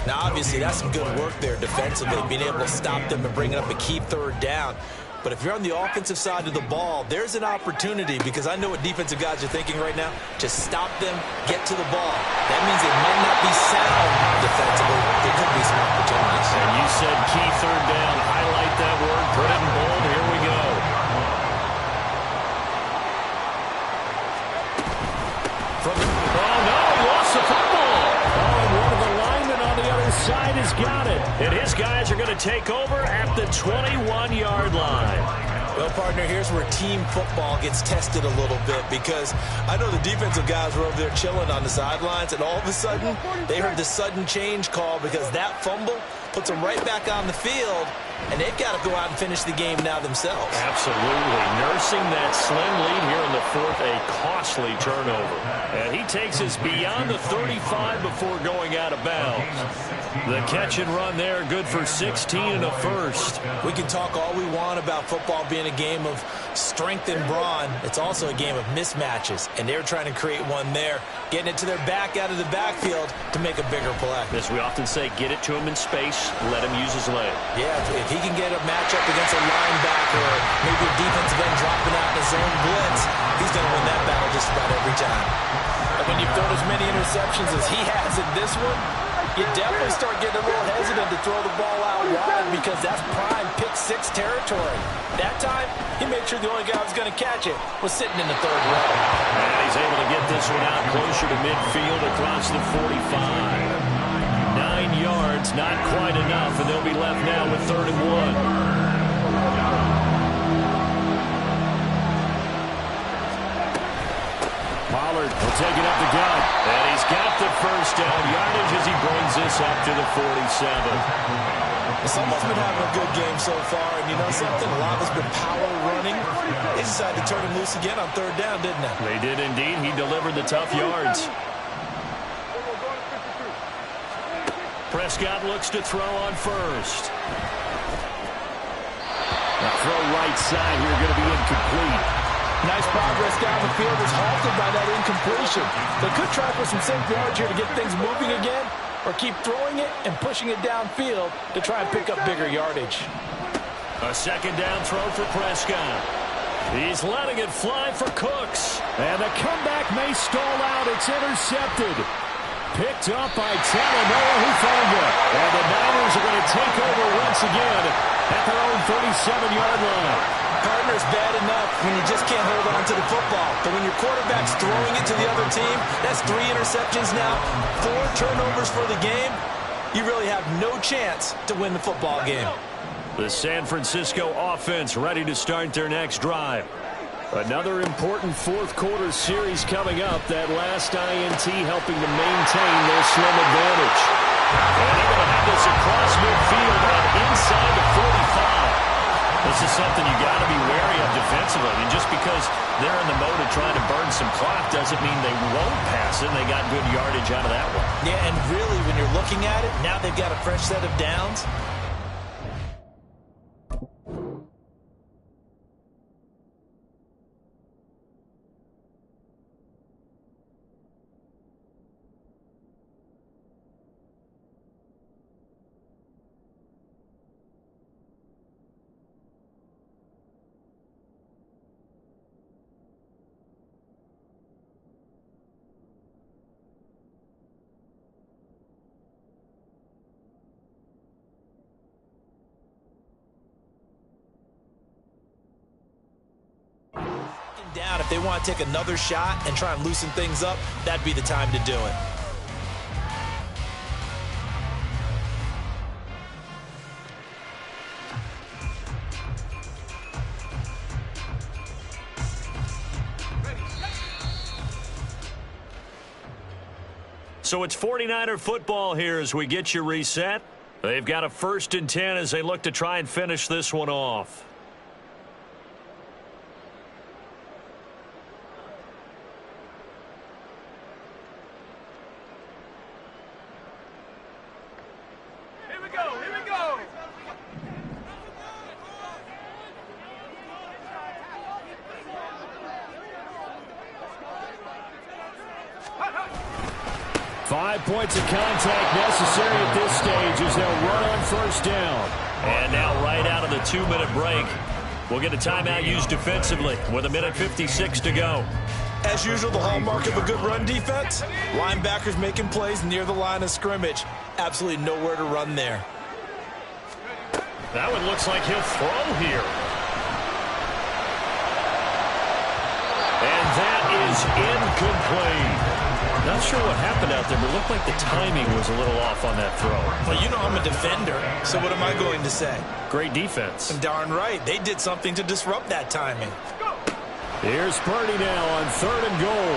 Now, obviously, that's some good work there defensively, being able to stop them and bring up a key 3rd down. But if you're on the offensive side of the ball, there's an opportunity, because I know what defensive guys are thinking right now. Just stop them, get to the ball. That means they might not be sound defensively. There could be some opportunities. And you said key 3rd down. Highlight that word. Put it in bold. Here we go. Oh, no. He lost the football. Oh, and one of the linemen on the other side has got it. And his guys are going to take over at the 21-yard line. Well, partner, here's where team football gets tested a little bit, because I know the defensive guys were over there chilling on the sidelines, and all of a sudden, they heard the sudden change call because that fumble puts them right back on the field, and they've got to go out and finish the game now themselves. Absolutely. Nursing that slim lead here in the 4th, a costly turnover. And he takes us beyond the 35 before going out of bounds. The catch and run there, good for 16 and a first. We can talk all we want about football being a game of strength and brawn. It's also a game of mismatches, and they're trying to create one there, getting it to their back out of the backfield to make a bigger play. As we often say, get it to him in space, let him use his leg. Yeah, if he can get a matchup against a linebacker, or maybe a defensive end dropping out in his own blitz, he's going to win that battle just about every time. And when you've thrown as many interceptions as he has in this one, you definitely start getting a little hesitant to throw the ball out wide, because that's prime pick-6 territory. That time, he made sure the only guy who was going to catch it was sitting in the 3rd row. And he's able to get this one out closer to midfield across the 45. yards, not quite enough, and they'll be left now with 3rd and 1. Pollard will take it up the gut. And he's got the first down yardage as he brings this up to the 47. Someone's been having a good game so far, and you know something? A lot of it's been power running. They decided to turn him loose again on 3rd down, didn't they? They did indeed. He delivered the tough yards. Prescott looks to throw on first. The throw right side here going to be incomplete. Nice progress down the field is halted by that incompletion. They could try for some safe yards here to get things moving again, or keep throwing it and pushing it downfield to try and pick up bigger yardage. A 2nd down throw for Prescott. He's letting it fly for Cooks. And the comeback may stall out. It's intercepted. Picked up by Talanoa Hufanga. And the Niners are going to take over once again at their own 37-yard line. Partner's bad enough when you just can't hold on to the football. But when your quarterback's throwing it to the other team, that's 3 interceptions now, 4 turnovers for the game. You really have no chance to win the football game. The San Francisco offense ready to start their next drive. Another important 4th quarter series coming up. That last INT helping to maintain their slim advantage. And they're going to have this across midfield and inside the 45. This is something you got to be wary of defensively. And just because they're in the mode of trying to burn some clock doesn't mean they won't pass it. They got good yardage out of that one. Yeah, and really, when you're looking at it, now they've got a fresh set of downs. Down, if they want to take another shot and try and loosen things up, that'd be the time to do it. So it's 49er football here as we get you reset. They've got a 1st and 10 as they look to try and finish this one off. Here we go. 5 points of contact necessary at this stage as they'll run on 1st down. And now right out of the 2-minute break, we'll get a timeout used defensively with 1:56 to go. As usual, the hallmark of a good run defense, linebackers making plays near the line of scrimmage. Absolutely nowhere to run there. That one looks like he'll throw here. And that is incomplete. Not sure what happened out there, but it looked like the timing was a little off on that throw. Well, you know I'm a defender, so what am I going to say? Great defense. And darn right, they did something to disrupt that timing. Here's Purdy now on 3rd and goal.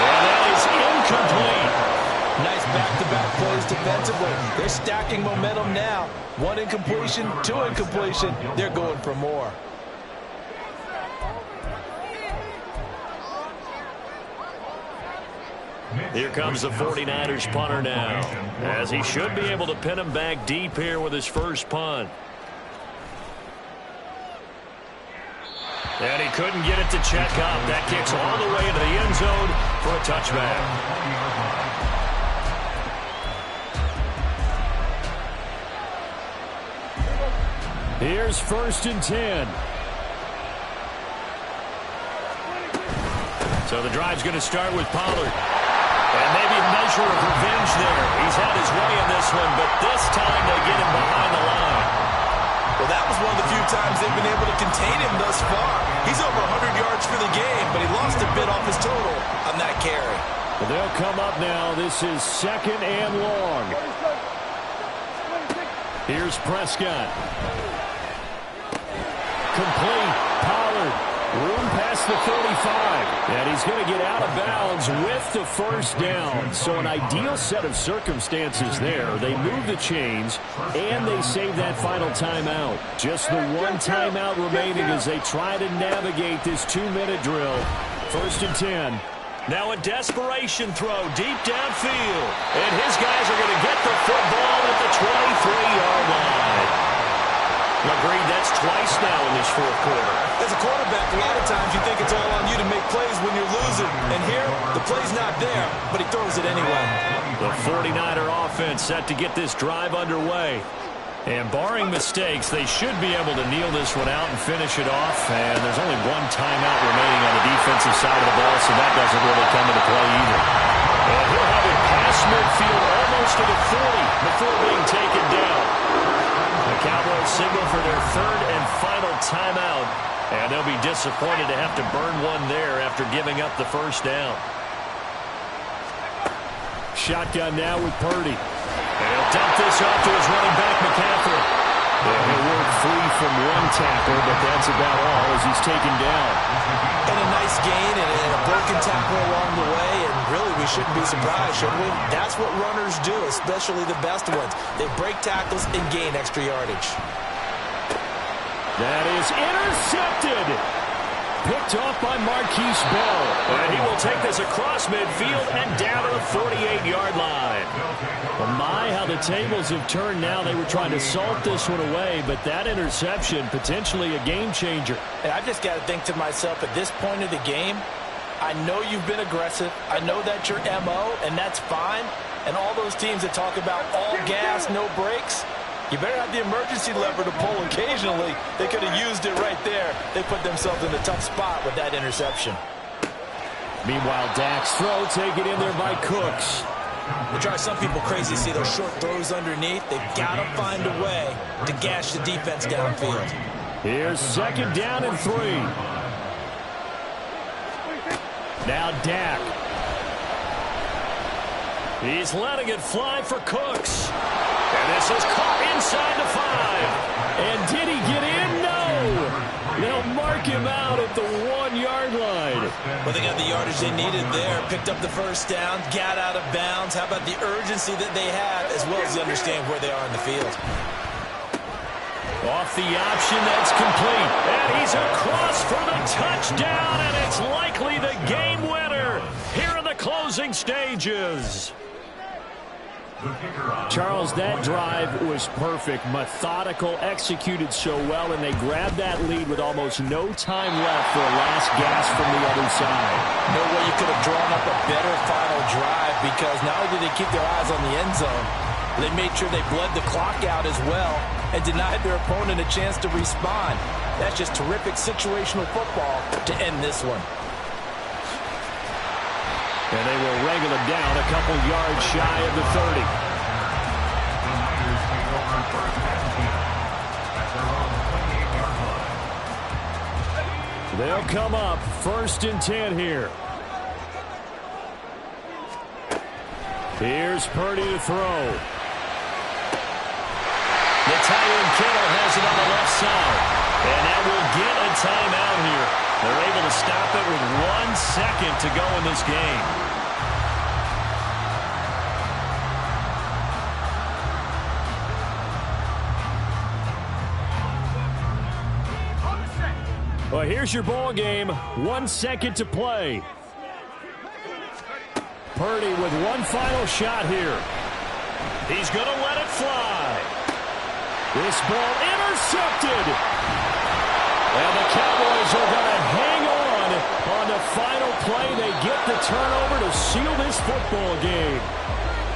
And that is incomplete. Nice back-to-back plays defensively. They're stacking momentum now. 1 incompletion, 2 incompletion. They're going for more. Here comes the 49ers punter now, as he should be able to pin him back deep here with his first punt. And he couldn't get it to check up. That kicks all the way into the end zone for a touchback. Here's 1st and 10. So the drive's going to start with Pollard. And maybe a measure of revenge there. He's had his way in this one, but this time they get him behind the line. Well, that was one of the few times they've been able to contain him thus far. He's over 100 yards for the game, but he lost a bit off his total on that carry. Well, they'll come up now. This is 2nd and long. Here's Prescott. Complete. Pollard. Room past the 35. And he's going to get out of bounds with the first down. So an ideal set of circumstances there. They move the chains, and they save that final timeout. Just the one timeout remaining as they try to navigate this 2-minute drill. 1st and 10. Now a desperation throw deep downfield. And his guys are going to get the football at the 23-yard line. Agreed, that's twice now in this 4th quarter. As a quarterback, a lot of times you think it's all on you to make plays when you're losing. And here, the play's not there, but he throws it anyway. The 49er offense set to get this drive underway. And barring mistakes, they should be able to kneel this one out and finish it off. And there's only one timeout remaining on the defensive side of the ball, so that doesn't really come into play either. And he'll have it past midfield almost to the 40 before being taken down. The Cowboys signal for their 3rd and final timeout. And they'll be disappointed to have to burn one there after giving up the first down. Shotgun now with Purdy. And he'll dump this off to his running back, McCaffrey. And he'll work free from one tackle, but that's about all as he's taken down. And a nice gain and a broken tackle along the way, and really we shouldn't be surprised, should we? That's what runners do, especially the best ones. They break tackles and gain extra yardage. That is intercepted. Picked off by Marquise Bell. And he will take this across midfield and down to the 48-yard line. Well, my, how the tables have turned now. They were trying to salt this one away, but that interception, potentially a game changer. And I've just got to think to myself, at this point of the game, I know you've been aggressive. I know that's your MO, and that's fine. And all those teams that talk about all gas, no brakes, you better have the emergency lever to pull occasionally. They could have used it right there. They put themselves in a tough spot with that interception. Meanwhile, Dak's throw taken in there by Cooks. They drive some people crazy to see those short throws underneath. They've got to find a way to gash the defense downfield. Here's 2nd down and 3. Now Dak. He's letting it fly for Cooks. And this is caught inside the 5. And did he get in? No. They'll mark him out at the 1-yard line. Well, they got the yardage they needed there. Picked up the first down, got out of bounds. How about the urgency that they have, as well as they understand where they are in the field. Off the option, that's complete. And he's across for the touchdown, and it's likely the game winner here in the closing stages. Charles, that drive was perfect, methodical, executed so well, and they grabbed that lead with almost no time left for a last gasp from the other side. No way you could have drawn up a better final drive, because not only did they keep their eyes on the end zone, they made sure they bled the clock out as well and denied their opponent a chance to respond. That's just terrific situational football to end this one. And they will wrangle him down a couple yards shy of the 30. They'll come up 1st and 10 here. Here's Purdy to throw. Tyron Kittle has it on the left side. And that will get a timeout here. They're able to stop it with 1 second to go in this game. Well, here's your ball game. 1 second to play. Purdy with one final shot here. He's going to let it fly. This ball intercepted. And the Cowboys are going to hang on the final play. They get the turnover to seal this football game.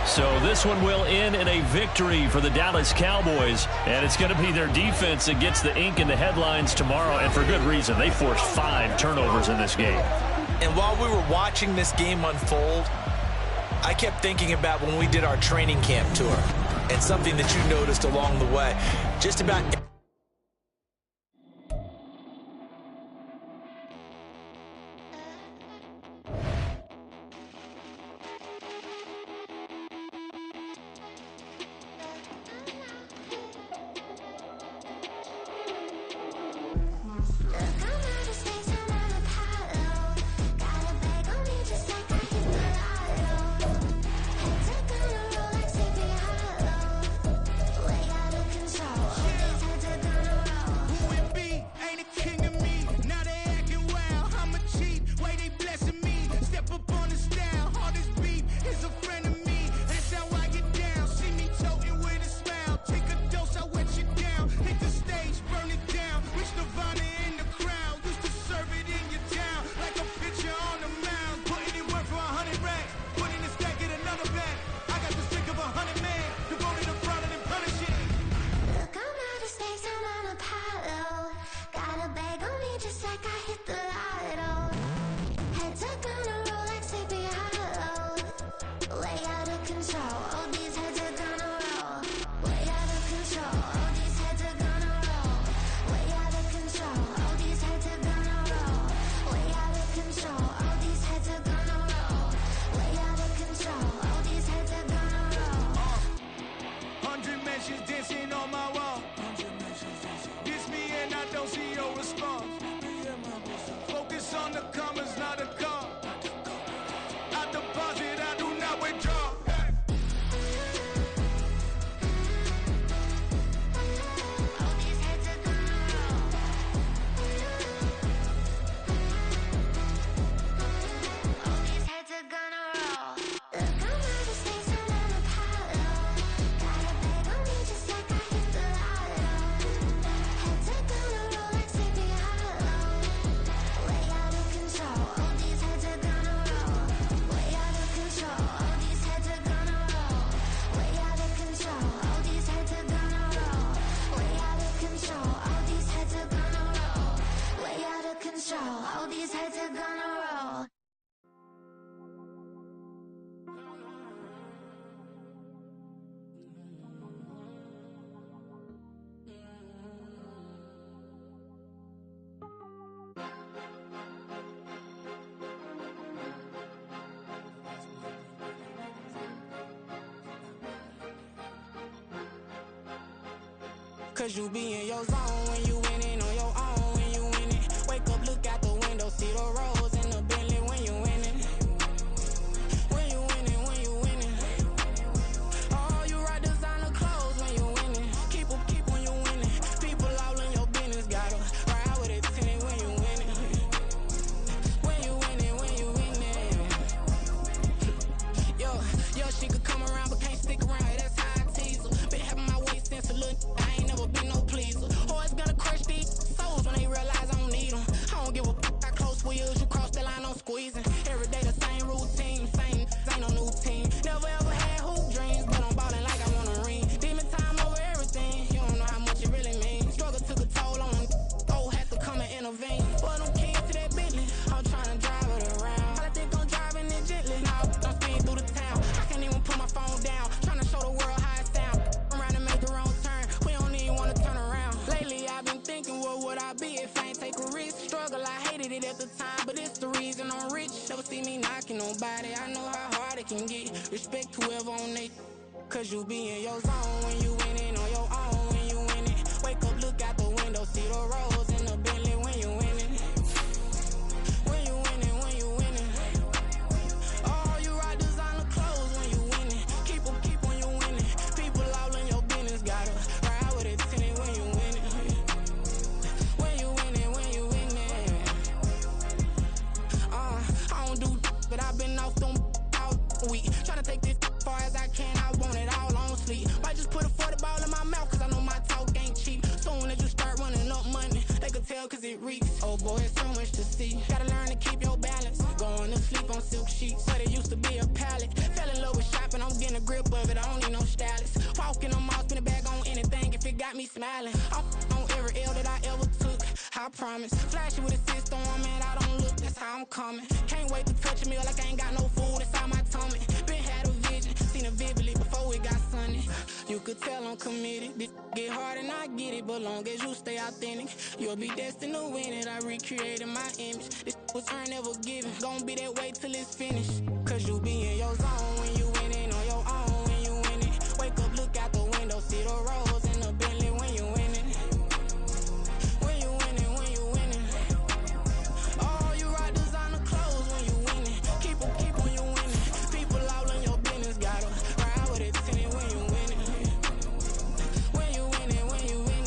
So this one will end in a victory for the Dallas Cowboys. And it's going to be their defense that gets the ink in the headlines tomorrow. And for good reason. They forced 5 turnovers in this game. And while we were watching this game unfold, I kept thinking about when we did our training camp tour. And something that you noticed along the way. Just about... Apollo. Got a bag on me just like I hit the lotto. Head to gonna roll like Sleepy Hollow. Way out of control, all these heads are gonna roll. Way out of control, all these heads are gonna roll. Way out of control, all these heads are gonna roll. Way out of control, all these heads are gonna roll. Way out of control, all these heads are gonna roll. 100 mentions dancing on my wall. Diss me and I don't see your response. Focus on the commas, not a call. I deposit, I do not withdraw. All these heads are gonna roll. All these heads are gonna roll. Look, I'm out of space, I'm on Apollo. Got a bag on me just like I hit the lotto. Heads are gonna roll like Sleepy Hollow. Way out of control, all these heads are gonna roll. Way out of control, all these heads are gonna roll. Way out of control, all these heads are gonna roll. Way out of control, all these heads are gonna roll. Way out of control, all these heads are gonna roll. Cause you be in your zone when you winning on your own when you winning. Wake up, look out the window, see the rose in the Bentley when you winning. When you winning, when you winning. Oh, you right designer clothes when you winning. Keep when you winning. People all in your business, gotta ride with it tinted when you winning. When you winning, when you winning. Yo, she could come around but can't stick around. That's how I tease her. Been having my waist since a little. I ain't never been no pleaser. Always gonna crush these souls when they realize I don't need them. I don't give a f*** how close we is. You cross the line, I'm squeezing. Every day the same routine, same, ain't no new team. Never ever had hoop dreams, but I'm ballin' like I want a ring. Demon time over everything. You don't know how much it really means. Struggle took a toll on them. Oh, had to come and intervene. But them kids to that Bentley, I'm tryna drive it around. I think I'm driving it gently. Now I'm speeding through the town. I can't even put my phone down. Tryna show the world how it sound. Around and make the wrong turn. We don't even wanna turn around. Lately I've been thinking, what would I be if I ain't take a risk? Struggle, I hated it at the time, but it's the reason I'm rich. Never see me knocking nobody. I know how hard it can get. Respect whoever on they. Cause you be in your zone when you winning on your own when you winning. Wake up, look out the window, see the rose in the Bentley when you winning. When you winning, when you winning. Oh, you right designer clothes when you winning. Keep when you winning. People all in your business, gotta ride with it tinted when you winning. When you winning, when you winning. I don't do but I've been off them all week. Tryna take this far as I can, I want it all on sleep. Might just put a 40 ball in my mouth, cause I know my talk ain't cheap. Soon as you start running up money, they could tell cause it reeks. Oh boy, it's so much to see. Gotta learn to keep your balance. Going to sleep on silk sheets, but it used to be a pallet. Fell in love with shopping, I'm getting a grip of it, I don't need no stylist. Walking them all, spin a bag on anything if it got me smiling. I'm on every L that I ever took, I promise. Flashy with a system, man, I don't look, that's how I'm coming. Can't wait to touch a meal like I ain't got no food inside my tummy. Been had a vision, seen it vividly before it got sunny. You could tell I'm committed. This get hard and I get it, but long as you stay authentic, you'll be destined to win it. I recreated my image. This was earned, never given. Gonna be that way till it's finished. Cause you be in your zone when you winning on your own when you winning. Wake up, look out the window, see the rose in the Bentley when you winning. When you winning, when you winning. Oh, you right designer clothes when you winning. Keep when you winning. People all in your business, gotta ride with it tinted when you winning. When you winning, when you winning.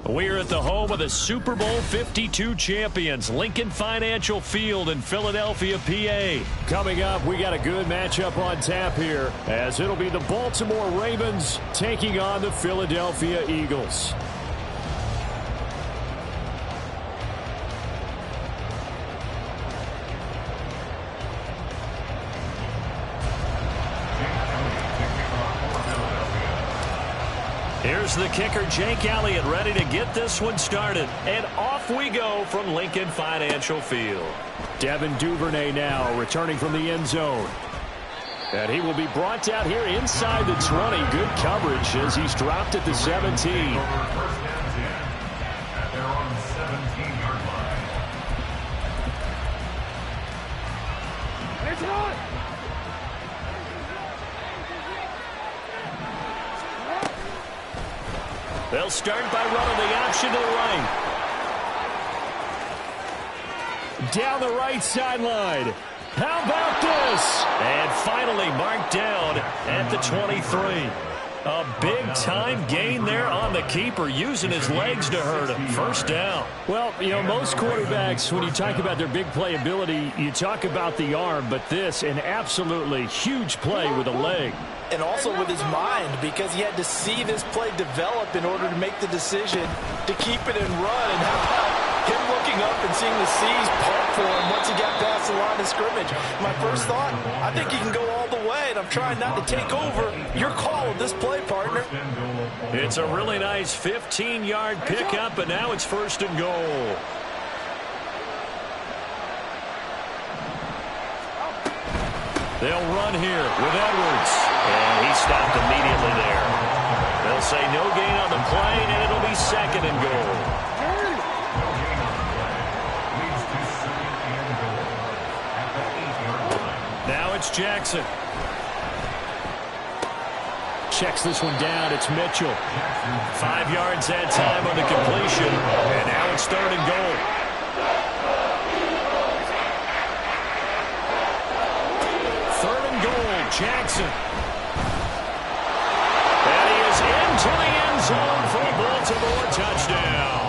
We're at the home of the Super Bowl 52 champions, Lincoln Financial Field in Philadelphia, PA. Coming up, we got a good matchup on tap here, as it'll be the Baltimore Ravens taking on the Philadelphia Eagles. Here's the kicker, Jake Elliott, ready to get this one started. And off we go from Lincoln Financial Field. Devin Duvernay now returning from the end zone. And he will be brought out here inside the 20. Good coverage as he's dropped at the 17. First and 10 at their own 17-yard line. It's on! They'll start by running the option to the right. Down the right sideline. How about this? And finally marked down at the 23. A big-time gain there on the keeper, using his legs to hurt him. First down. Well, you know, most quarterbacks, when you talk about their big playability, you talk about the arm, but this, an absolutely huge play with a leg. And also with his mind, because he had to see this play develop in order to make the decision to keep it and run. And how about him looking up and seeing the C's part for him once he got past the line of scrimmage? My first thought, I think he can go all the way, and I'm trying not to take over. Your call with this play, partner. It's a really nice 15-yard pickup, and now it's first and goal. They'll run here with Edwards. And he stopped immediately there. They'll say no gain on the play, and it'll be second and goal. Now it's Jackson. Checks this one down. It's Mitchell. 5 yards that time on the completion. And now it's third and goal. Jackson. And he is into the end zone for a Baltimore touchdown.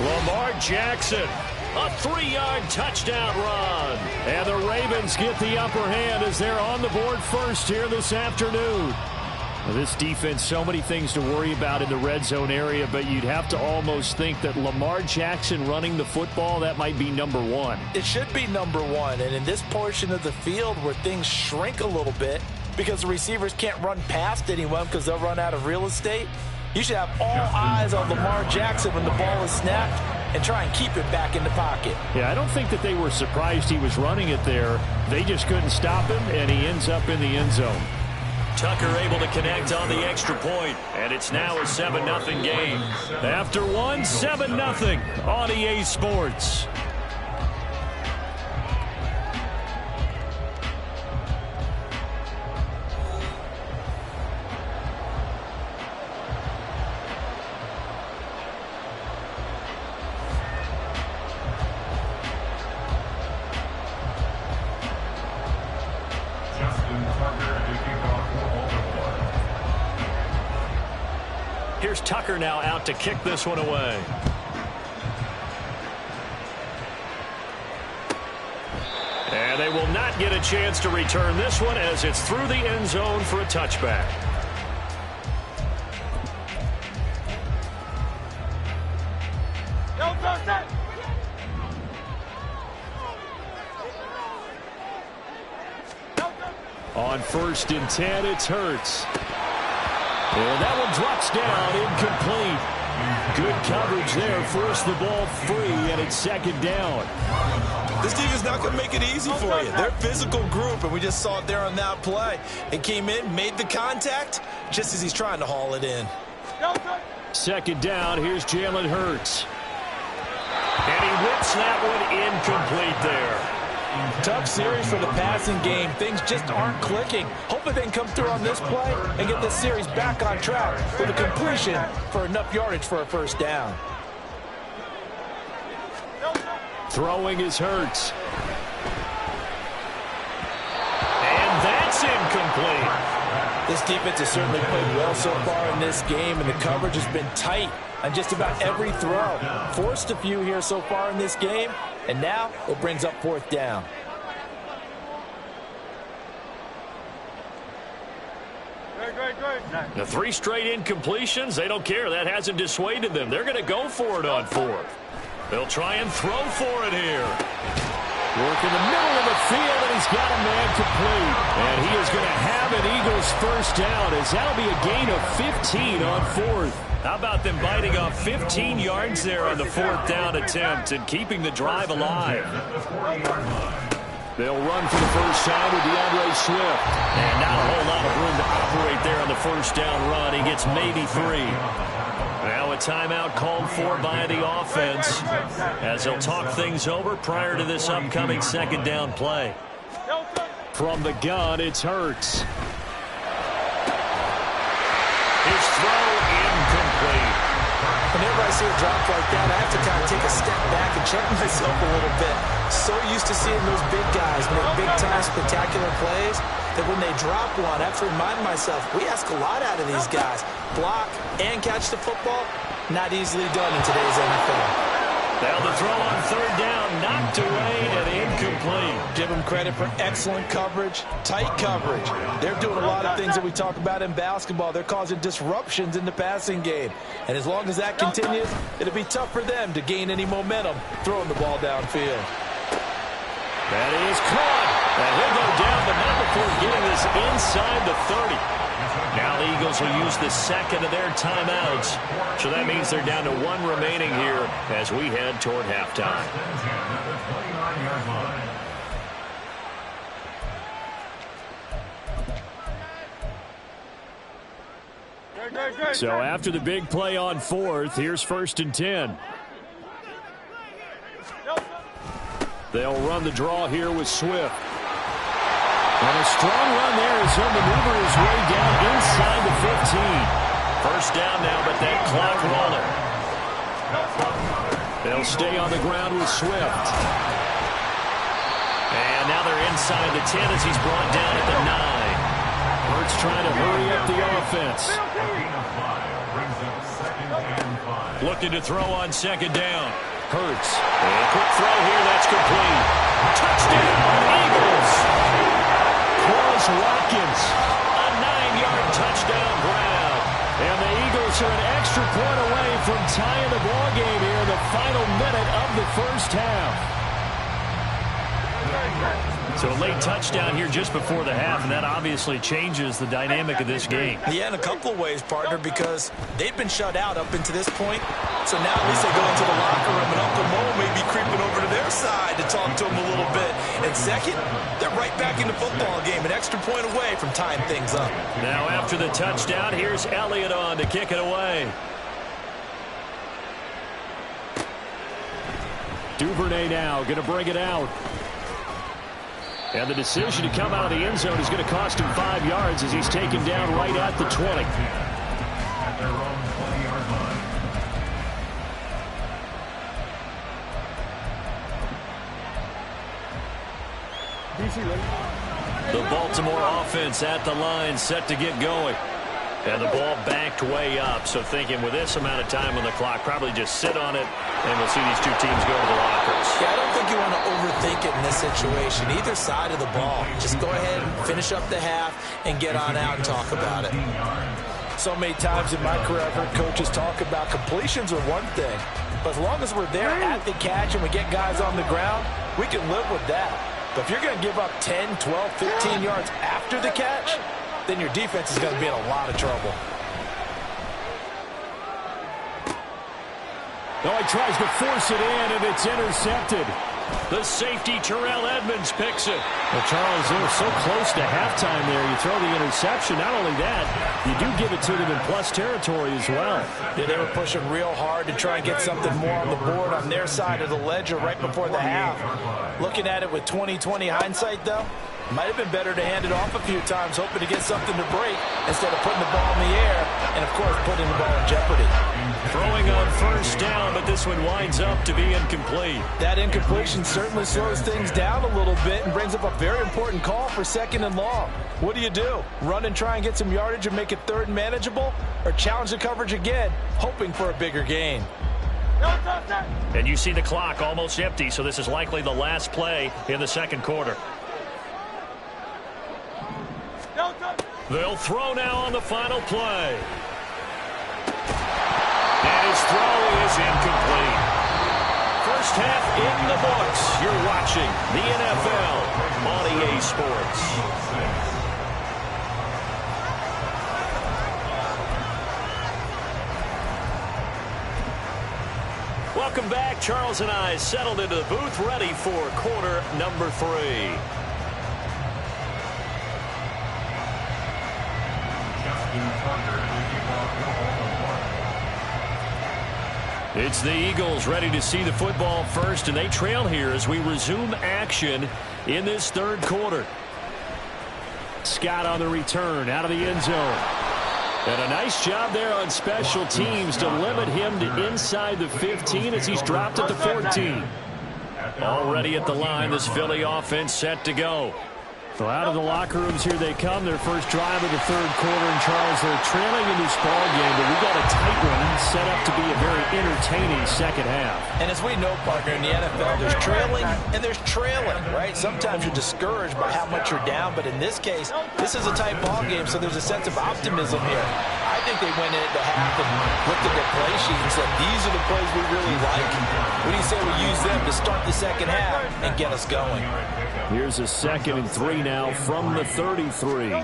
Lamar Jackson, a 3-yard touchdown run. And the Ravens get the upper hand as they're on the board first here this afternoon. Well, this defense, so many things to worry about in the red zone area, but you'd have to almost think that Lamar Jackson running the football, that might be number one. It should be number one, and in this portion of the field where things shrink a little bit because the receivers can't run past anyone because they'll run out of real estate, you should have all eyes on Lamar Jackson when the ball is snapped and try and keep it back in the pocket. Yeah, I don't think that they were surprised he was running it there. They just couldn't stop him, and he ends up in the end zone. Tucker able to connect on the extra point, and it's now a 7-0 game. After one, 7-0 on EA Sports. Here's Tucker now out to kick this one away. And they will not get a chance to return this one as it's through the end zone for a touchback. On 1st and 10, it's Hurts. And that one drops down, incomplete. Good coverage there, forced the ball free, and it's second down. This team is not going to make it easy for you. They're a physical group, and we just saw it there on that play. It came in, made the contact, just as he's trying to haul it in. Second down, here's Jalen Hurts. And he whips that one incomplete there. Tough series for the passing game. Things just aren't clicking. Hopefully they can come through on this play and get this series back on track with a completion for enough yardage for a first down. Throwing is Hurts. And that's incomplete. This defense has certainly played well so far in this game, and the coverage has been tight on just about every throw. Forced a few here so far in this game, and now it brings up 4th down. The 3 straight incompletions, they don't care. That hasn't dissuaded them. They're going to go for it on 4th. They'll try and throw for it here. Work in the middle of the field, and he's got a man complete. And he is going to have an Eagles first down, as that'll be a gain of 15 on 4th. How about them biting off 15 yards there on the 4th down attempt and keeping the drive alive? They'll run for the first time with DeAndre Swift. And not a whole lot of room to operate there on the first down run. He gets maybe 3. Now a timeout called for by the offense as they'll talk things over prior to this upcoming 2nd down play. From the gun, it's Hurts. His throw incomplete. Whenever I see a drop like that, I have to kind of take a step back and check myself a little bit. So used to seeing those big guys make big-time spectacular plays that when they drop one, I have to remind myself, we ask a lot out of these guys. Block and catch the football, not easily done in today's NFL. Now the throw on 3rd down, knocked away and incomplete. Give them credit for excellent coverage, tight coverage. They're doing a lot of things that we talk about in basketball. They're causing disruptions in the passing game. And as long as that continues, it'll be tough for them to gain any momentum throwing the ball downfield. That is caught. And he'll go down, but not before getting this inside the 30. Now the Eagles will use the 2nd of their timeouts. So that means they're down to 1 remaining here as we head toward halftime. So after the big play on 4th, here's 1st and 10. They'll run the draw here with Swift. And a strong run there as he'll maneuver his way down inside the 15. First down now, but that clock rolling. They'll stay on the ground with Swift. And now they're inside the 10 as he's brought down at the 9. Hurts trying to hurry up the offense. Looking to throw on 2nd down. Hurts. And a quick throw here, that's complete. Touchdown, Eagles! Quez Watkins. A 9-yard touchdown grab. And the Eagles are an extra point away from tying the ball game here in the final minute of the first half. So a late touchdown here just before the half, and that obviously changes the dynamic of this game. Yeah, in a couple of ways, partner, because they've been shut out up until this point. So now at least they go into the locker room, and Uncle Mo may be creeping over to their side to talk to them a little bit. And second, they're right back in the football game, an extra point away from tying things up. Now after the touchdown, here's Elliott on to kick it away. Duvernay now going to bring it out. And the decision to come out of the end zone is going to cost him 5 yards as he's taken down right at the 20. At their own 20-yard line. The Baltimore offense at the line, set to get going. And the ball backed way up. So thinking with this amount of time on the clock, probably just sit on it, and we'll see these two teams go to the lockers. Yeah, I don't think you want to overthink it in this situation. Either side of the ball. Just go ahead and finish up the half and get on out and talk about it. So many times in my career, I've heard coaches talk about completions are one thing. But as long as we're there at the catch and we get guys on the ground, we can live with that. But if you're going to give up 10, 12, 15 yards after the catch, then your defense is going to be in a lot of trouble. No, he tries to force it in, and it's intercepted. The safety, Terrell Edmonds, picks it. Well, Charles, they were so close to halftime there. You throw the interception. Not only that, you do give it to them in plus territory as well. Yeah, they were pushing real hard to try and get something more on the board on their side of the ledger right before the half. Looking at it with 20/20 hindsight, though, Might have been better to hand it off a few times, hoping to get something to break instead of putting the ball in the air and, of course, putting the ball in jeopardy. Throwing on first down, but this one winds up to be incomplete. That incompletion certainly slows things down a little bit and brings up a very important call for 2nd and long. What do? Run and try and get some yardage and make it 3rd and manageable? Or challenge the coverage again, hoping for a bigger gain? And you see the clock almost empty, so this is likely the last play in the second quarter. They'll throw now on the final play. And his throw is incomplete. First half in the books. You're watching the NFL on EA Sports. Welcome back. Charles and I settled into the booth, ready for quarter number 3. It's the Eagles ready to see the football first, and they trail here as we resume action in this third quarter. Scott on the return out of the end zone. And a nice job there on special teams to limit him to inside the 15 as he's dropped at the 14. Already at the line, this Philly offense set to go. So out of the locker rooms here they come, their first drive of the third quarter. And Charles, they're trailing in this ball game, but we got a tight one set up to be a very entertaining second half. And as we know, partner, in the NFL, there's trailing and there's trailing, right? Sometimes you're discouraged by how much you're down, but in this case, this is a tight ball game, so there's a sense of optimism here. I think they went into half and looked at their play sheet and said, these are the plays we really like. What do you say we use them to start the second half and get us going? Here's a 2nd and 3 now from the 33.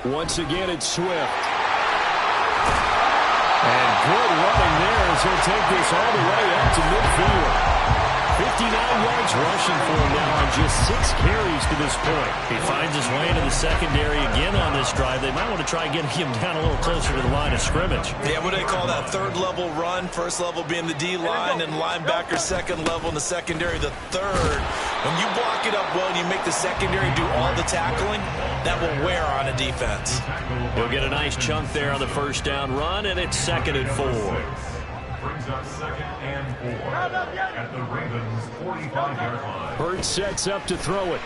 Once again, it's Swift. And good running there as he'll take this all the way up to midfield. 59 yards rushing for him now on just 6 carries to this point. He finds his way into the secondary again on this drive. They might want to try getting him down a little closer to the line of scrimmage. Yeah, what do they call that? 3rd level run. 1st level being the D-line and linebacker 2nd level in the secondary, the 3rd. When you block it up well and you make the secondary do all the tackling, that will wear on a defense. He'll get a nice chunk there on the first down run, and it's 2nd and 4. Brings up 2nd and 4 at the Ravens' 45-yard line. Hurts sets up to throw it.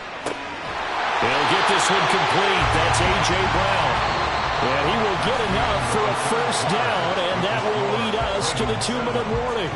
They'll get this one complete. That's A.J. Brown. And he will get enough for a first down, and that will lead us to the 2-minute warning.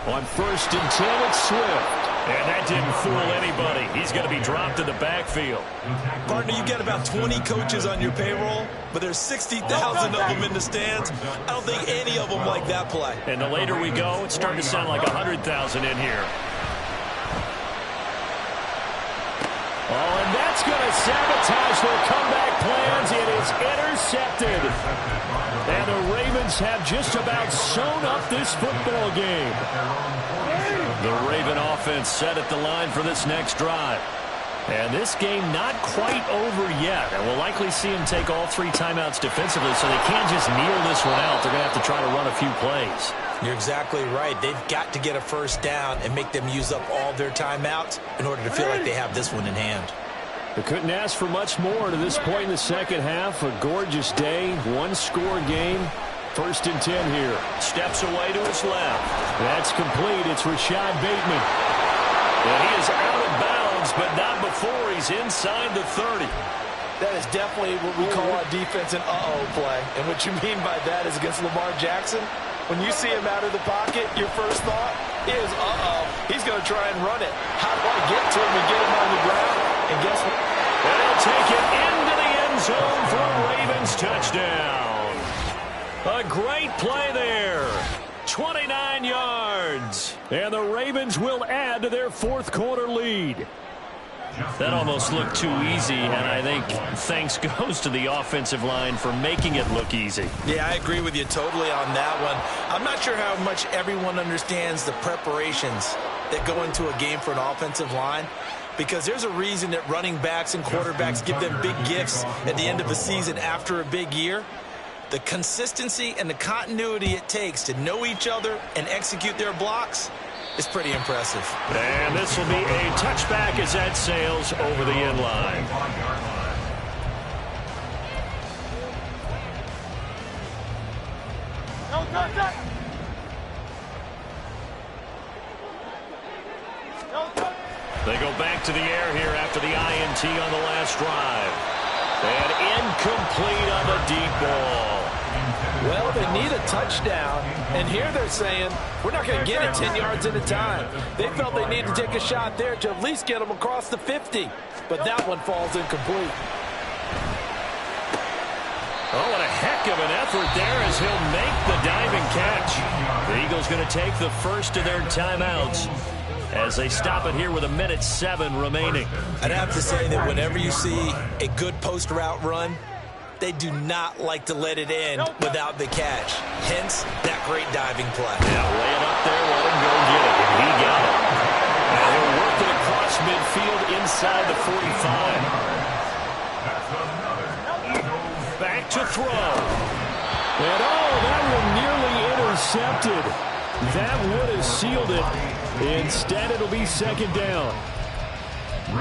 On 1st and 10, it's Swift. And that didn't fool anybody. He's going to be dropped in the backfield. Partner, you got about 20 coaches on your payroll, but there's 60,000 of them in the stands. I don't think any of them like that play. And the later we go, it's starting to sound like 100,000 in here. Oh, and that's going to sabotage their comeback plans. It is intercepted. And the Ravens have just about sewn up this football game. The Raven offense set at the line for this next drive. And this game not quite over yet. And we'll likely see them take all 3 timeouts defensively, so they can't just kneel this one out. They're going to have to try to run a few plays. You're exactly right. They've got to get a first down and make them use up all their timeouts in order to feel like they have this one in hand. They couldn't ask for much more to this point in the second half. A gorgeous day, 1-score game. 1st and 10 here. Steps away to his left. That's complete. It's Rashad Bateman. And he is out of bounds, but not before he's inside the 30. That is definitely what we call our defense an uh-oh play. And what you mean by that is against Lamar Jackson, when you see him out of the pocket, your first thought is, uh-oh, he's going to try and run it. How do I get to him and get him on the ground? And guess what? And he'll take it into the end zone for a Ravens touchdown. A great play there. 29 yards. And the Ravens will add to their 4th quarter lead. That almost looked too easy, and I think thanks goes to the offensive line for making it look easy. Yeah, I agree with you totally on that one. I'm not sure how much everyone understands the preparations that go into a game for an offensive line, because there's a reason that running backs and quarterbacks give them big gifts at the end of a season after a big year. The consistency and the continuity it takes to know each other and execute their blocks is pretty impressive. And this will be a touchback as that sails over the end line. They go back to the air here after the INT on the last drive. And incomplete on the deep ball. Well, they need a touchdown, and here they're saying, we're not going to get it 10 yards at a time. They felt they needed to take a shot there to at least get them across the 50, but that one falls incomplete. Oh, what a heck of an effort there as he'll make the diving catch. The Eagles going to take the first of their timeouts as they stop it here with 1:07 remaining. I'd have to say that whenever you see a good post route run, they do not like to let it end without the catch. Hence, that great diving play. Yeah, lay it up there, let him go get it, and he got it. And he'll work it across midfield inside the 45. Back to throw. And that one nearly intercepted. That would have sealed it. Instead, it'll be second down.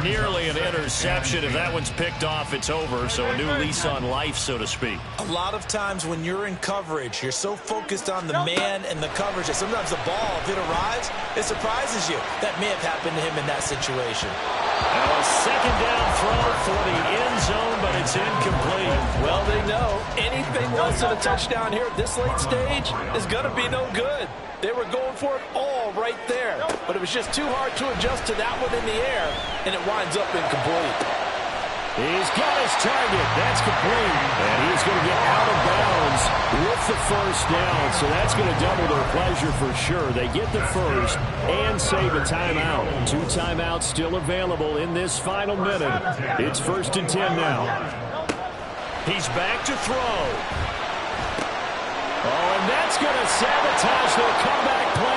Nearly an interception. If that one's picked off, it's over. So a new lease on life, so to speak. A lot of times when you're in coverage, you're so focused on the man and the coverage that sometimes the ball, if it arrives, it surprises you. That may have happened to him in that situation. Now a second down throw for the end zone, but it's incomplete. Well, they know anything less than a touchdown here at this late stage is going to be no good. They were going for it all right there, but it was just too hard to adjust to that one in the air, and it winds up incomplete. He's got his target. That's complete. And he's going to get out of bounds with the first down, so that's going to double their pleasure for sure. They get the first and save a timeout. 2 timeouts still available in this final minute. It's 1st and 10 now. He's back to throw. Oh, and that's going to sabotage their comeback play